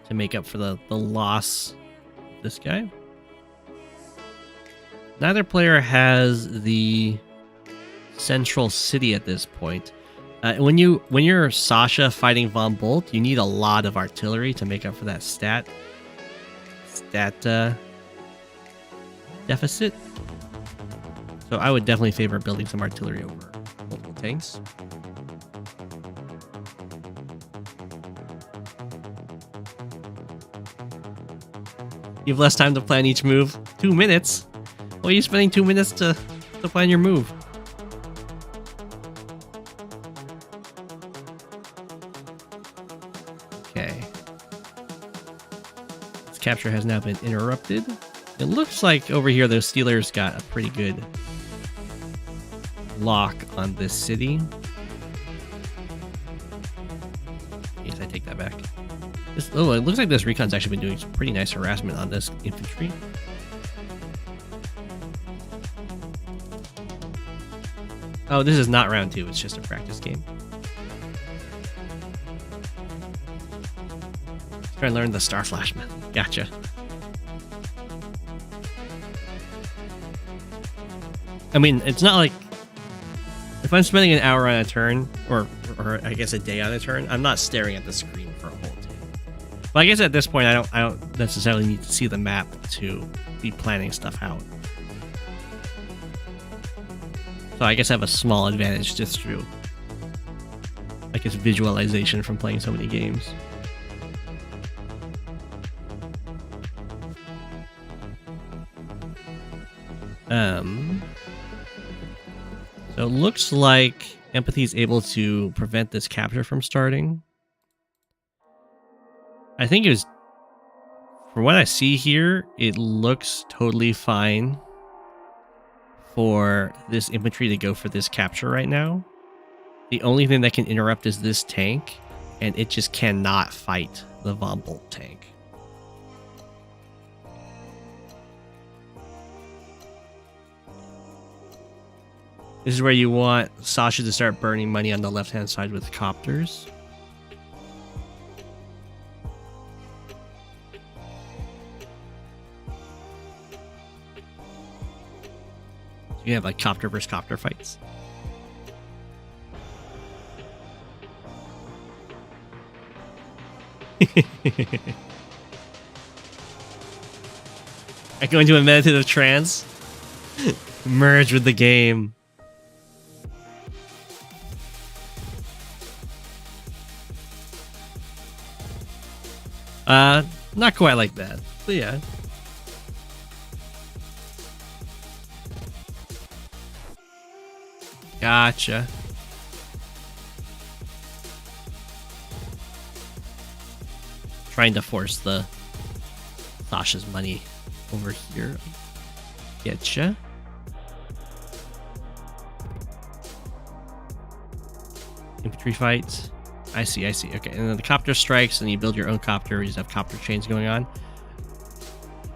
to make up for the loss of this guy. Neither player has the central city at this point. When you're Sasha fighting Von Bolt, you need a lot of artillery to make up for that stat deficit. So I would definitely favor building some artillery over multiple tanks. You have less time to plan each move. 2 minutes? Why are you spending 2 minutes to plan your move? Capture has now been interrupted. It looks like over here those Steelers got a pretty good lock on this city. Yes, I take that back. It looks like this recon's actually been doing some pretty nice harassment on this infantry. Oh, this is not round 2, it's just a practice game. Try and learn the Star Flash method. Gotcha. I mean, it's not like if I'm spending an hour on a turn, or I guess a day on a turn, I'm not staring at the screen for a whole day. But I guess at this point, I don't necessarily need to see the map to be planning stuff out. So I guess I have a small advantage just through, I guess, visualization from playing so many games. So it looks like Empathy is able to prevent this capture from starting. I think it was, from what I see here, it looks totally fine for this infantry to go for this capture right now. The only thing that can interrupt is this tank, and it just cannot fight the Von Bolt tank. This is where you want Sasha to start burning money on the left-hand side with copters. So you have like copter versus copter fights. I go into a meditative trance. Merge with the game. Not quite like that, but yeah. Gotcha. Trying to force the Sasha's money over here. Getcha. Infantry fights. I see. Okay, and then the copter strikes, and you build your own copter. You just have copter chains going on.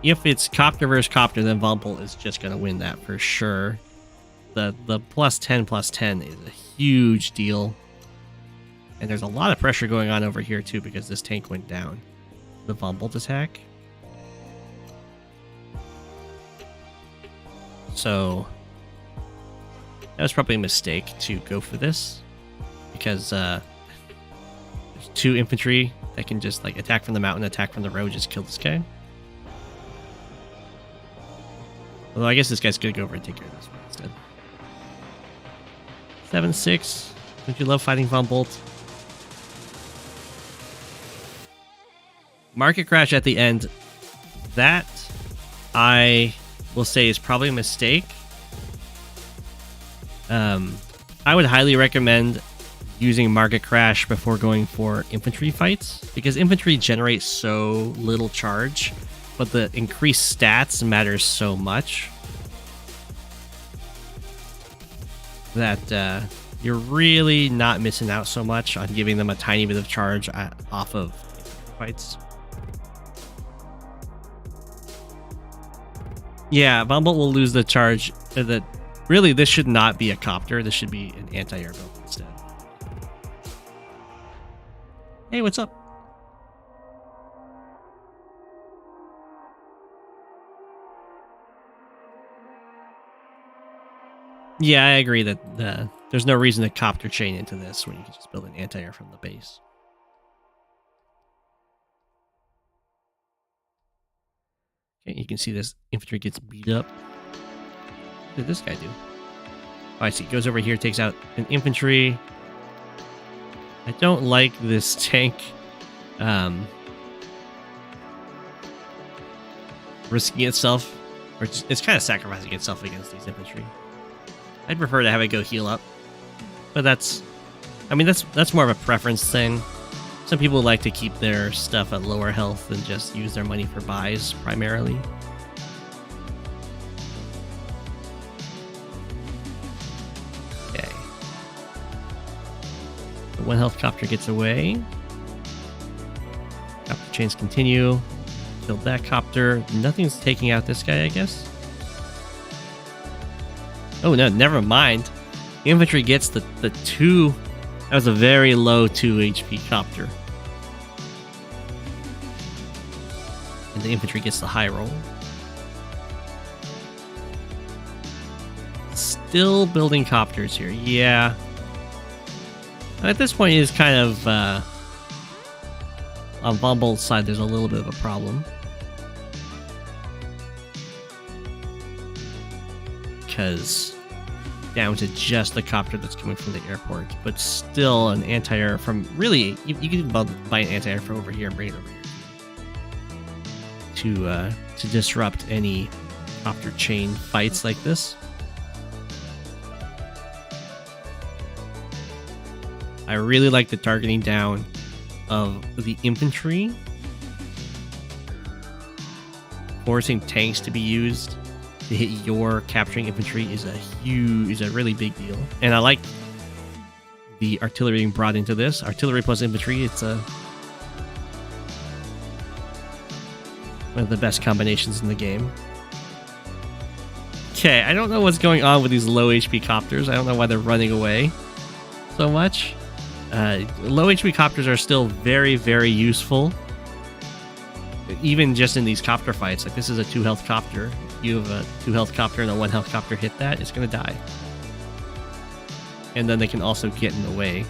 If it's copter versus copter, then Vomble is just going to win that for sure. The +10/+10 is a huge deal. And there's a lot of pressure going on over here, too, because this tank went down. The Vomble attack. So, that was probably a mistake to go for this. Because, there's 2 infantry that can just, like, attack from the mountain, attack from the road, just kill this guy. Although I guess this guy's gonna go over and take care of this one instead. 7-6. Don't you love fighting Von Bolt? Market crash at the end. That, I will say, is probably a mistake. I would highly recommend using market crash before going for infantry fights, because infantry generates so little charge, but the increased stats matters so much that you're really not missing out so much on giving them a tiny bit of charge off of fights. Yeah, Vomble will lose the charge. Really, this should not be a copter. This should be an anti-air build instead. Hey, what's up? Yeah, I agree that there's no reason to copter chain into this when you can just build an anti-air from the base. Okay, you can see this infantry gets beat up. What did this guy do? Oh, I see. Goes over here, takes out an infantry. I don't like this tank risking itself, or it's kind of sacrificing itself against these infantry. I'd prefer to have it go heal up, but that's more of a preference thing. Some people like to keep their stuff at lower health and just use their money for buys primarily. Okay. The 1 health copter gets away. Copter chains continue. Killed that copter. Nothing's taking out this guy, I guess. Oh no, never mind. Infantry gets the 2. That was a very low 2 HP copter. And the infantry gets the high roll. Still building copters here. Yeah. At this point, it is kind of... on Von Bolt's side, there's a little bit of a problem. Because down to just the copter that's coming from the airport, but still an anti-air from really you can buy an anti-air from over here and bring it over here to disrupt any copter chain fights like this. I really like the targeting down of the infantry, forcing tanks to be used to hit your capturing infantry is a really big deal. And I like the artillery being brought into this. Artillery plus infantry, it's one of the best combinations in the game. Okay, I don't know what's going on with these low HP copters. I don't know why they're running away so much. Low HP copters are still very, very useful. Even just in these copter fights. Like, this is a 2 health copter. You have a 2 health copter and a 1 health copter hit that, it's going to die. And then they can also get in the way,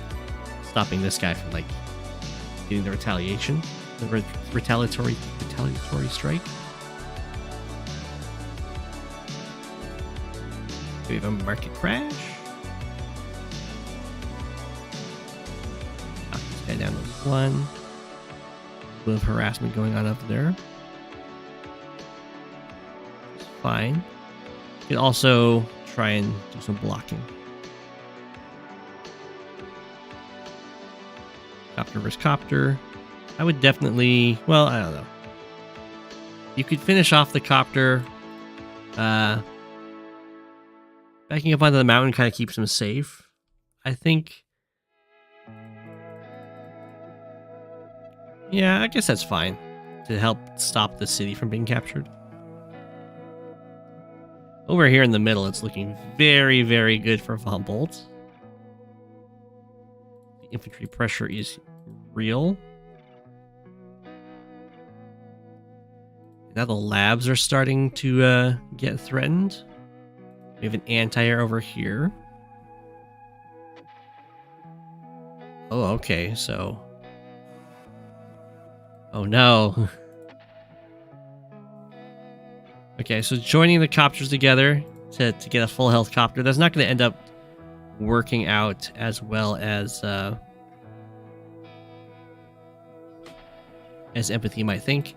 stopping this guy from, like, getting the retaliation. The retaliatory strike. We have a market crash. Knock this guy down to 1. A bit of harassment going on up there. It's fine. You can also try and do some blocking. Copter versus copter. I would definitely, well, I don't know. You could finish off the copter. Backing up onto the mountain kind of keeps him safe, I think. Yeah, I guess that's fine to help stop the city from being captured. Over here in the middle, it's looking very, very good for Von Bolt. The infantry pressure is real. Now the labs are starting to get threatened. We have an anti-air over here. Oh, okay, so... Oh no. Okay, so joining the copters together to get a full health copter, that's not going to end up working out as well as Empathy might think.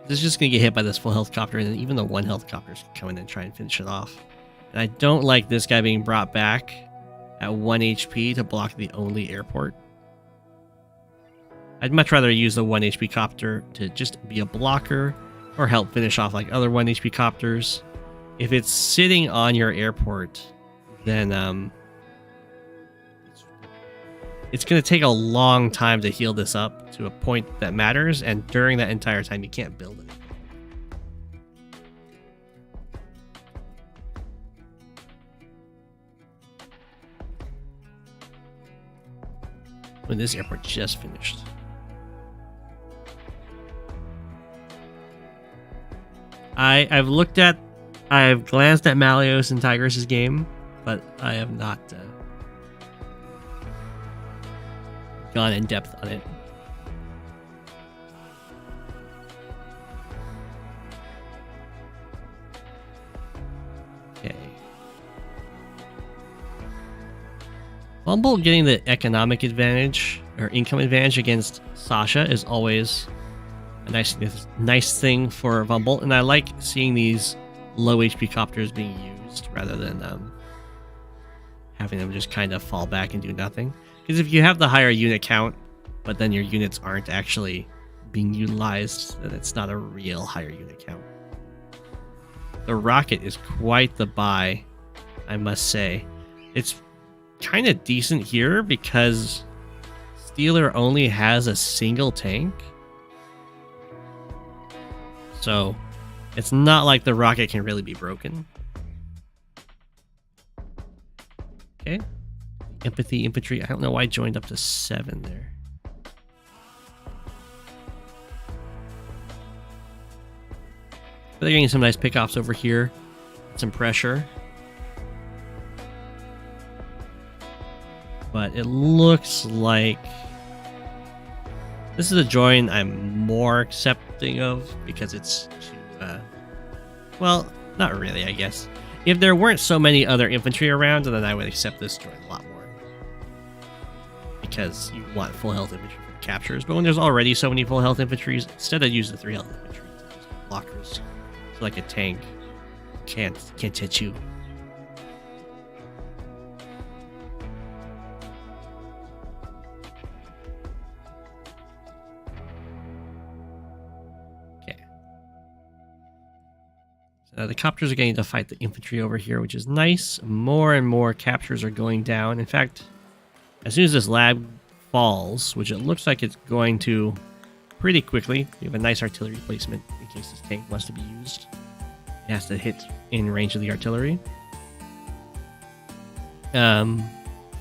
This is just going to get hit by this full health copter, and then even the one health copters can come in and try and finish it off. And I don't like this guy being brought back at 1 HP to block the only airport. I'd much rather use the 1 HP copter to just be a blocker or help finish off like other 1 HP copters. If it's sitting on your airport, then it's going to take a long time to heal this up to a point that matters, and during that entire time you can't build it. When this airport just finished. I've glanced at Malios and Tigris' game, but I have not gone in depth on it. Okay. Bumble getting the economic advantage or income advantage against Sasha is always a nice thing for Von Bolt, and I like seeing these low HP copters being used rather than having them just kind of fall back and do nothing. Because if you have the higher unit count, but then your units aren't actually being utilized, then it's not a real higher unit count. The rocket is quite the buy, I must say. It's kind of decent here because Steezer only has a single tank. So it's not like the rocket can really be broken. Okay. Empathy, infantry. I don't know why I joined up to 7 there. But they're getting some nice pickoffs over here. Some pressure. But it looks like this is a join I'm more accepting of because it's too, well, not really, I guess. If there weren't so many other infantry around, then I would accept this join a lot more. Because you want full health infantry for the captures, but when there's already so many full health infantries, instead I'd use the 3 health infantry to use blockers. So like a tank can't hit you. The copters are getting to fight the infantry over here, which is nice. More and more captures are going down. In fact, as soon as this lab falls, which it looks like it's going to pretty quickly, we have a nice artillery placement in case this tank wants to be used. It has to hit in range of the artillery. Oh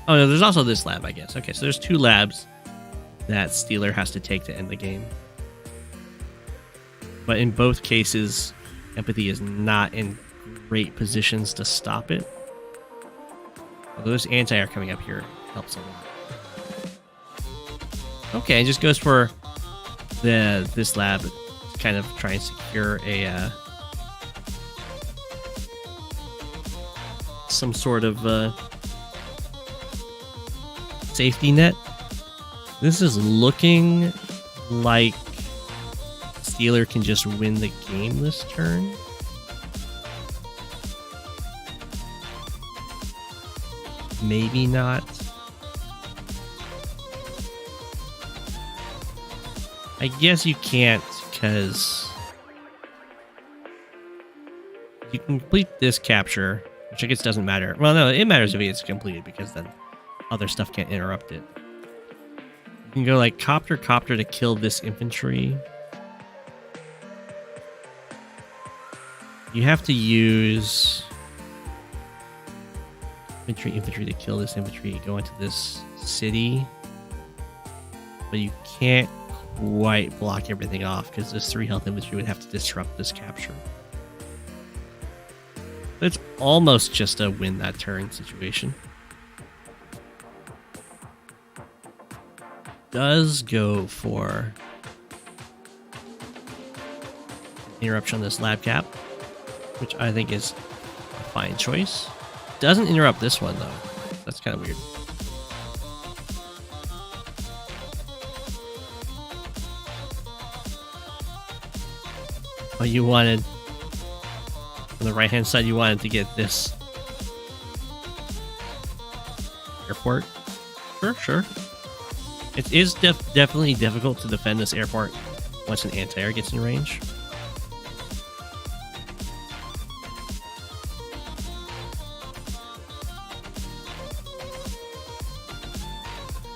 no, there's also this lab, I guess. Okay, so there's 2 labs that Steezer has to take to end the game. But in both cases, Empathy is not in great positions to stop it. Although this anti-air coming up here helps a lot. Okay, it just goes for this lab to kind of try and secure a some sort of safety net. This is looking like Steezer can just win the game this turn. Maybe not. I guess you can't, because you can complete this capture, which I guess doesn't matter. Well, no, it matters if it's completed, because then other stuff can't interrupt it. You can go like copter to kill this infantry. You have to use infantry to kill this infantry. You go into this city, but you can't quite block everything off because this 3 health infantry would have to disrupt this capture. But it's almost just a win that turn situation. Does go for interruption on this lab cap, which I think is a fine choice. Doesn't interrupt this one though. That's kind of weird. Oh, you wanted on the right hand side, you wanted to get this airport. Sure. It is definitely difficult to defend this airport once an anti-air gets in range.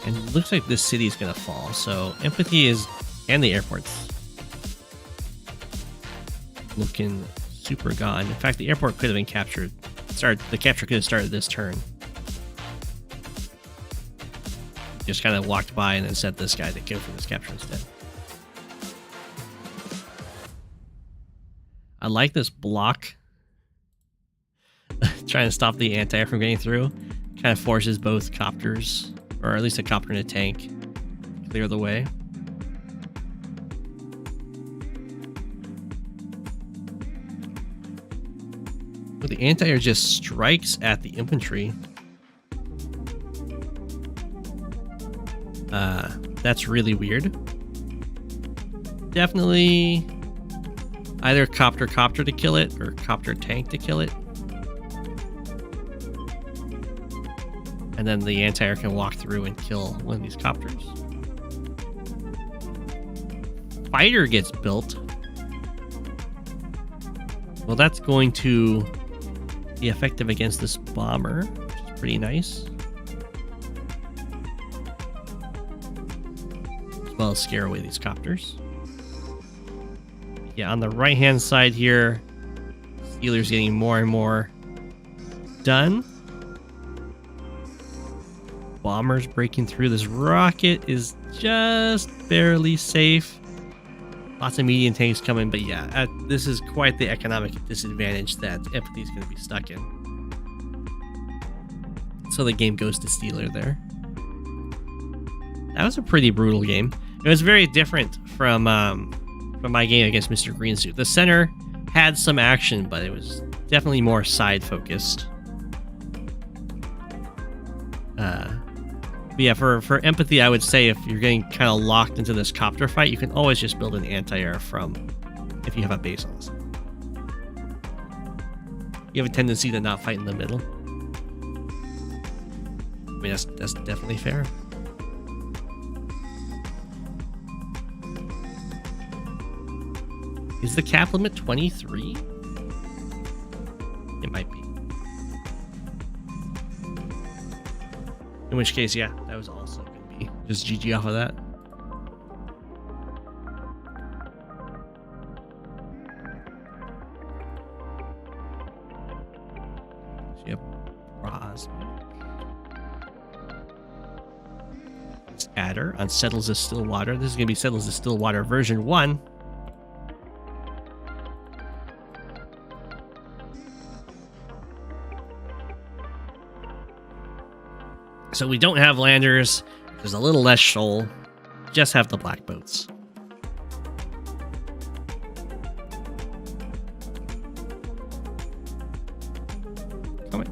And it looks like this city is going to fall, so empathy is, and the airport's looking super gone. In fact, the airport could have been captured. The capture could have started this turn. Just kind of walked by and then sent this guy to kill for this capture instead. I like this block. Trying to stop the anti-air from getting through. Kind of forces both copters, or at least a copter and a tank, clear the way. But the anti-air just strikes at the infantry. That's really weird. Definitely either copter to kill it or copter tank to kill it. And then the anti-air can walk through and kill one of these copters. Fighter gets built. Well, that's going to be effective against this bomber, which is pretty nice. As well as scare away these copters. Yeah, on the right-hand side here, Steezer's getting more and more done. Bombers breaking through. This rocket is just barely safe. Lots of medium tanks coming, but yeah, this is quite the economic disadvantage that empathy is going to be stuck in. So the game goes to Steezer there. That was a pretty brutal game. It was very different from my game against Mr.Greensuit. The center had some action, but it was definitely more side focused. But yeah, for empathy, I would say if you're getting kind of locked into this copter fight, you can always just build an anti-air from if you have a base on this. You have a tendency to not fight in the middle. I mean, that's definitely fair. Is the cap limit 23? It might be. In which case, yeah, that was also going to be just GG off of that. So you have Brasmak. It's Adder on Settles of Stillwater. This is going to be Settles of Stillwater version 1. So we don't have landers. There's a little less shoal. Just have the black boats. Come on.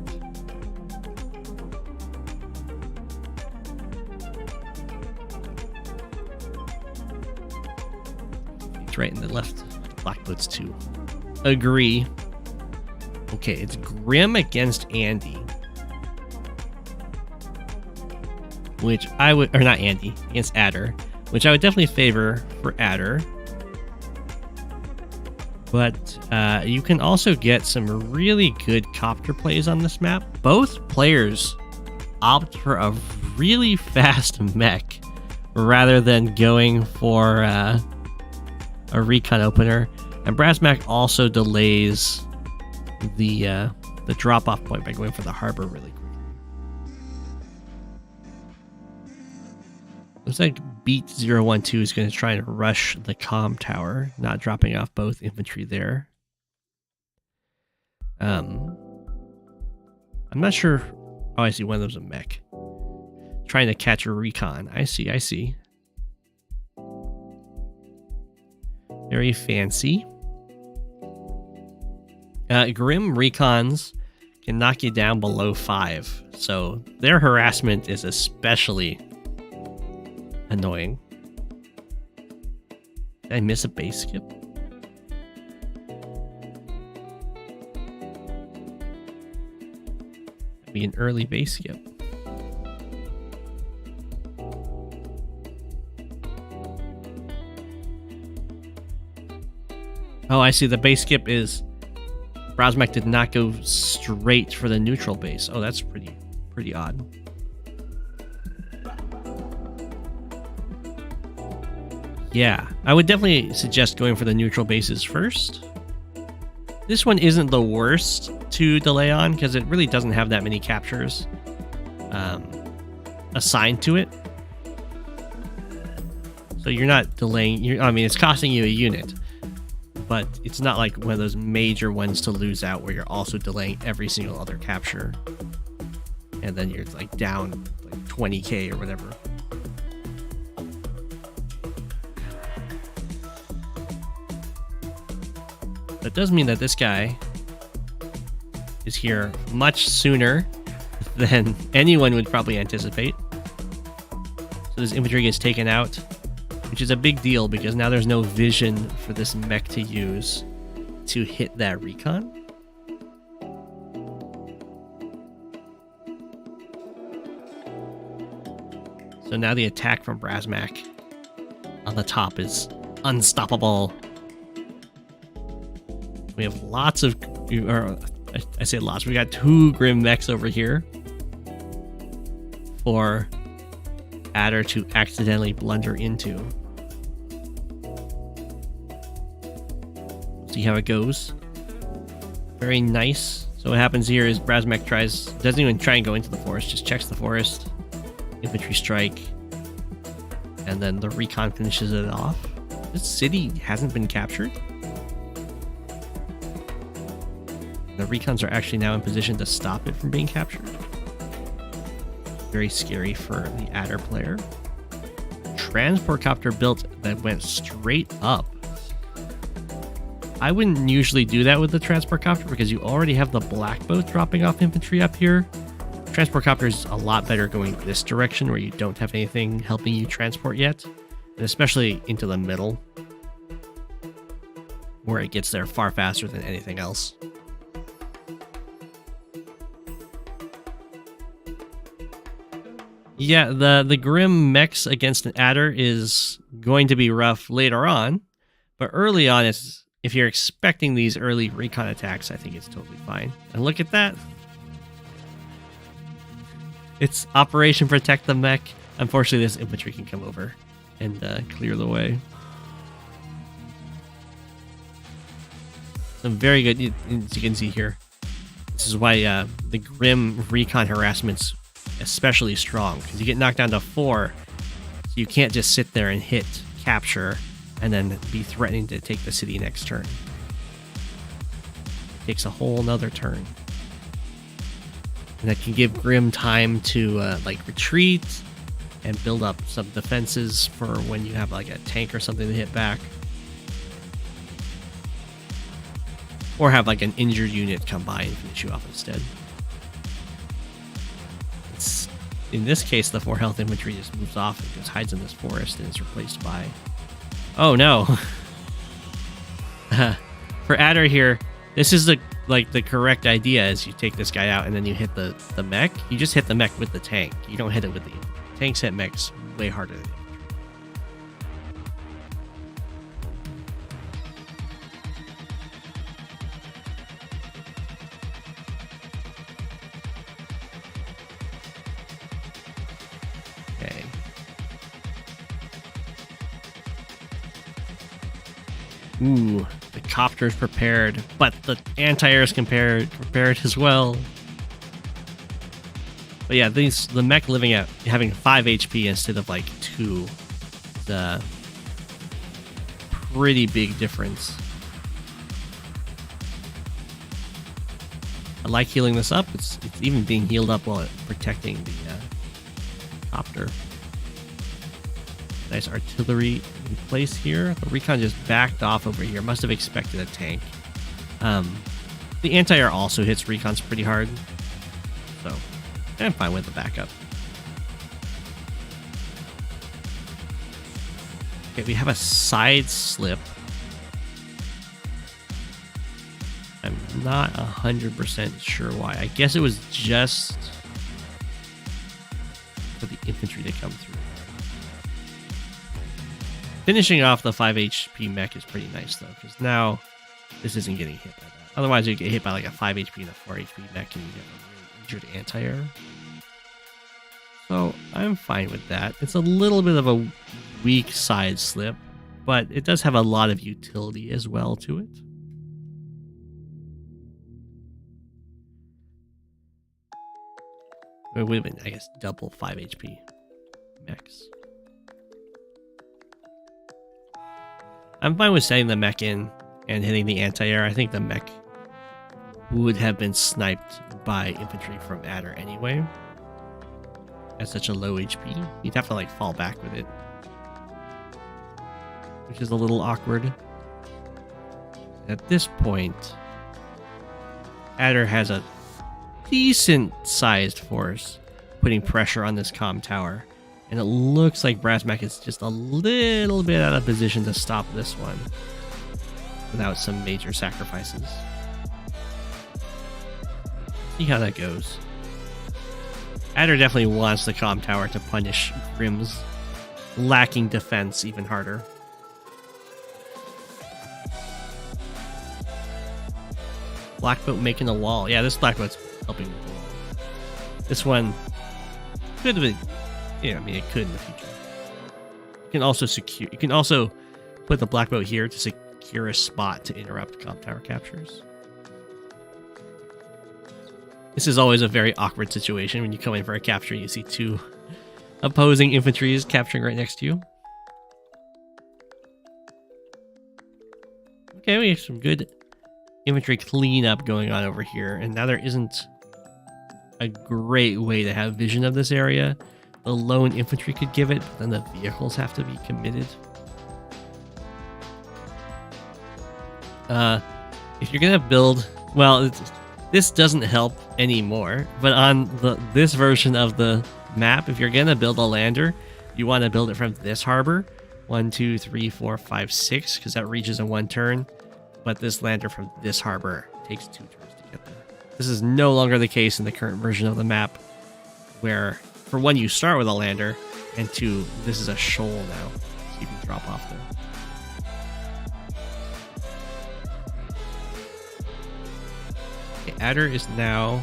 It's right in the left. Black boats too. Agree. Okay, it's Grimm against Andy. Which I would, or not Andy, against Adder, which I would definitely favor for Adder. But you can also get some really good copter plays on this map. Both players opt for a really fast mech rather than going for a recon opener. And Brasmak also delays the drop-off point by going for the harbor really quickly. Looks like Beat 012 is going to try and rush the comm tower, not dropping off both infantry there. I'm not sure. Oh, I see. One of them's a mech. Trying to catch a recon. I see. Very fancy. Grimm recons can knock you down below 5, so their harassment is especially annoying. Did I miss a base skip? That'd be an early base skip. Oh, I see. The base skip is Brasmak did not go straight for the neutral base. Oh, that's pretty odd. Yeah, I would definitely suggest going for the neutral bases first. This one isn't the worst to delay on because it really doesn't have that many captures assigned to it. So you're not delaying. I mean, it's costing you a unit, but it's not like one of those major ones to lose out where you're also delaying every single other capture. And then you're like down like 20k or whatever. That does mean that this guy is here much sooner than anyone would probably anticipate. So this infantry gets taken out, which is a big deal because now there's no vision for this mech to use to hit that recon. So now the attack from Brasmak on the top is unstoppable. We have lots of, or I say lots, we got 2 Grimm mechs over here for Adder to accidentally blunder into. See how it goes. Very nice. So what happens here is Brasmak doesn't even try and go into the forest, just checks the forest, infantry strike, and then the recon finishes it off. This city hasn't been captured. The recons are actually now in position to stop it from being captured. Very scary for the Adder player. Transport copter built that went straight up. I wouldn't usually do that with the transport copter because you already have the black boat dropping off infantry up here. Transport copter is a lot better going this direction where you don't have anything helping you transport yet, and especially into the middle where it gets there far faster than anything else. Yeah, the Grimm mechs against an Adder is going to be rough later on, but early on, if you're expecting these early recon attacks, I think it's totally fine. And look at that. It's Operation Protect the Mech. Unfortunately, this infantry can come over and clear the way. Some very good, as you can see here. This is why the Grimm recon harassment's especially strong, because you get knocked down to 4, so you can't just sit there and hit capture and then be threatening to take the city next turn. It takes a whole nother turn. And that can give Grimm time to like retreat and build up some defenses for when you have like a tank or something to hit back. Or have like an injured unit come by and finish you off instead. In this case, the 4 health infantry just moves off and just hides in this forest and is replaced by... Oh no! For Adder here, this is the correct idea is you take this guy out and then you hit the mech. You just hit the mech with the tank. You don't hit it with the... Tanks hit mechs way harder than infantry. Ooh, the copter's prepared, but the anti-air is prepared as well. But yeah, the mech living at having 5 HP instead of like 2, the pretty big difference. I like healing this up. It's even being healed up while protecting the copter. Nice artillery in place here. The recon just backed off over here. Must have expected a tank. The anti-air also hits recons pretty hard. So I'm fine with the backup. Okay, we have a side slip. I'm not 100% sure why. I guess it was just for the infantry to come through. Finishing off the 5 HP mech is pretty nice, though, because now this isn't getting hit by that. Otherwise, you get hit by like a 5 HP and a 4 HP mech, and you get a really injured anti-air. So I'm fine with that. It's a little bit of a weak side slip, but it does have a lot of utility as well to it. It would have been, I guess, double 5 HP mechs. I'm fine with setting the mech in and hitting the anti-air. I think the mech would have been sniped by infantry from Adder anyway. At such a low HP. You'd have to like fall back with it, which is a little awkward. At this point, Adder has a decent sized force putting pressure on this comm tower. And it looks like Brasmak is just a little bit out of position to stop this one without some major sacrifices. See how that goes. Adder definitely wants the comm tower to punish Grimm's lacking defense even harder. Blackboat making a wall. Yeah, this Blackboat's helping with the wall. This one could have been... Yeah, I mean, it could in the future. You can also put the Blackboat here to secure a spot to interrupt comm tower captures. This is always a very awkward situation when you come in for a capture and you see 2 opposing infantries capturing right next to you. Okay, we have some good infantry cleanup going on over here, and now there isn't a great way to have vision of this area. The lone infantry could give it, but then the vehicles have to be committed. If you're gonna build, well, this doesn't help anymore. But on this version of the map, if you're gonna build a lander, you want to build it from this harbor, 1, 2, 3, 4, 5, 6, because that reaches in 1 turn. But this lander from this harbor takes 2 turns to get there. This is no longer the case in the current version of the map, where for 1, you start with a lander, and 2, this is a shoal now, so you can drop off there. Okay, Adder is now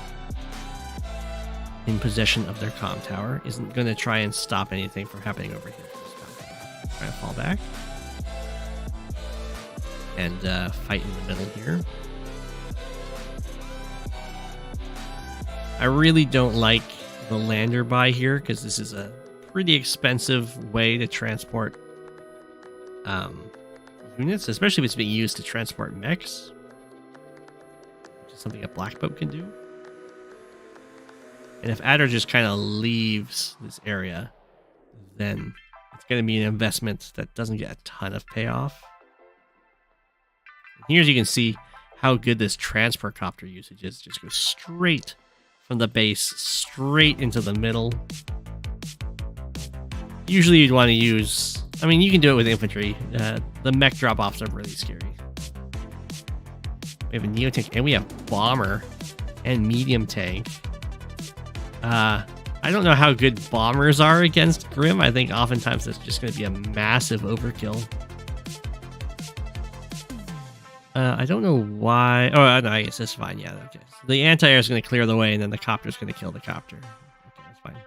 in possession of their comm tower. Isn't going to try and stop anything from happening over here. Try to fall back. And fight in the middle here. I really don't like the lander by here, because this is a pretty expensive way to transport units, especially if it's being used to transport mechs, which is something a Blackboat can do. And if Adder just kind of leaves this area, then it's going to be an investment that doesn't get a ton of payoff. And here you can see how good this transport copter usage is. Just go straight from the base straight into the middle. Usually you'd want to use... I mean, you can do it with infantry. The mech drop-offs are really scary. We have a Neo tank, and we have bomber and medium tank. I don't know how good bombers are against Grimm. I think oftentimes that's just going to be a massive overkill. I don't know why... Oh, no, I guess that's fine. Yeah, okay. So the anti-air is going to clear the way, and then the copter is going to kill the copter. Okay, that's fine.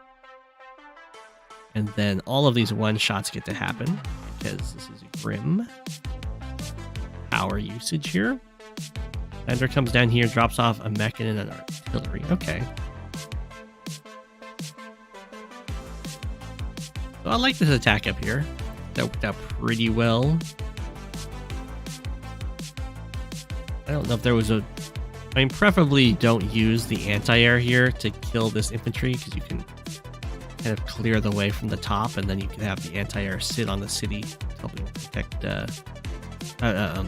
And then all of these one-shots get to happen, because this is a Grimm. power usage here. Ender comes down here, drops off a mech and an artillery. Okay. So I like this attack up here. That worked out pretty well. I don't know if there was a... I mean, preferably don't use the anti-air here to kill this infantry, because you can kind of clear the way from the top, and then you can have the anti-air sit on the city, helping protect,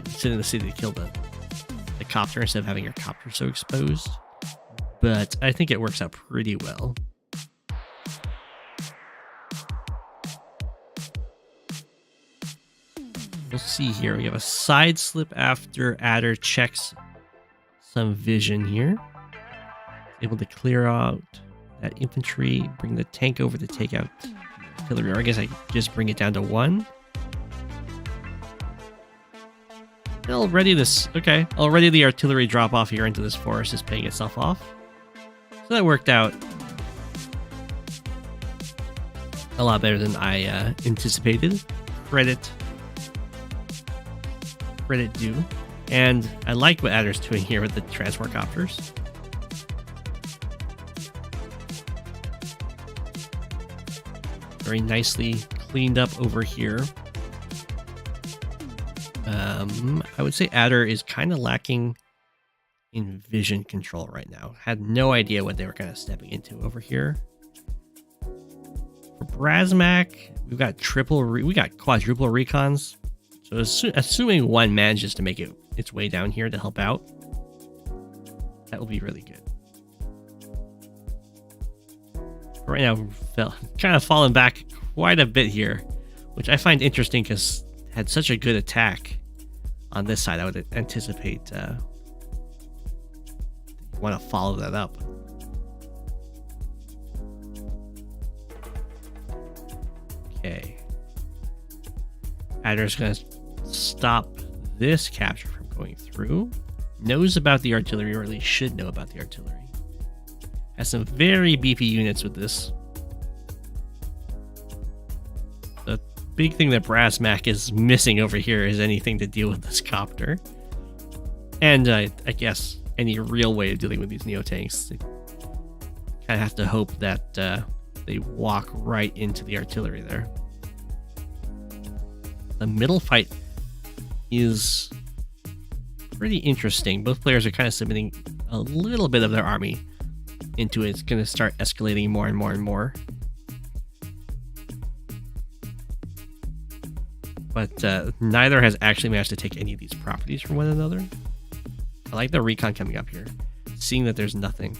sit in the city to kill the copter instead of having your copter so exposed. But I think it works out pretty well. We'll see here. We have a side slip after Adder checks some vision here. Able to clear out that infantry, bring the tank over to take out artillery. Or I guess I just bring it down to 1. Already the artillery drop off here into this forest is paying itself off. So that worked out a lot better than I anticipated. Credit due. And I like what Adder's doing here with the transport copters. Very nicely cleaned up over here. I would say Adder is kind of lacking in vision control right now. Had no idea what they were kind of stepping into over here. For Brasmak, we've got quadruple recons. So assuming one manages to make its way down here to help out, that will be really good. Right now, kind of falling back quite a bit here, which I find interesting because had such a good attack on this side. I would anticipate want to follow that up. Okay. Adder's going to stop this capture from going through. Knows about the artillery, or at least should know about the artillery. Has some very beefy units with this. The big thing that Brasmak is missing over here is anything to deal with this copter. And I guess any real way of dealing with these Neo-tanks. They kind of have to hope that they walk right into the artillery there. The middle fight is pretty interesting. Both players are kind of submitting a little bit of their army into it. It's going to start escalating more and more and more. But neither has actually managed to take any of these properties from one another. I like the recon coming up here, seeing that there's nothing.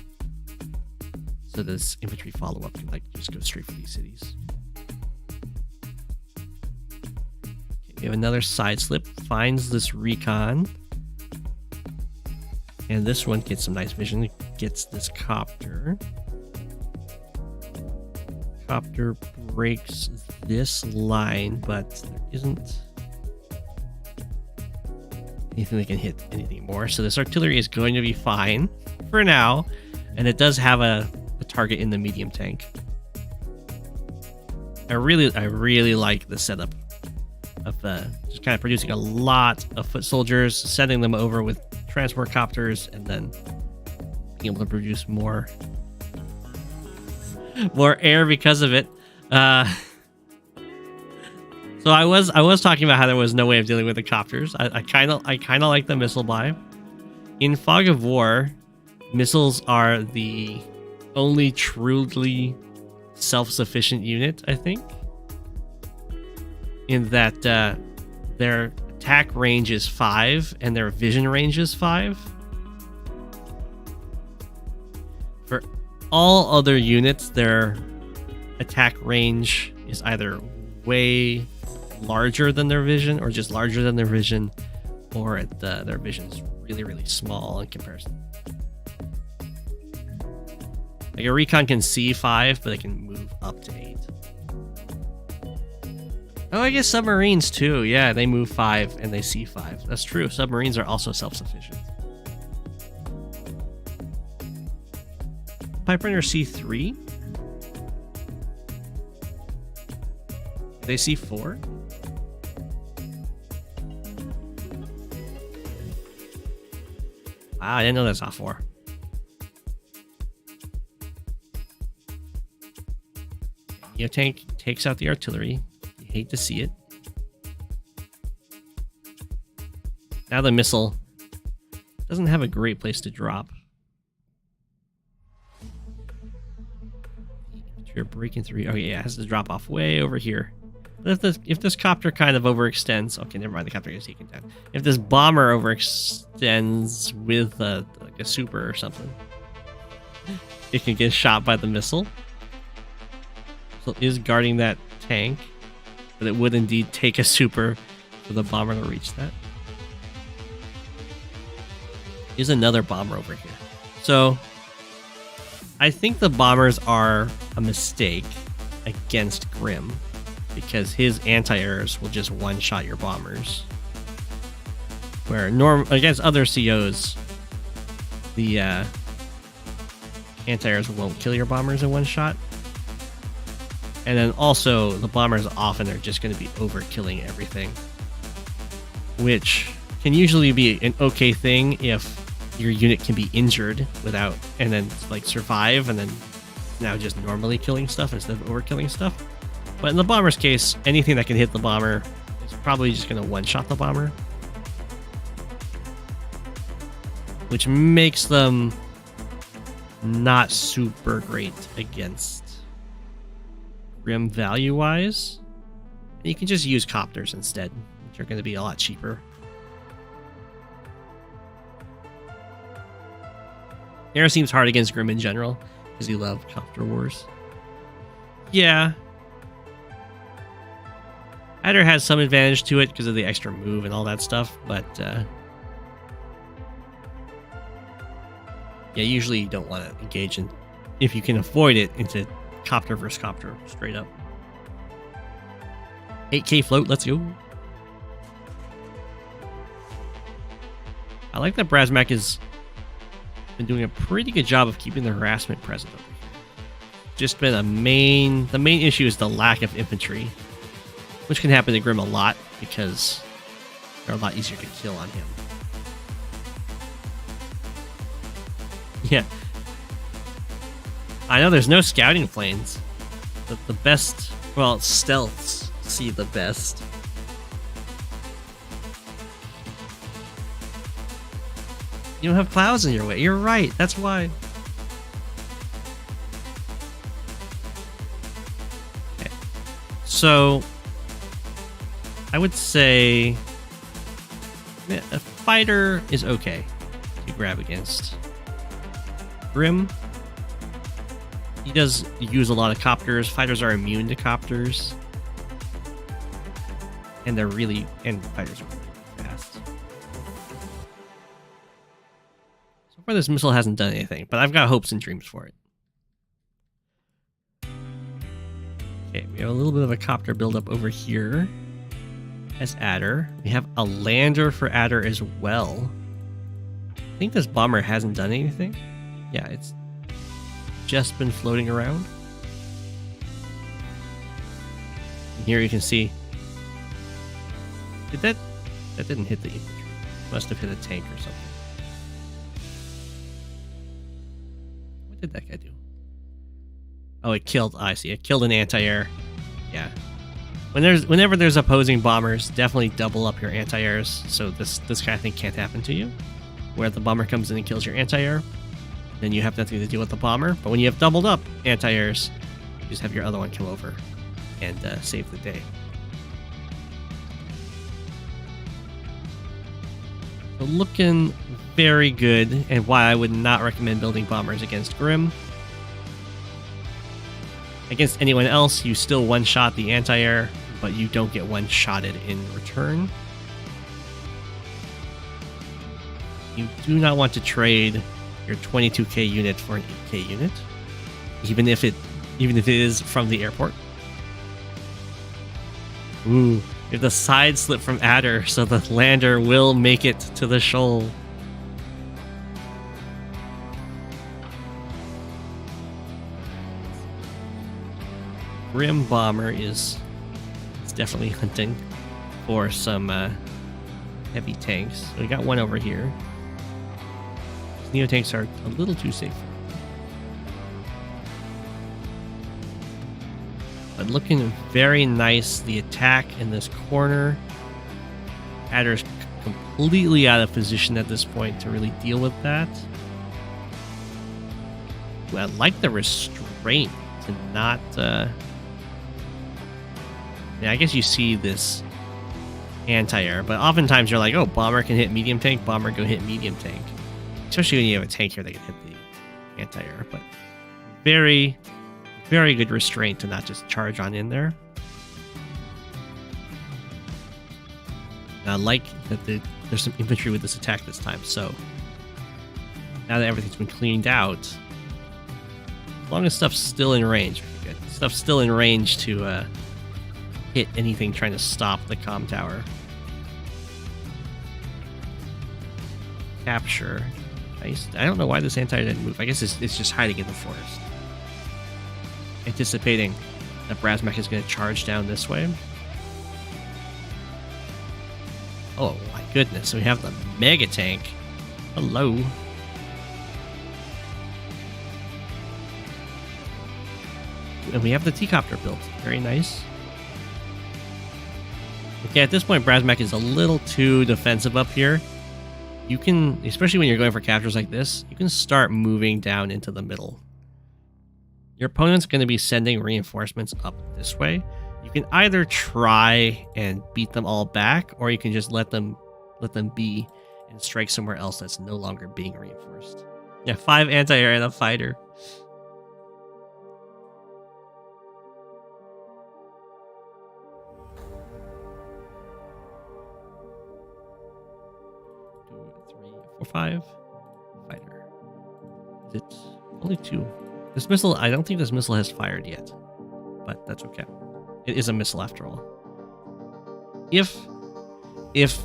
So this infantry follow-up can just go straight for these cities. Okay, we have another side slip, finds this recon. And this one gets some nice vision. It gets this copter. Copter breaks this line, but there isn't anything that can hit anything more. So this artillery is going to be fine for now. And it does have a target in the medium tank. I really like the setup of just kind of producing a lot of foot soldiers, sending them over with transport copters, and then being able to produce more air because of it. So I was talking about how there was no way of dealing with the copters. I kind of like the missile buy. In Fog of War, missiles are the only truly self-sufficient unit, I think, in that their attack range is 5 and their vision range is 5. For all other units, their attack range is either way larger than their vision, or just larger than their vision, or their vision is really small in comparison. Like a recon can see 5, but it can move up to 8. Oh, I guess submarines too. Yeah, they move 5 and they see 5. That's true. Submarines are also self-sufficient. Piperunner C3. They see 4. Wow, I didn't know that's off 4. Your tank takes out the artillery. You hate to see it. Now the missile doesn't have a great place to drop. You're breaking through. Oh yeah, it has to drop off way over here. But if this copter kind of overextends, okay, never mind. The copter is taken down. If this bomber overextends with like a super or something, it can get shot by the missile. So it is guarding that tank, but it would indeed take a super for the bomber to reach that. Here's another bomber over here. So I think the bombers are a mistake against Grimm because his anti-airs will just one-shot your bombers. Where against other COs, the anti-airs won't kill your bombers in one shot. And then also, the bombers often are just going to be overkilling everything, which can usually be an okay thing if your unit can be injured without, and then like survive, and then now just normally killing stuff instead of overkilling stuff. But in the bomber's case, anything that can hit the bomber is probably just going to one-shot the bomber, which makes them not super great against Grimm value-wise. And you can just use copters instead, which are going to be a lot cheaper. Air seems hard against Grimm in general, because you love copter wars. Yeah. Adder has some advantage to it because of the extra move and all that stuff, but yeah, usually you don't want to engage in, if you can avoid it, into copter versus copter, straight up. 8k float, let's go. I like that Brasmak has been doing a pretty good job of keeping the harassment present over here. Just been the main issue is the lack of infantry, which can happen to Grimm a lot because they're a lot easier to kill on him. Yeah. I know there's no scouting planes. The best, well, stealths see the best. You don't have clouds in your way. You're right. That's why. Okay. So, I would say a fighter is okay to grab against Grimm. He does use a lot of copters. Fighters are immune to copters. And fighters are really fast. So far this missile hasn't done anything, but I've got hopes and dreams for it. Okay, we have a little bit of a copter buildup over here as Adder. We have a lander for Adder as well. I think this bomber hasn't done anything. Yeah, it's just been floating around. And here you can see. That didn't hit the infantry. Must have hit a tank or something. What did that guy do? Oh, it killed. I see. It killed an anti-air. Yeah. Whenever there's opposing bombers, definitely double up your anti-airs. So this kind of thing can't happen to you. Where the bomber comes in and kills your anti-air, then you have nothing to deal with the bomber. But when you have doubled up anti-airs, you just have your other one come over and save the day. So looking very good, and why I would not recommend building bombers against Grimm. Against anyone else, you still one-shot the anti-air, but you don't get one-shotted in return. You do not want to trade your 22k unit for an 8k unit, even if it is from the airport. Ooh, if the side slip from Adder, so the lander will make it to the shoal. Grimm bomber is definitely hunting for some heavy tanks. We got one over here. Neotanks are a little too safe. But looking very nice. The attack in this corner. Adder's completely out of position at this point to really deal with that. Ooh, I like the restraint to not... Yeah, I guess you see this anti-air, but oftentimes you're like, oh, bomber can hit medium tank, bomber go hit medium tank. Especially when you have a tank here that can hit the anti-air. But very, very good restraint to not just charge on in there. And I like that there's some infantry with this attack this time, so now that everything's been cleaned out, as long as stuff's still in range, good. Stuff's still in range to hit anything trying to stop the comm tower. Capture. Nice. I don't know why this anti didn't move. I guess it's just hiding in the forest. Anticipating that Brasmak is going to charge down this way. Oh my goodness, we have the mega tank. Hello. And we have the T-copter built. Very nice. Okay, at this point, Brasmak is a little too defensive up here. You can, especially when you're going for captures like this, you can start moving down into the middle. Your opponent's going to be sending reinforcements up this way. You can either try and beat them all back, or you can just let them be and strike somewhere else that's no longer being reinforced. Yeah, 5 anti-air and a fighter. Or 5 fighter. Is it only 2? This missile, I don't think this missile has fired yet, but that's okay. It is a missile after all. If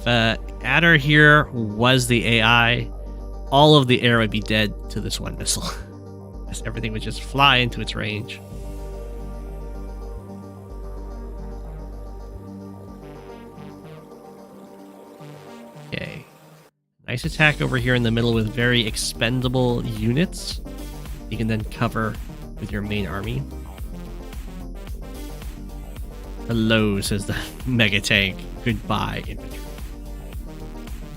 Adder here was the AI, all of the air would be dead to this one missile. As everything would just fly into its range. Okay. Nice attack over here in the middle with very expendable units. You can then cover with your main army. Hello, says the mega tank. Goodbye, infantry.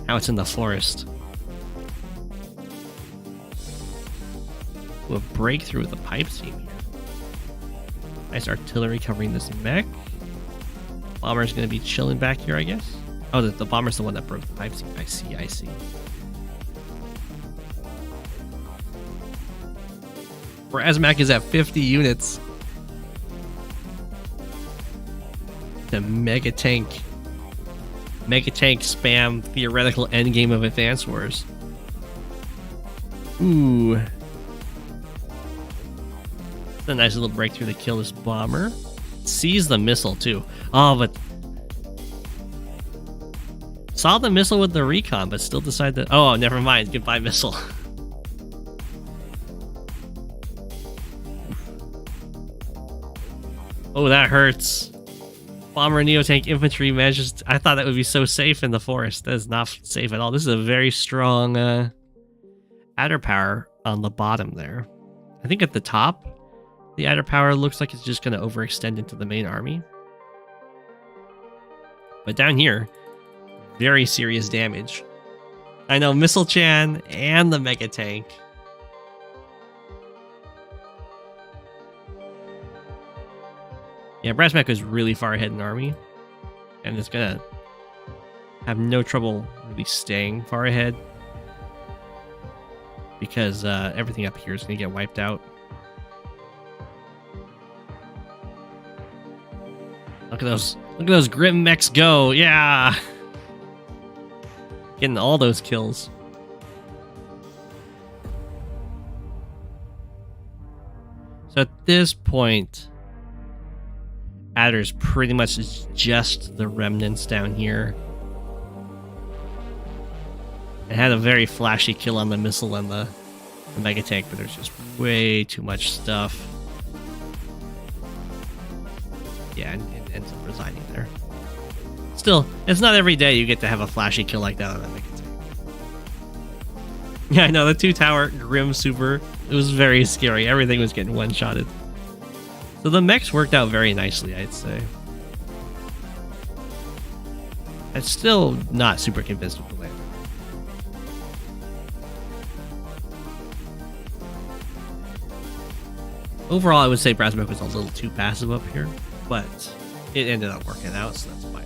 Now it's in the forest. We'll break through the pipe seam here. Nice artillery covering this mech. Bomber's going to be chilling back here, I guess. Oh, the bomber's the one that broke the pipe seam. I see. Brasmak is at 50 units. The mega tank spam theoretical endgame of Advance Wars. Ooh. It's a nice little breakthrough to kill this bomber. Sees the missile too. Oh, but saw the missile with the recon, but still decided that, oh, never mind. Goodbye, missile. Oh, that hurts. Bomber, Neotank, Infantry manages... I thought that would be so safe in the forest. That is not safe at all. This is a very strong adder power on the bottom there. I think at the top, the adder power looks like it's just going to overextend into the main army. But down here, very serious damage. I know, Missile Chan and the Mega Tank. Yeah, Brasmak is really far ahead in army, and it's gonna have no trouble really staying far ahead because everything up here is gonna get wiped out. Look at those Grimm mechs go! Yeah, getting all those kills. So at this point, Adder's pretty much just the remnants down here. It had a very flashy kill on the missile and the mega tank, but there's just way too much stuff. Yeah, and it ends up resigning there. Still, it's not every day you get to have a flashy kill like that on a mega tank. Yeah, I know, the 2-tower Grimm super. It was very scary. Everything was getting one-shotted. So the mechs worked out very nicely, I'd say. I'm still not super convinced with the land. Overall, I would say Brasmak was a little too passive up here, but it ended up working out, so that's fine.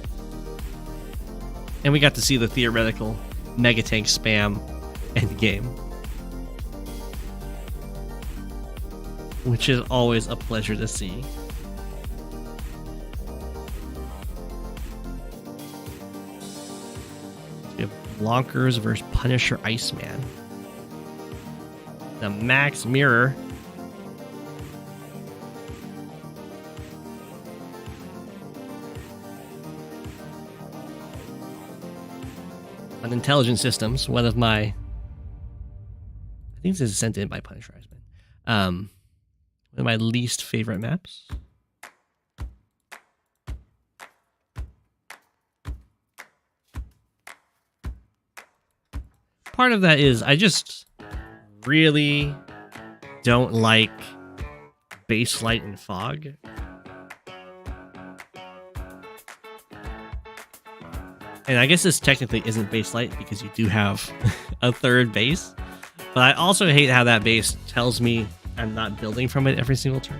And we got to see the theoretical Mega Tank spam end game, which is always a pleasure to see. We have Blonkers versus PunisherIceman. The Max Mirror. On Intelligent Systems, one of my... I think this is sent in by PunisherIceman. One of my least favorite maps. Part of that is I just really don't like base light and fog. And I guess this technically isn't base light because you do have a third base. But I also hate how that base tells me I'm not building from it every single turn.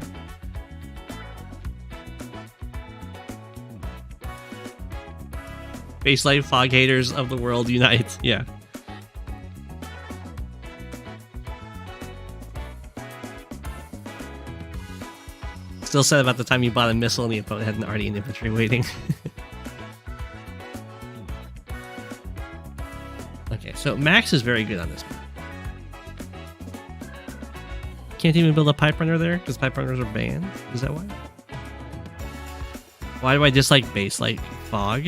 Base light fog haters of the world unite. Yeah. Still said about the time you bought a missile and the opponent had already an infantry waiting. Okay, so Max is very good on this map. Can't even build a pipe runner there because pipe runners are banned. Is that why? Why do I dislike base light fog?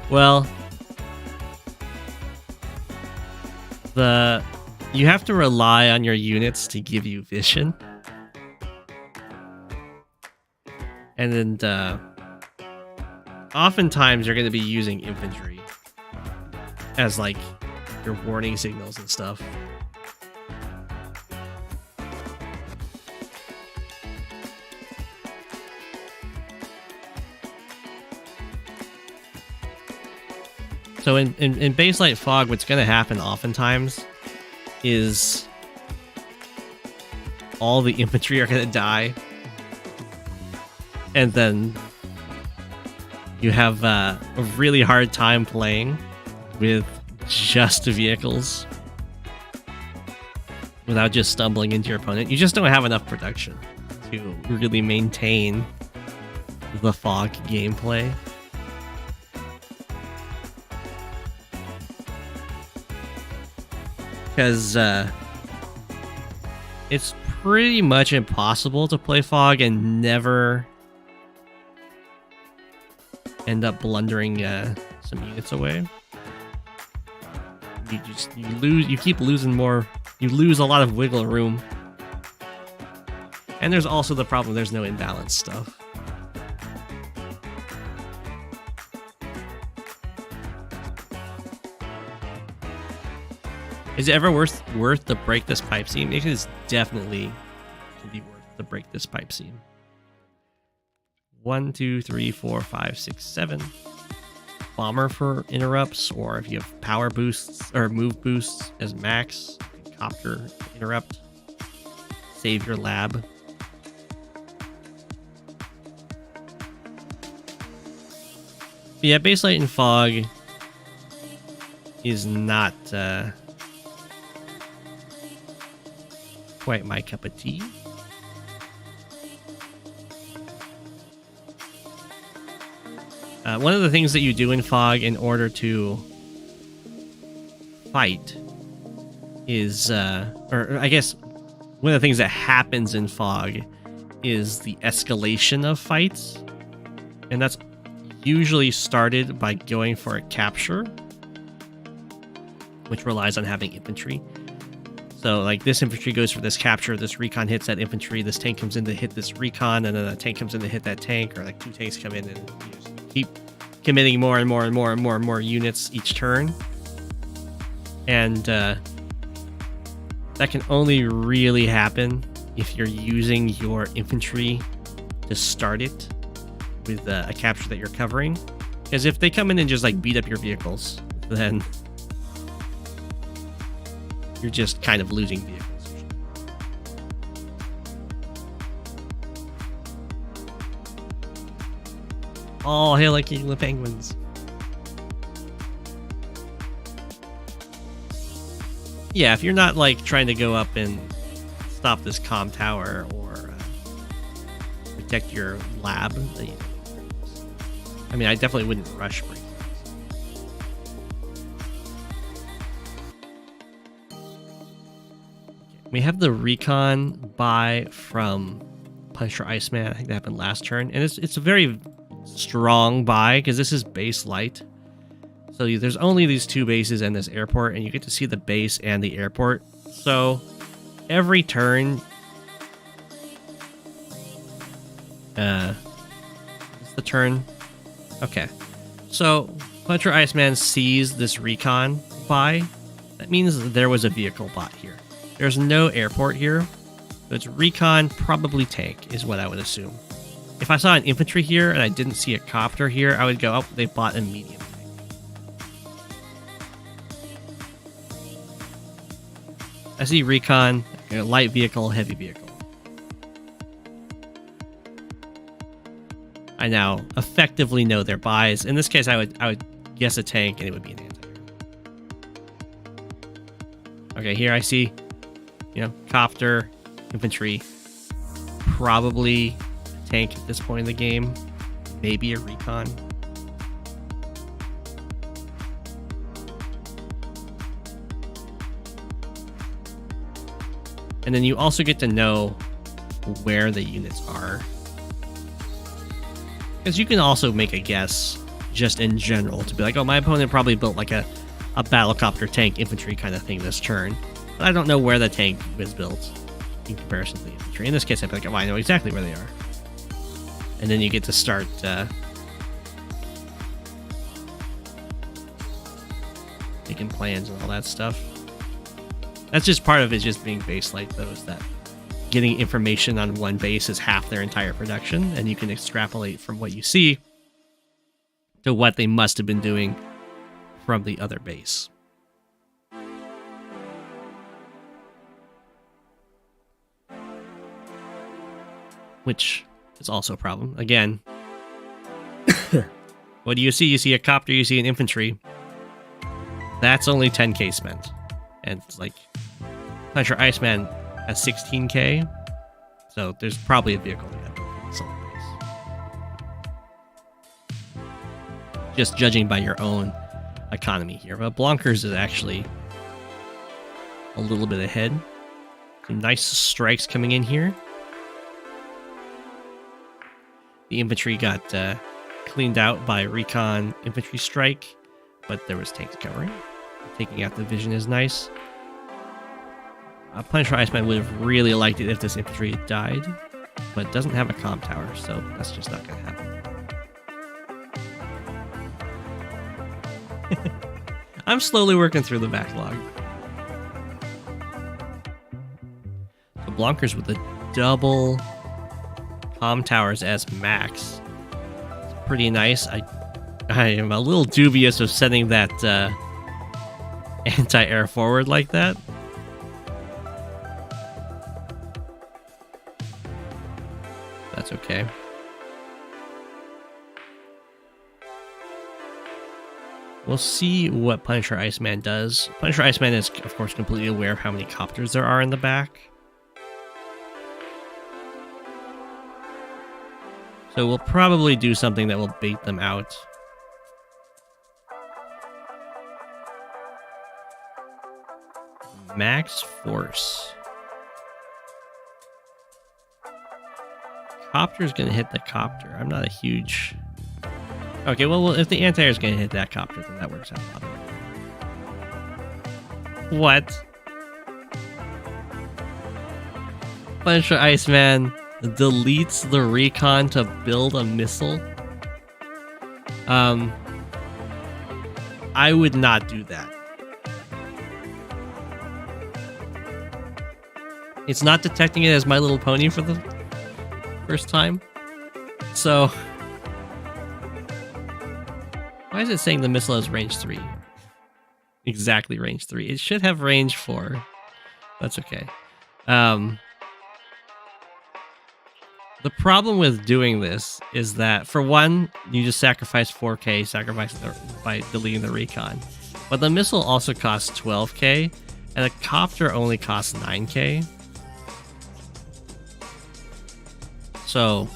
Well, you have to rely on your units to give you vision, and then oftentimes you're going to be using infantry as like your warning signals and stuff. So in base light fog, what's going to happen oftentimes is all the infantry are going to die, and then you have a really hard time playing with just vehicles without just stumbling into your opponent. You just don't have enough production to really maintain the fog gameplay. Because it's pretty much impossible to play fog and never end up blundering some units away. You keep losing more. You lose a lot of wiggle room. And there's also the problem there's no imbalance stuff. Is it ever worth to break this pipe seam? It is definitely can be worth to break this pipe seam. 1, 2, 3, 4, 5, 6, 7. Bomber for interrupts, or if you have power boosts or move boosts as max, copter interrupt. Save your lab. But yeah, base light and fog is not quite my cup of tea. One of the things that you do in fog in order to fight is, or I guess one of the things that happens in fog is the escalation of fights. And that's usually started by going for a capture, which relies on having infantry. So like this infantry goes for this capture, this recon hits that infantry, this tank comes in to hit this recon, and then a tank comes in to hit that tank, or like two tanks come in and you just keep committing more and more and more and more and more units each turn. And that can only really happen if you're using your infantry to start it with a capture that you're covering. Because if they come in and just like beat up your vehicles, then you're just kind of losing vehicles. Oh, hail like King of the Penguins. Yeah, if you're not like trying to go up and stop this comm tower or protect your lab, then, I mean, I definitely wouldn't rush break. We have the recon buy from PunisherIceman. I think that happened last turn, and it's a very strong buy because this is base light. So there's only these two bases and this airport, and you get to see the base and the airport. So every turn, it's the turn. Okay, so PunisherIceman sees this recon buy. That means there was a vehicle bot here. There's no airport here, so it's recon, probably tank, is what I would assume. If I saw an infantry here and I didn't see a copter here, I would go, oh, they bought a medium tank. I see recon, light vehicle, heavy vehicle. I now effectively know their buys. In this case, I would guess a tank, and it would be an anti-air. Okay, here I see, copter, infantry, probably a tank at this point in the game, maybe a recon. And then you also get to know where the units are. Because you can also make a guess just in general to be like, oh, my opponent probably built like a battlecopter tank infantry kind of thing this turn. But I don't know where the tank was built in comparison to the infantry. In this case, I'd be like, oh, I know exactly where they are. And then you get to start making plans and all that stuff. That's just part of it, just being base light, though, is that getting information on one base is half their entire production, and you can extrapolate from what you see to what they must have been doing from the other base. Which is also a problem. Again, what do you see? You see a copter, you see an infantry. That's only 10k spent. And it's like, PunisherIceman has 16k, so there's probably a vehicle that got built from the solar base. Just judging by your own economy here. But Blonkers is actually a little bit ahead. Some nice strikes coming in here. The infantry got cleaned out by recon infantry strike, but there was tanks covering. Taking out the vision is nice. PunisherIceman would have really liked it if this infantry had died, but it doesn't have a comm tower, so that's just not going to happen. I'm slowly working through the backlog. So Blonkers with the double comm towers as max. It's pretty nice. I am a little dubious of sending that anti-air forward like that. That's okay. We'll see what PunisherIceman does. PunisherIceman is, of course, completely aware of how many copters there are in the back. So we'll probably do something that will bait them out. Max force. Copter's gonna hit the copter. I'm not a huge... Okay, well, if the anti-air is gonna hit that copter, then that works out a lot better. What? PunisherIceman deletes the recon to build a missile? I would not do that. It's not detecting it as My Little Pony for the first time. So why is it saying the missile has range 3? Exactly range 3. It should have range 4. That's okay. The problem with doing this is that, for one, you just sacrifice 4k, by deleting the recon. But the missile also costs 12k, and a copter only costs 9k. So,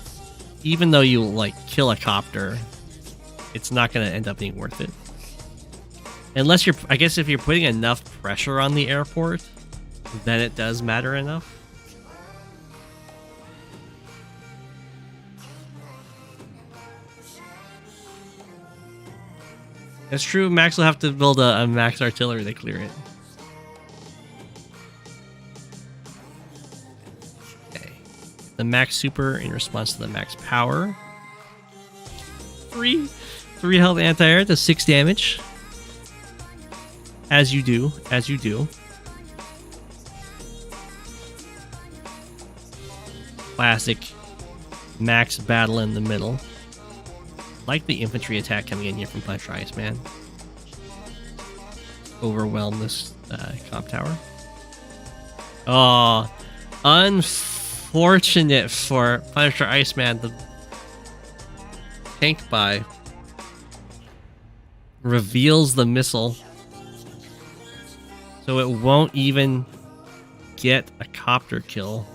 even though you, like, kill a copter, it's not going to end up being worth it. Unless you're, I guess if you're putting enough pressure on the airport, then it does matter enough. That's true. Max will have to build a max artillery to clear it. Okay. The max super in response to the max power. 3 health anti-air to 6 damage. As you do. As you do. Classic max battle in the middle. Like the infantry attack coming in here from PunisherIceman. Overwhelm this comp tower. Oh, unfortunate for PunisherIceman. The tank buy reveals the missile, so it won't even get a copter kill.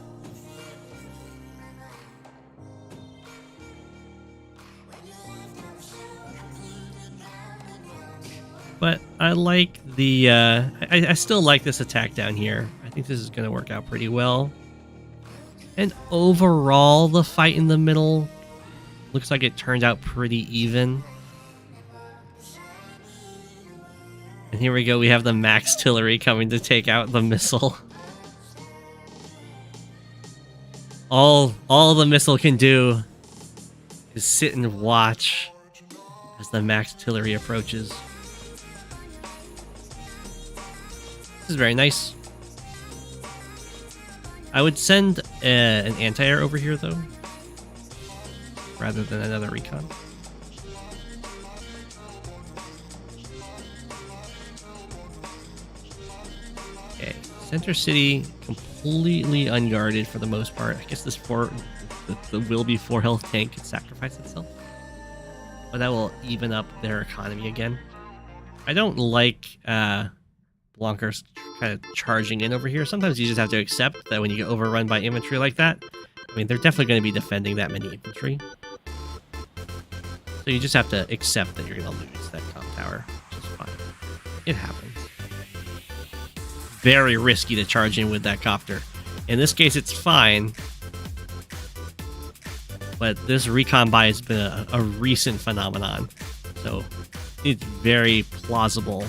But I like the, I still like this attack down here. I think this is going to work out pretty well. And overall, the fight in the middle looks like it turned out pretty even. And here we go, we have the max artillery coming to take out the missile. All the missile can do is sit and watch as the max artillery approaches. This is very nice. I would send an anti-air over here, though, rather than another recon. Okay, Center City completely unguarded for the most part. I guess this the will be 4 health tank can sacrifice itself, but that will even up their economy again. I don't like Blonkers kind of charging in over here. Sometimes you just have to accept that when you get overrun by infantry like that, I mean, they're definitely going to be defending that many infantry. So you just have to accept that you're going to lose that comp tower, which is fine. It happens. Very risky to charge in with that copter. In this case, it's fine. But this recon buy has been a recent phenomenon. So it's very plausible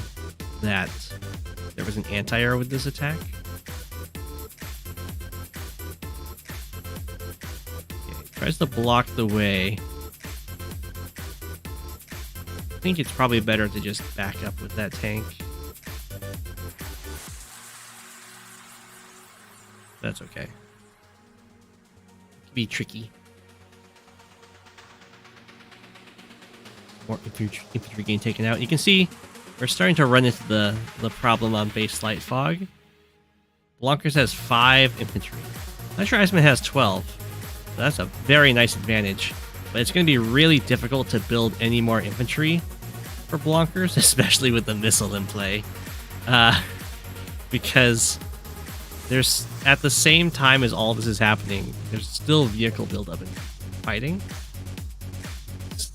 that there was an anti-air with this attack. Okay, tries to block the way. I think it's probably better to just back up with that tank. That's okay. It can be tricky. More infantry getting taken out. You can see we're starting to run into the problem on base light fog. Blonkers has 5 infantry. PunisherIceman has 12. So that's a very nice advantage. But it's going to be really difficult to build any more infantry for Blonkers, especially with the missile in play. Because there's, at the same time as all this is happening, there's still vehicle buildup and fighting. It's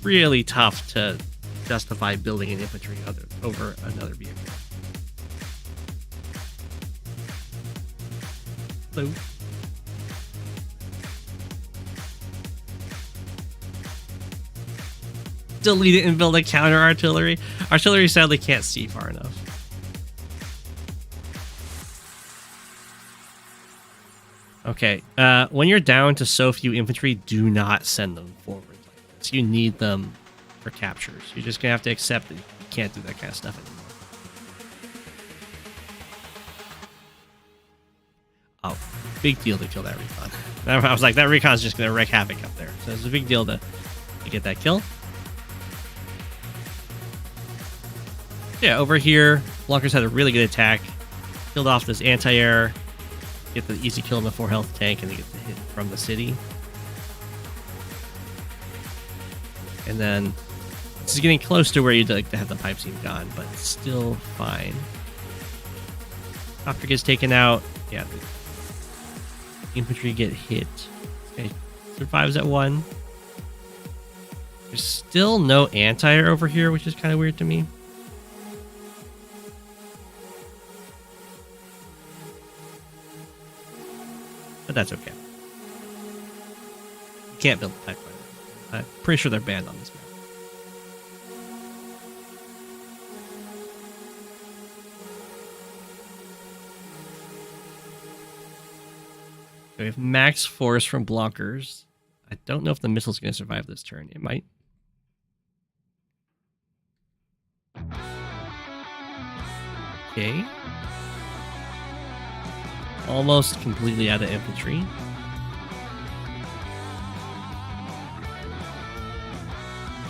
really tough to justify building an infantry over another vehicle. Hello. Delete it and build a counter artillery. Artillery sadly can't see far enough. Okay, when you're down to so few infantry, do not send them forward like this. You need them for captures. You're just gonna have to accept that you can't do that kind of stuff big deal to kill that recon. I was like, that recon's just going to wreak havoc up there. So it's a big deal to get that kill. Yeah, over here, Blonkers had a really good attack. Killed off this anti-air. Get the easy kill in the 4 health tank, and they get the hit from the city. And then this is getting close to where you'd like to have the pipe seam gone, but still fine. Copter gets taken out. Yeah, the infantry get hit. Okay, survives at 1. There's still no anti-air over here, which is kind of weird to me. But that's okay. You can't build a pipe fighter. I'm pretty sure they're banned on this map. So we have max force from Blonkers. I don't know if the missile's going to survive this turn. It might. Okay. Almost completely out of infantry.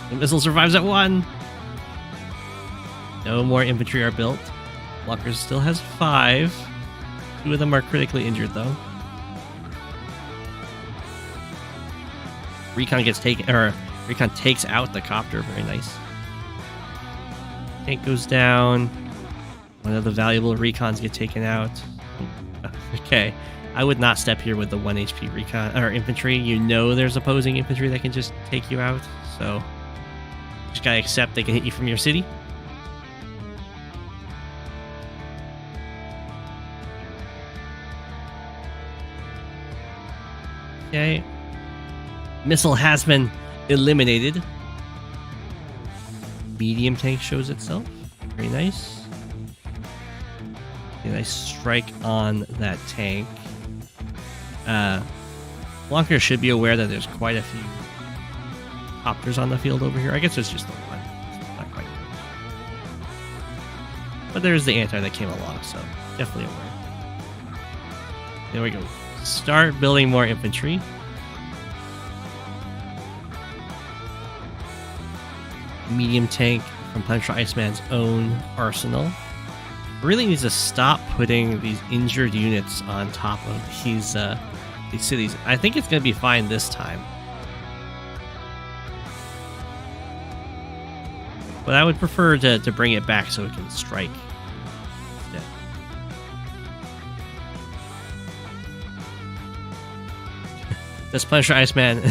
The missile survives at 1. No more infantry are built. Blonkers still has 5. 2 of them are critically injured, though. Recon gets taken, or Recon takes out the copter. Very nice. Tank goes down. One of the valuable recons get taken out. Okay, I would not step here with the 1 HP recon or infantry. You know there's opposing infantry that can just take you out, so just gotta accept they can hit you from your city. Okay, missile has been eliminated. Medium tank shows itself. Very nice. A nice strike on that tank. Blonkers should be aware that there's quite a few copters on the field over here. I guess there's just the one. Not quite. But there's the anti that came along, so definitely aware. There we go. Start building more infantry. Medium tank from PunisherIceman's own arsenal. Really needs to stop putting these injured units on top of these cities. I think it's going to be fine this time. But I would prefer to bring it back so it can strike instead. Does PunisherIceman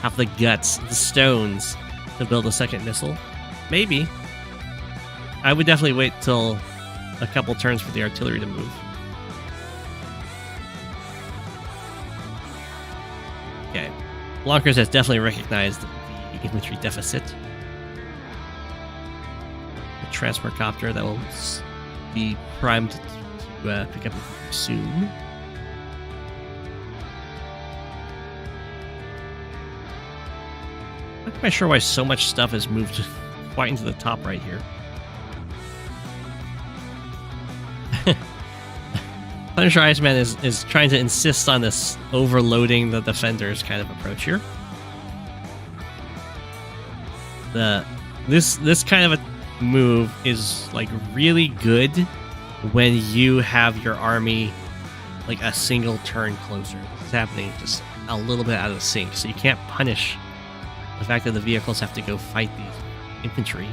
have the guts, the stones, to build a second missile? Maybe. I would definitely wait till a couple turns for the artillery to move. Okay. Blonkers has definitely recognized the infantry deficit. A transport copter that will be primed to pick up infantry soon. I'm not quite sure why so much stuff has moved quite into the top right here. PunisherIceman is trying to insist on this overloading the defenders kind of approach here. This kind of a move is like really good when you have your army like a single turn closer. It's happening just a little bit out of sync, so you can't punish the fact that the vehicles have to go fight these infantry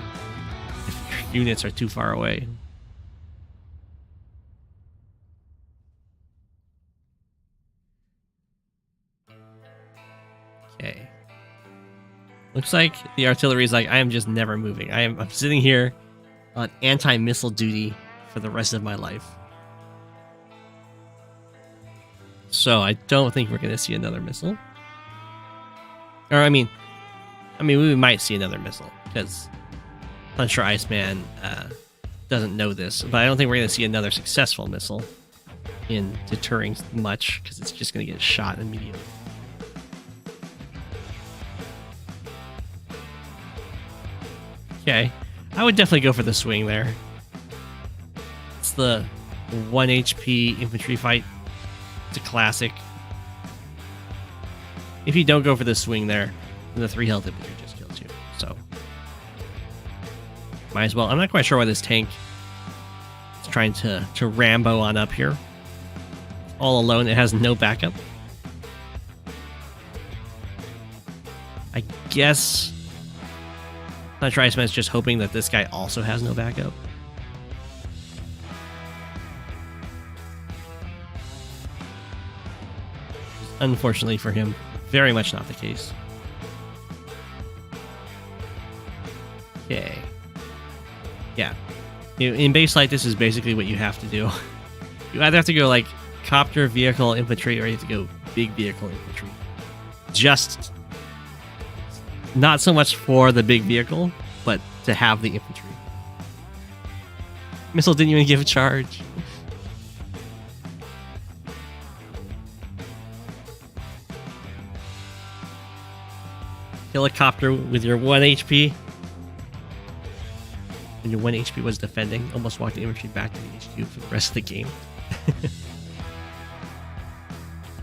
if your units are too far away. Okay. Looks like the artillery is like, I am just never moving. I'm sitting here on anti-missile duty for the rest of my life. So I don't think we're going to see another missile. Or I mean, we might see another missile because PunisherIceman doesn't know this, but I don't think we're going to see another successful missile in deterring much because it's just going to get shot immediately. Okay, I would definitely go for the swing there. It's the 1 HP infantry fight. It's a classic. If you don't go for the swing there, then the 3 health infantry just kills you. So, might as well. I'm not quite sure why this tank is trying to Rambo on up here. All alone, it has no backup. I guess PunisherIceman is just hoping that this guy also has no backup. Unfortunately for him, very much not the case. Okay. Yeah. In base light, this is basically what you have to do. You either have to go like copter, vehicle, infantry, or you have to go big vehicle, infantry. Just not so much for the big vehicle, but to have the infantry. Missile didn't even give a charge. Helicopter with your 1 HP. And your 1 HP was defending. Almost walked the infantry back to the HQ for the rest of the game.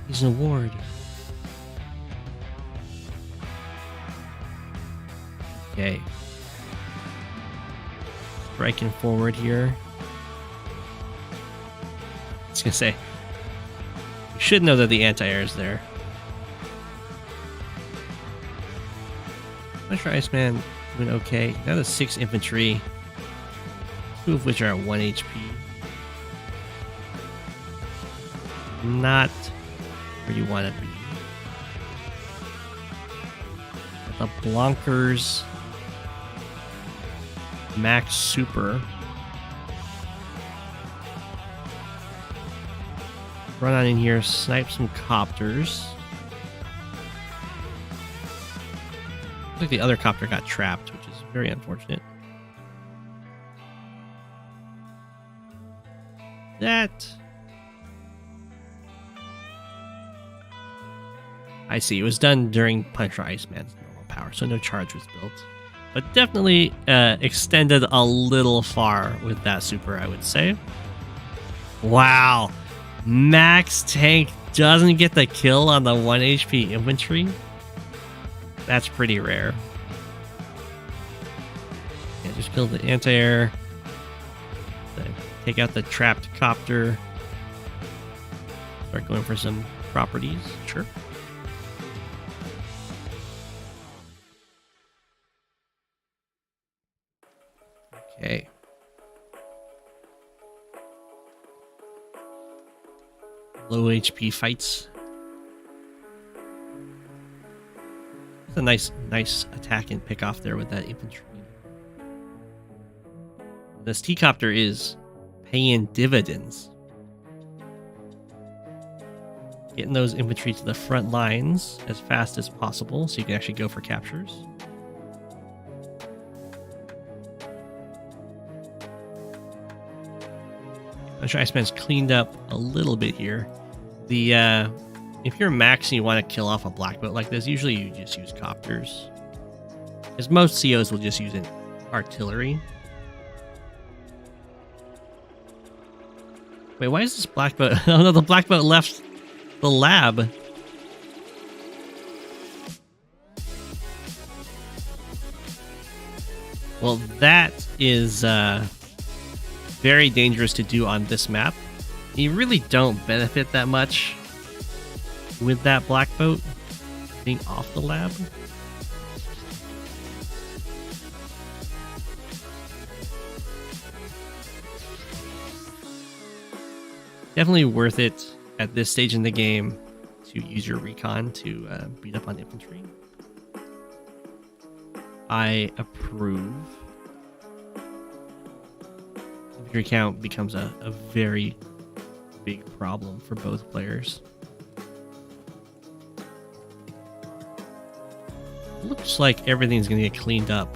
He's an award. Okay. Striking forward here. I was gonna say, you should know that the anti-air is there. PunisherIceman doing okay. Now the 6 infantry, 2 of which are at 1 HP. Not where you want to be. The Blonkers, max super. Run on in here, snipe some copters. Looks like the other copter got trapped, which is very unfortunate. That... I see. It was done during PunisherIceman's normal power, so no charge was built. But definitely extended a little far with that super, I would say. Wow. Max tank doesn't get the kill on the 1 HP infantry. That's pretty rare. Yeah, just kill the anti-air. Take out the trapped copter. Start going for some properties. Sure. Okay. Low HP fights. It's a nice attack and pick off there with that infantry. This T-copter is paying dividends. Getting those infantry to the front lines as fast as possible so you can actually go for captures. PunisherIceman's cleaned up a little bit here. The if you're max and you want to kill off a black boat like this, usually you just use copters. Because most COs will just use an artillery. Wait, why is this black boat? Oh no, the black boat left the lab. Well, that is very dangerous to do on this map. You really don't benefit that much with that black boat being off the lab. Definitely worth it at this stage in the game to use your recon to beat up on infantry. I approve. Infantry count becomes a very big problem for both players. Looks like everything's going to get cleaned up.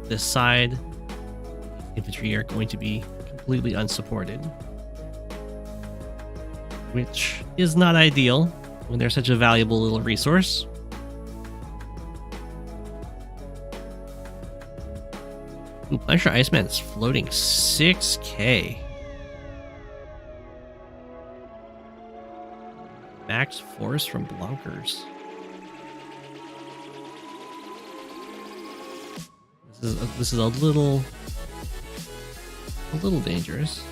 This side, infantry are going to be completely unsupported, which is not ideal when they're such a valuable little resource. Ooh, PunisherIceman is floating 6k. Max force from Blonkers. This is a little dangerous.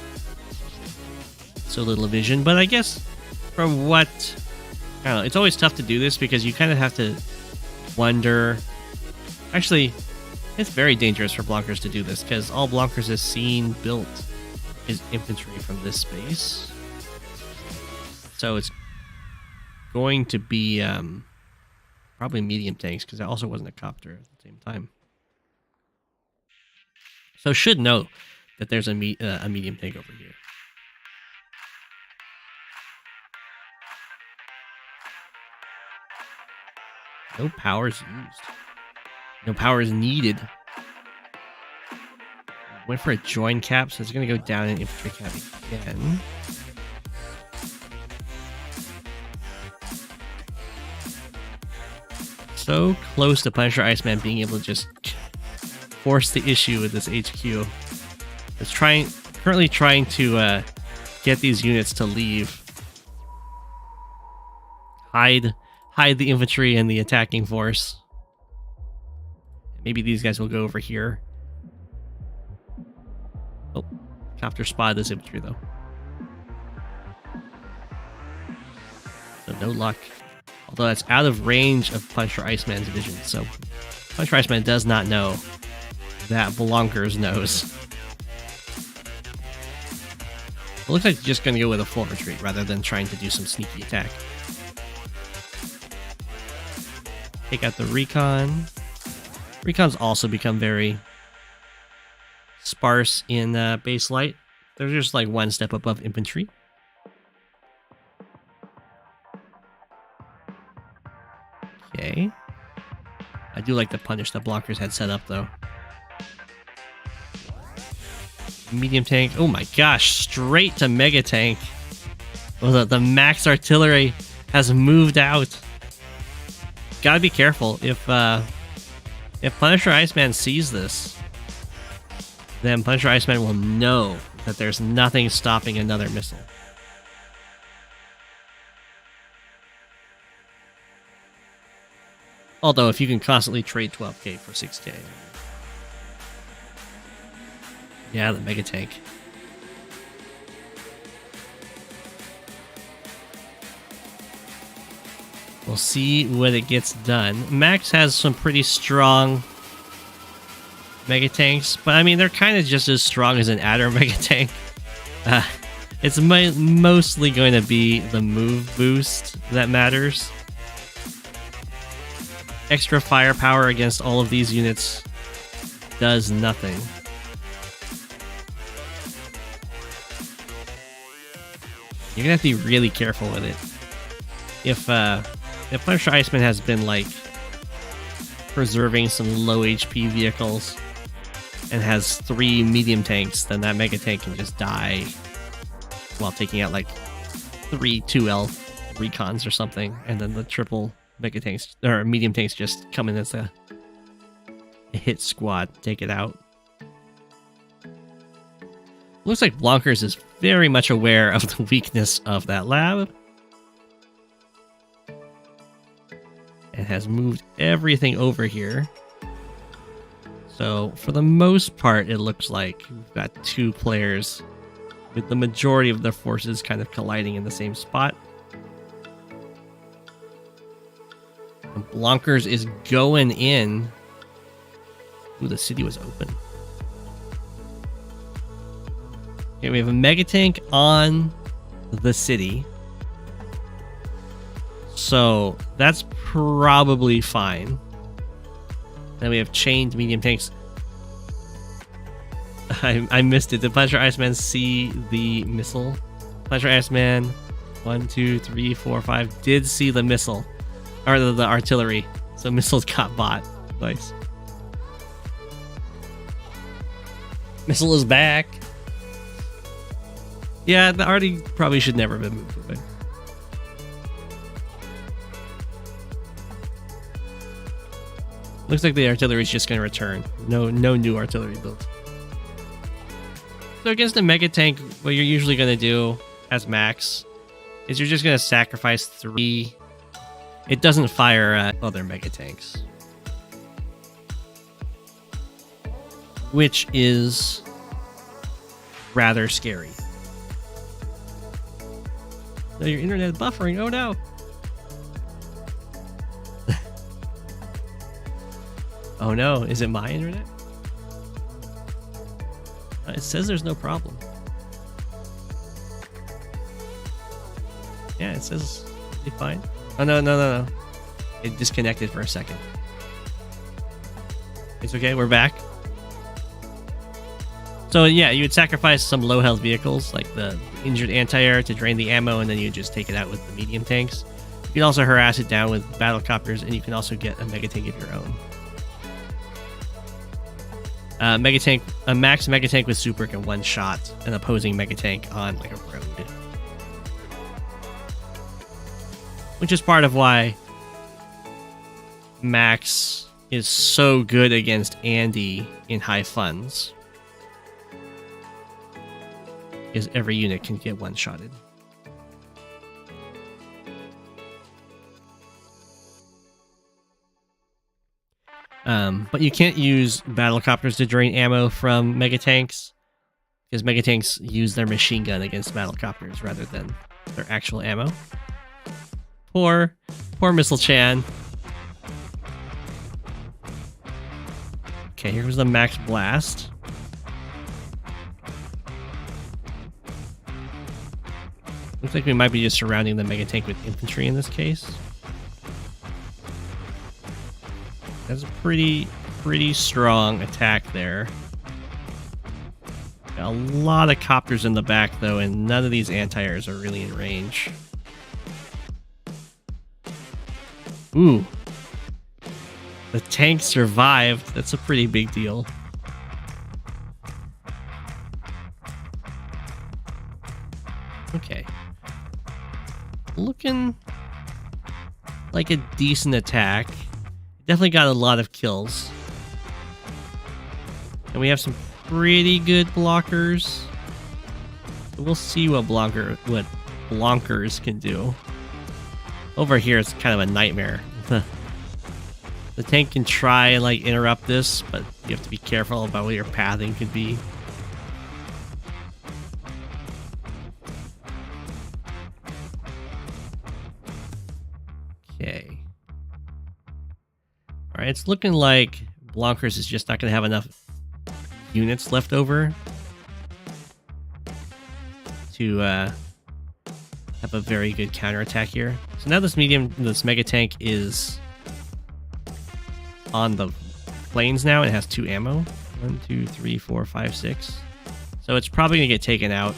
So little vision, but I guess from what I don't know, it's always tough to do this because you kind of have to wonder. Actually, it's very dangerous for Blonkers to do this because all Blonkers has seen built is infantry from this space. So it's going to be probably medium tanks because it also wasn't a copter at the same time. So should know that there's a medium tank over here. No powers used. No powers needed. Went for a join cap, so it's going to go down in infantry cap again. So close to PunisherIceman being able to just force the issue with this HQ. It's currently trying to get these units to leave. Hide the infantry and the attacking force. Maybe these guys will go over here. Oh, copter spotted this infantry though. So no luck. Although that's out of range of PunisherIceman's vision. So PunisherIceman does not know that Blonkers knows. It looks like he's just going to go with a full retreat rather than trying to do some sneaky attack. Take out the recon. Recons also become very sparse in base light. They're just like one step above infantry. Okay. I do like the punish that Blonkers had set up though. Medium tank. Oh my gosh, straight to mega tank. Oh, the max artillery has moved out. Gotta be careful. If PunisherIceman sees this, then PunisherIceman will know that there's nothing stopping another missile. Although, if you can constantly trade 12k for 6k. Yeah, the mega tank. We'll see when it gets done. Max has some pretty strong mega tanks, but I mean, they're kind of just as strong as an adder mega tank. It's mostly going to be the move boost that matters. Extra firepower against all of these units does nothing. You're gonna have to be really careful with it. If PunisherIceman has been like preserving some low HP vehicles and has 3 medium tanks, then that mega tank can just die while taking out like 3 2L recons or something, and then the triple mega tanks or medium tanks just come in as a hit squad, take it out. Looks like Blonkers is very much aware of the weakness of that lab. And has moved everything over here. So for the most part, it looks like we've got 2 players with the majority of their forces kind of colliding in the same spot. And Blonkers is going in. Ooh, the city was open. Okay, we have a mega tank on the city. So that's probably fine. Then we have chained medium tanks. I missed it. Did PunisherIceman see the missile? PunisherIceman 1, 2, 3, 4, 5 did see the missile. Or the artillery. So missiles got bought. Nice. Missile is back. Yeah, the arty probably should never have been moved away. Looks like the artillery is just going to return. No new artillery built. So against a mega tank, what you're usually going to do as max is you're just going to sacrifice 3. It doesn't fire other mega tanks, which is rather scary. No, your internet is buffering. Oh no. Oh no, is it my internet? It says there's no problem. Yeah, it says it's fine. Oh no. It disconnected for a second. It's okay, we're back. So yeah, you would sacrifice some low health vehicles like the injured anti-air to drain the ammo, and then you just take it out with the medium tanks. You can also harass it down with battlecopters, and you can also get a mega tank of your own. A max mega tank with super can one-shot an opposing mega tank on like a road, which is part of why Max is so good against Andy in high funds, because every unit can get one-shotted. But you can't use battlecopters to drain ammo from mega tanks, because mega tanks use their machine gun against battlecopters rather than their actual ammo. Poor Missile Chan. Okay, here was the max blast. Looks like we might be just surrounding the mega tank with infantry in this case. That's a pretty strong attack there. Got a lot of copters in the back though, and none of these anti-airs are really in range. Ooh. The tank survived. That's a pretty big deal. Okay. Looking like a decent attack. Definitely got a lot of kills. And we have some pretty good blockers. We'll see what Blonkers can do. Over here, it's kind of a nightmare. The tank can try and like interrupt this, but you have to be careful about what your pathing could be. Okay. Alright, it's looking like Blonkers is just not going to have enough units left over to have a very good counterattack here. So now this mega tank is on the planes now. It has 2 ammo. 1, 2, 3, 4, 5, 6. So it's probably going to get taken out.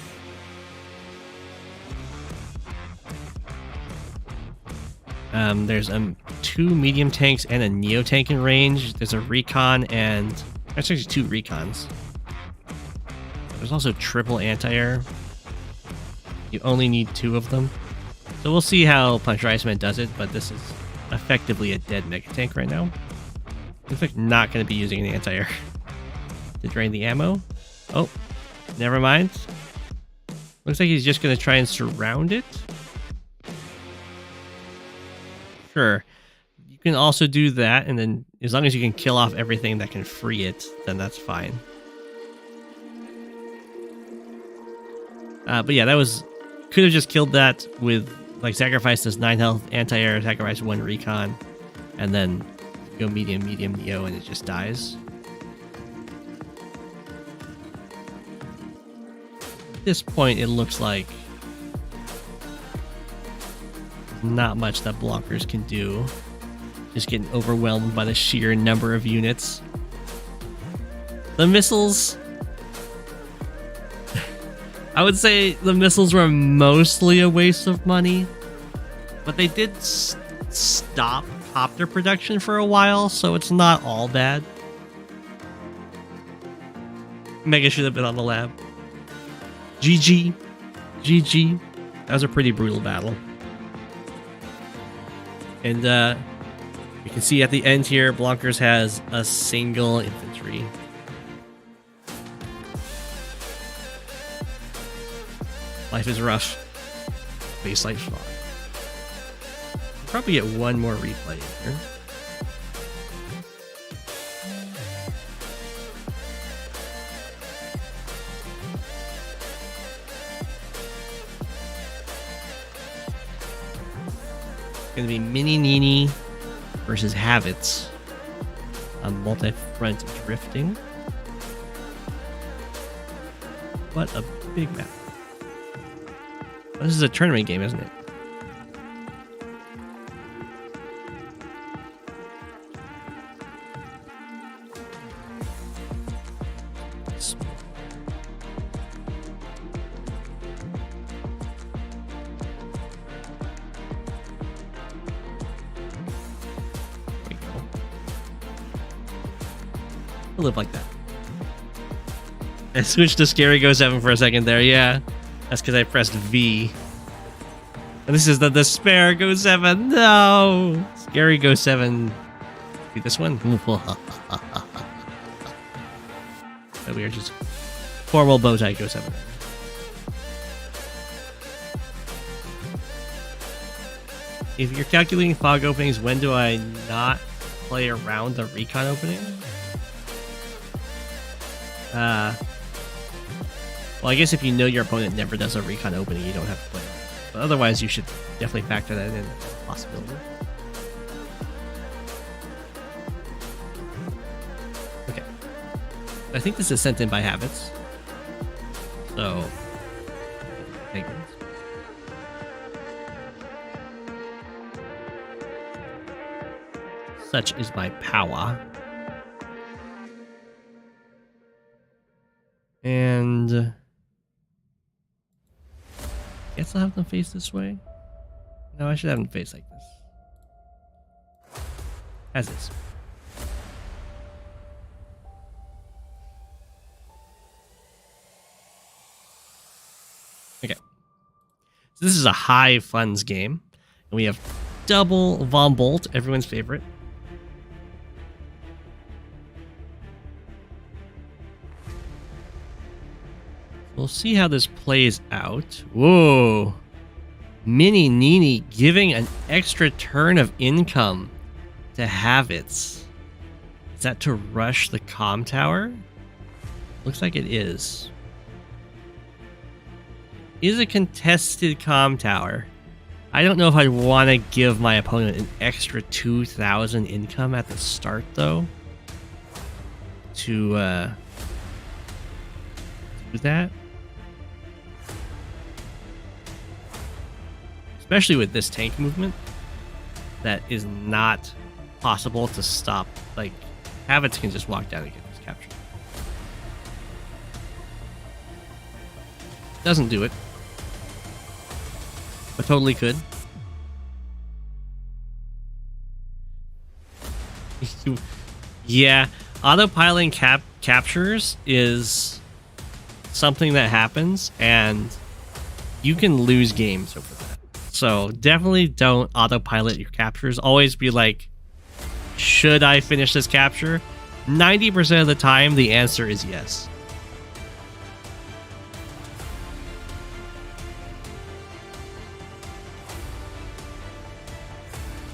There's 2 medium tanks and a neo tank in range. There's a recon and actually 2 recons. There's also triple anti-air. You only need 2 of them. So we'll see how PunisherIceman does it, but this is effectively a dead mega tank right now. Looks like not going to be using an anti-air to drain the ammo. Oh, never mind. Looks like he's just going to try and surround it. Sure. You can also do that, and then as long as you can kill off everything that can free it, then that's fine. But yeah, that was... Could have just killed that with, like, sacrifice this 9 health anti-air, sacrifice 1 recon, and then go medium, neo, and it just dies. At this point, it looks like not much that Blonkers can do. Just getting overwhelmed by the sheer number of units. The missiles... I would say the missiles were mostly a waste of money, but they did stop copter production for a while, so it's not all bad. Mega should have been on the lab. GG. GG. That was a pretty brutal battle. And you can see at the end here, Blonkers has a single infantry. Life is rough. Spacelight Fog. Probably get one more replay in here. It's going to be MiniNini versus Havits on multi-front drifting. What a big map. This is a tournament game, isn't it? Live like that. I switched to Scary Go7 for a second there, yeah. That's because I pressed V. And this is the Despair Go7. No! Scary Go7. Be this one? So we are just formal bowtie Go7. If you're calculating fog openings, when do I not play around the recon opening? Well, I guess if you know your opponent never does a recon opening, you don't have to play. But otherwise, you should definitely factor that in as a possibility. Okay. I think this is sent in by Habits. So, penguins. Such is my power. And I guess I'll have them face this way. No, I should have them face like this. As is. Okay. So this is a high funds game. And we have double Von Bolt, everyone's favorite. We'll see how this plays out. Whoa. MiniNini giving an extra turn of income to Havits. Is that to rush the comm tower? Looks like it is. Is a contested comm tower. I don't know if I'd want to give my opponent an extra 2,000 income at the start, though. To do that. Especially with this tank movement, that is not possible to stop. Like, Havits can just walk down and get this capture. Doesn't do it, but totally could. Yeah, autopiloting captures is something that happens, and you can lose games over that. So definitely don't autopilot your captures. Always be like, should I finish this capture? 90% of the time, the answer is yes.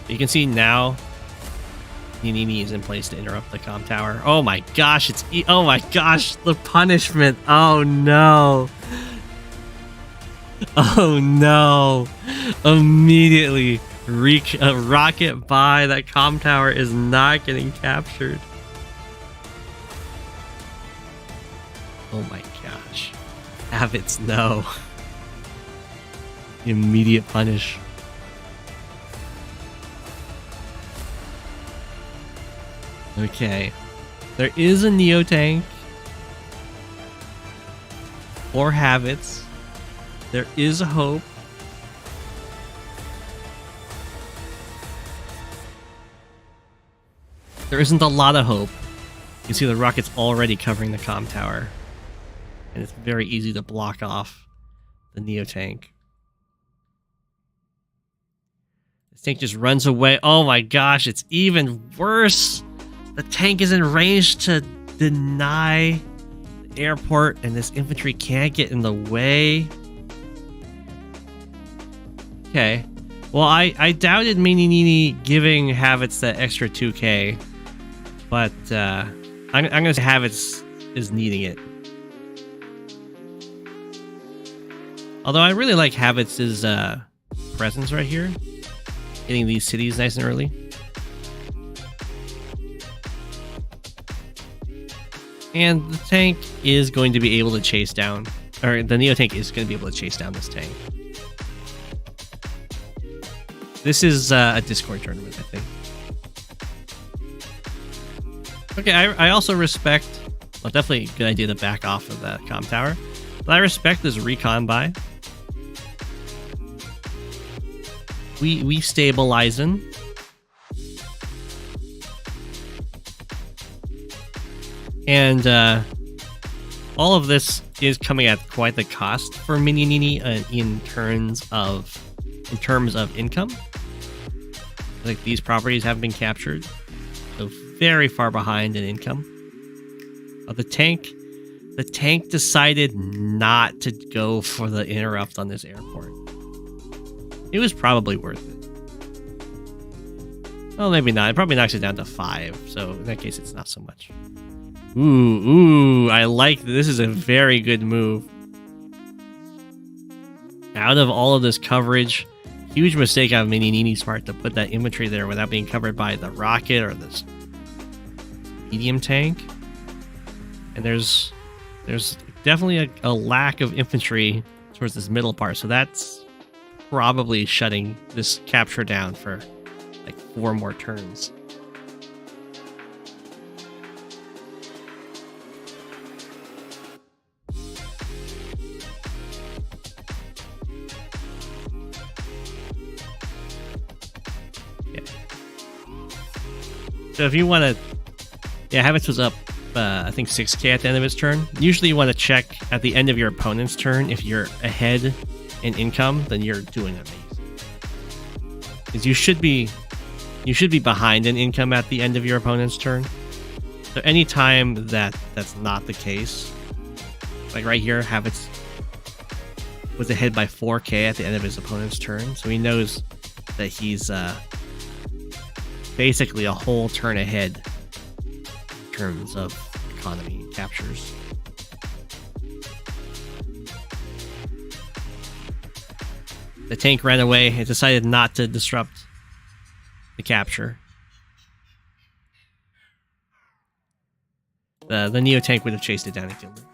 You can see now, MiniNini is in place to interrupt the comm tower. Oh my gosh, oh my gosh, the punishment. Oh no. Oh no. Immediately rocket by. That comm tower is not getting captured. Oh my gosh. Havits, no. Immediate punish. Okay. There is a Neo tank for Havits. There is a hope. There isn't a lot of hope. You can see the rockets already covering the comm tower. And it's very easy to block off the Neo tank. This tank just runs away. Oh my gosh, it's even worse. The tank is in range to deny the airport, and this infantry can't get in the way. Okay. Well, I doubted MiniNini giving Havits that extra 2k, but I'm gonna say Havits is needing it. Although I really like Havits' presence right here, getting these cities nice and early. And the tank is going to be able to chase down, or the Neo tank is going to be able to chase down this tank. This is a Discord tournament, I think. Okay, I also respect, well, definitely a good idea to back off of that comm tower, but I respect this recon buy. We stabilizing. And all of this is coming at quite the cost for MiniNini in terms of income. Like, these properties have been captured, so very far behind in income. The tank decided not to go for the interrupt on this airport. It was probably worth it. Well, maybe not. It probably knocks it down to 5, so in that case, it's not so much. Ooh, I like this. Is a very good move. Out of all of this coverage, huge mistake on MiniNini's part to put that infantry there without being covered by the rocket or this medium tank. And there's definitely a lack of infantry towards this middle part, so that's probably shutting this capture down for like 4 more turns. So if you want to, yeah, Havits was up, I think 6k at the end of his turn. Usually you want to check at the end of your opponent's turn. If you're ahead in income, then you're doing amazing. Because you should be behind in income at the end of your opponent's turn. So anytime that's not the case, like right here, Havits was ahead by 4k at the end of his opponent's turn. So he knows that he's basically a whole turn ahead in terms of economy captures. The tank ran away. It decided not to disrupt the capture. The Neo tank would have chased it down and killed it.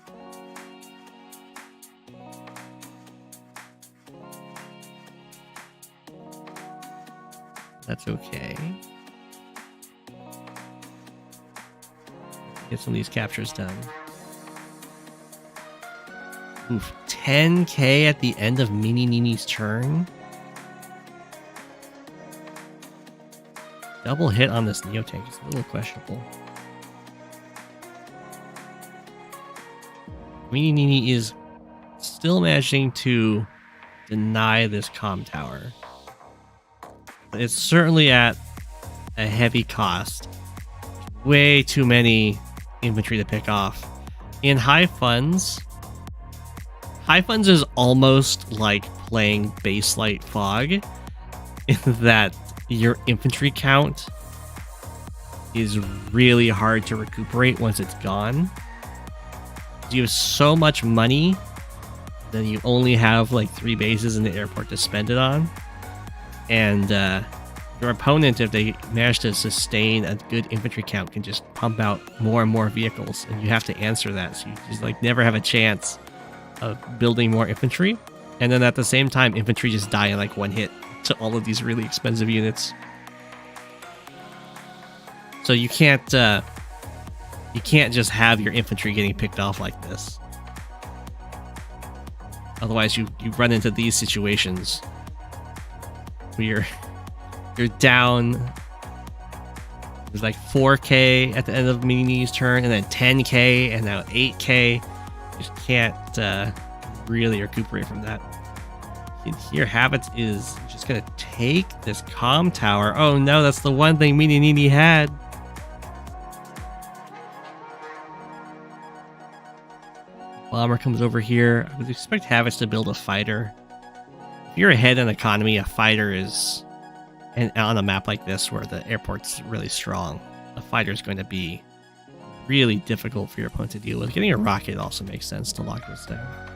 That's okay. Get some of these captures done. Oof, 10k at the end of MiniNini's turn. Double hit on this Neo tank is a little questionable. MiniNini is still managing to deny this comm tower. But it's certainly at a heavy cost. Way too many infantry to pick off. In high funds is almost like playing Baselight Fog, in that your infantry count is really hard to recuperate once it's gone. You have so much money that you only have like 3 bases in the airport to spend it on, and your opponent, if they manage to sustain a good infantry count, can just pump out more and more vehicles, and you have to answer that. So you just like never have a chance of building more infantry. And then at the same time, infantry just die in like 1 hit to all of these really expensive units. So you can't just have your infantry getting picked off like this. Otherwise, you run into these situations where you're down. There's like 4k at the end of MiniNini's turn, and then 10k, and now 8k. You just can't really recuperate from that. And here, Havits is just gonna take this comm tower. Oh no, that's the one thing MiniNini had. Bomber comes over here. I would expect Havits to build a fighter If you're ahead in economy, a fighter is, and on a map like this where the airport's really strong, a fighter is going to be really difficult for your opponent to deal with. Getting a rocket also makes sense to lock this down.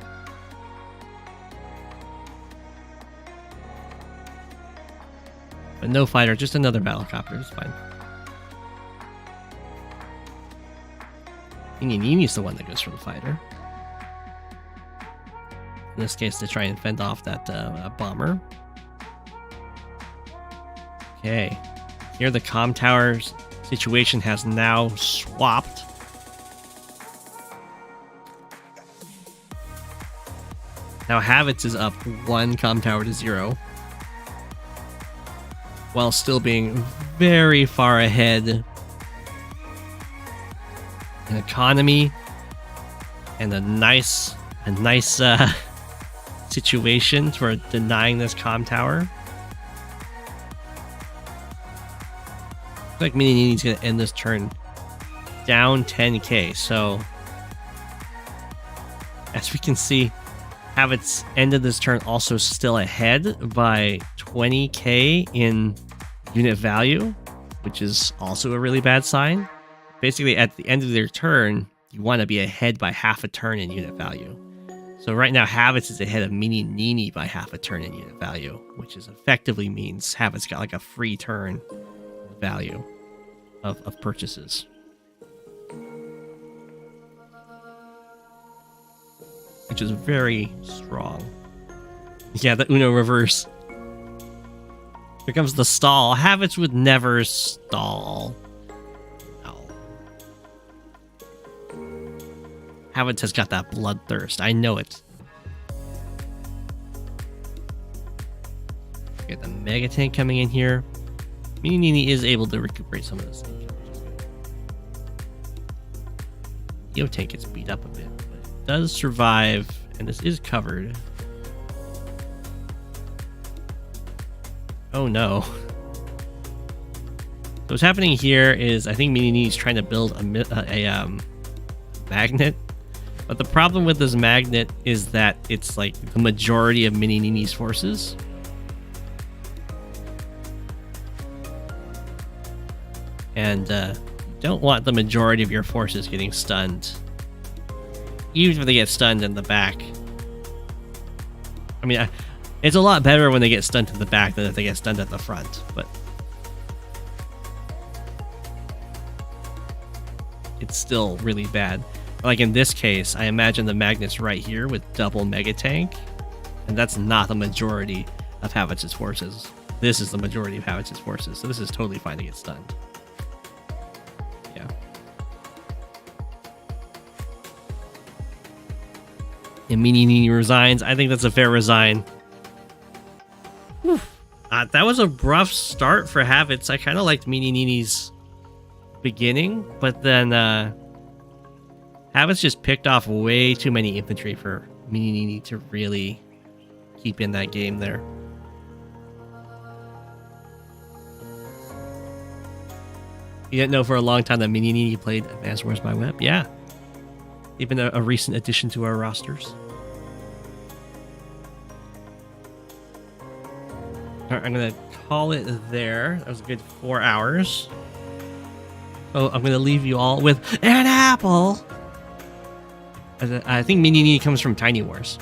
But no fighter, just another battlecopter is fine. MiniNini's the one that goes for the fighter. In this case, to try and fend off that bomber. Okay. Here the comm towers situation has now swapped. Now Havitz is up 1 comm tower to 0. While still being very far ahead in economy. And a nice situation for denying this comm tower. Looks like MiniNini's going to end this turn down 10k. So, as we can see, Havitz ended this turn also still ahead by 20k in unit value, which is also a really bad sign. Basically, at the end of their turn, you want to be ahead by half a turn in unit value. So right now, Havitz is ahead of MiniNini by half a turn in unit value, which is effectively means Havitz got like a free turn value of purchases. Which is very strong. Yeah, the Uno reverse. Here comes the stall. Havitz would never stall. Havitz has got that bloodthirst. I know it. Get the Mega Tank coming in here. MiniNini is able to recuperate some of this. Neo Tank gets beat up a bit, but it does survive, and this is covered. Oh no. So what's happening here is I think MiniNini is trying to build a magnet. But the problem with this magnet is that it's like the majority of MiniNini's forces. And you don't want the majority of your forces getting stunned. Even if they get stunned in the back. I mean, it's a lot better when they get stunned to the back than if they get stunned at the front. But it's still really bad. Like in this case, I imagine the magnet's right here with double Mega Tank, and that's not the majority of Havitz's forces. This is the majority of Havitz's forces, so this is totally fine to get stunned. Yeah. And MiniNini resigns. I think that's a fair resign. That was a rough start for Havitz. I kind of liked MiniNini's beginning, but then Havitz just picked off way too many infantry for MiniNini to really keep in that game there. You didn't know for a long time that MiniNini played Advanced Wars by Web? Yeah. Even a recent addition to our rosters. Alright, I'm going to call it there. That was a good 4 hours. Oh, I'm going to leave you all with an apple! I think MiniNini comes from Tiny Wars.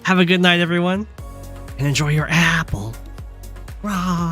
Have a good night, everyone, and enjoy your apple. Rah!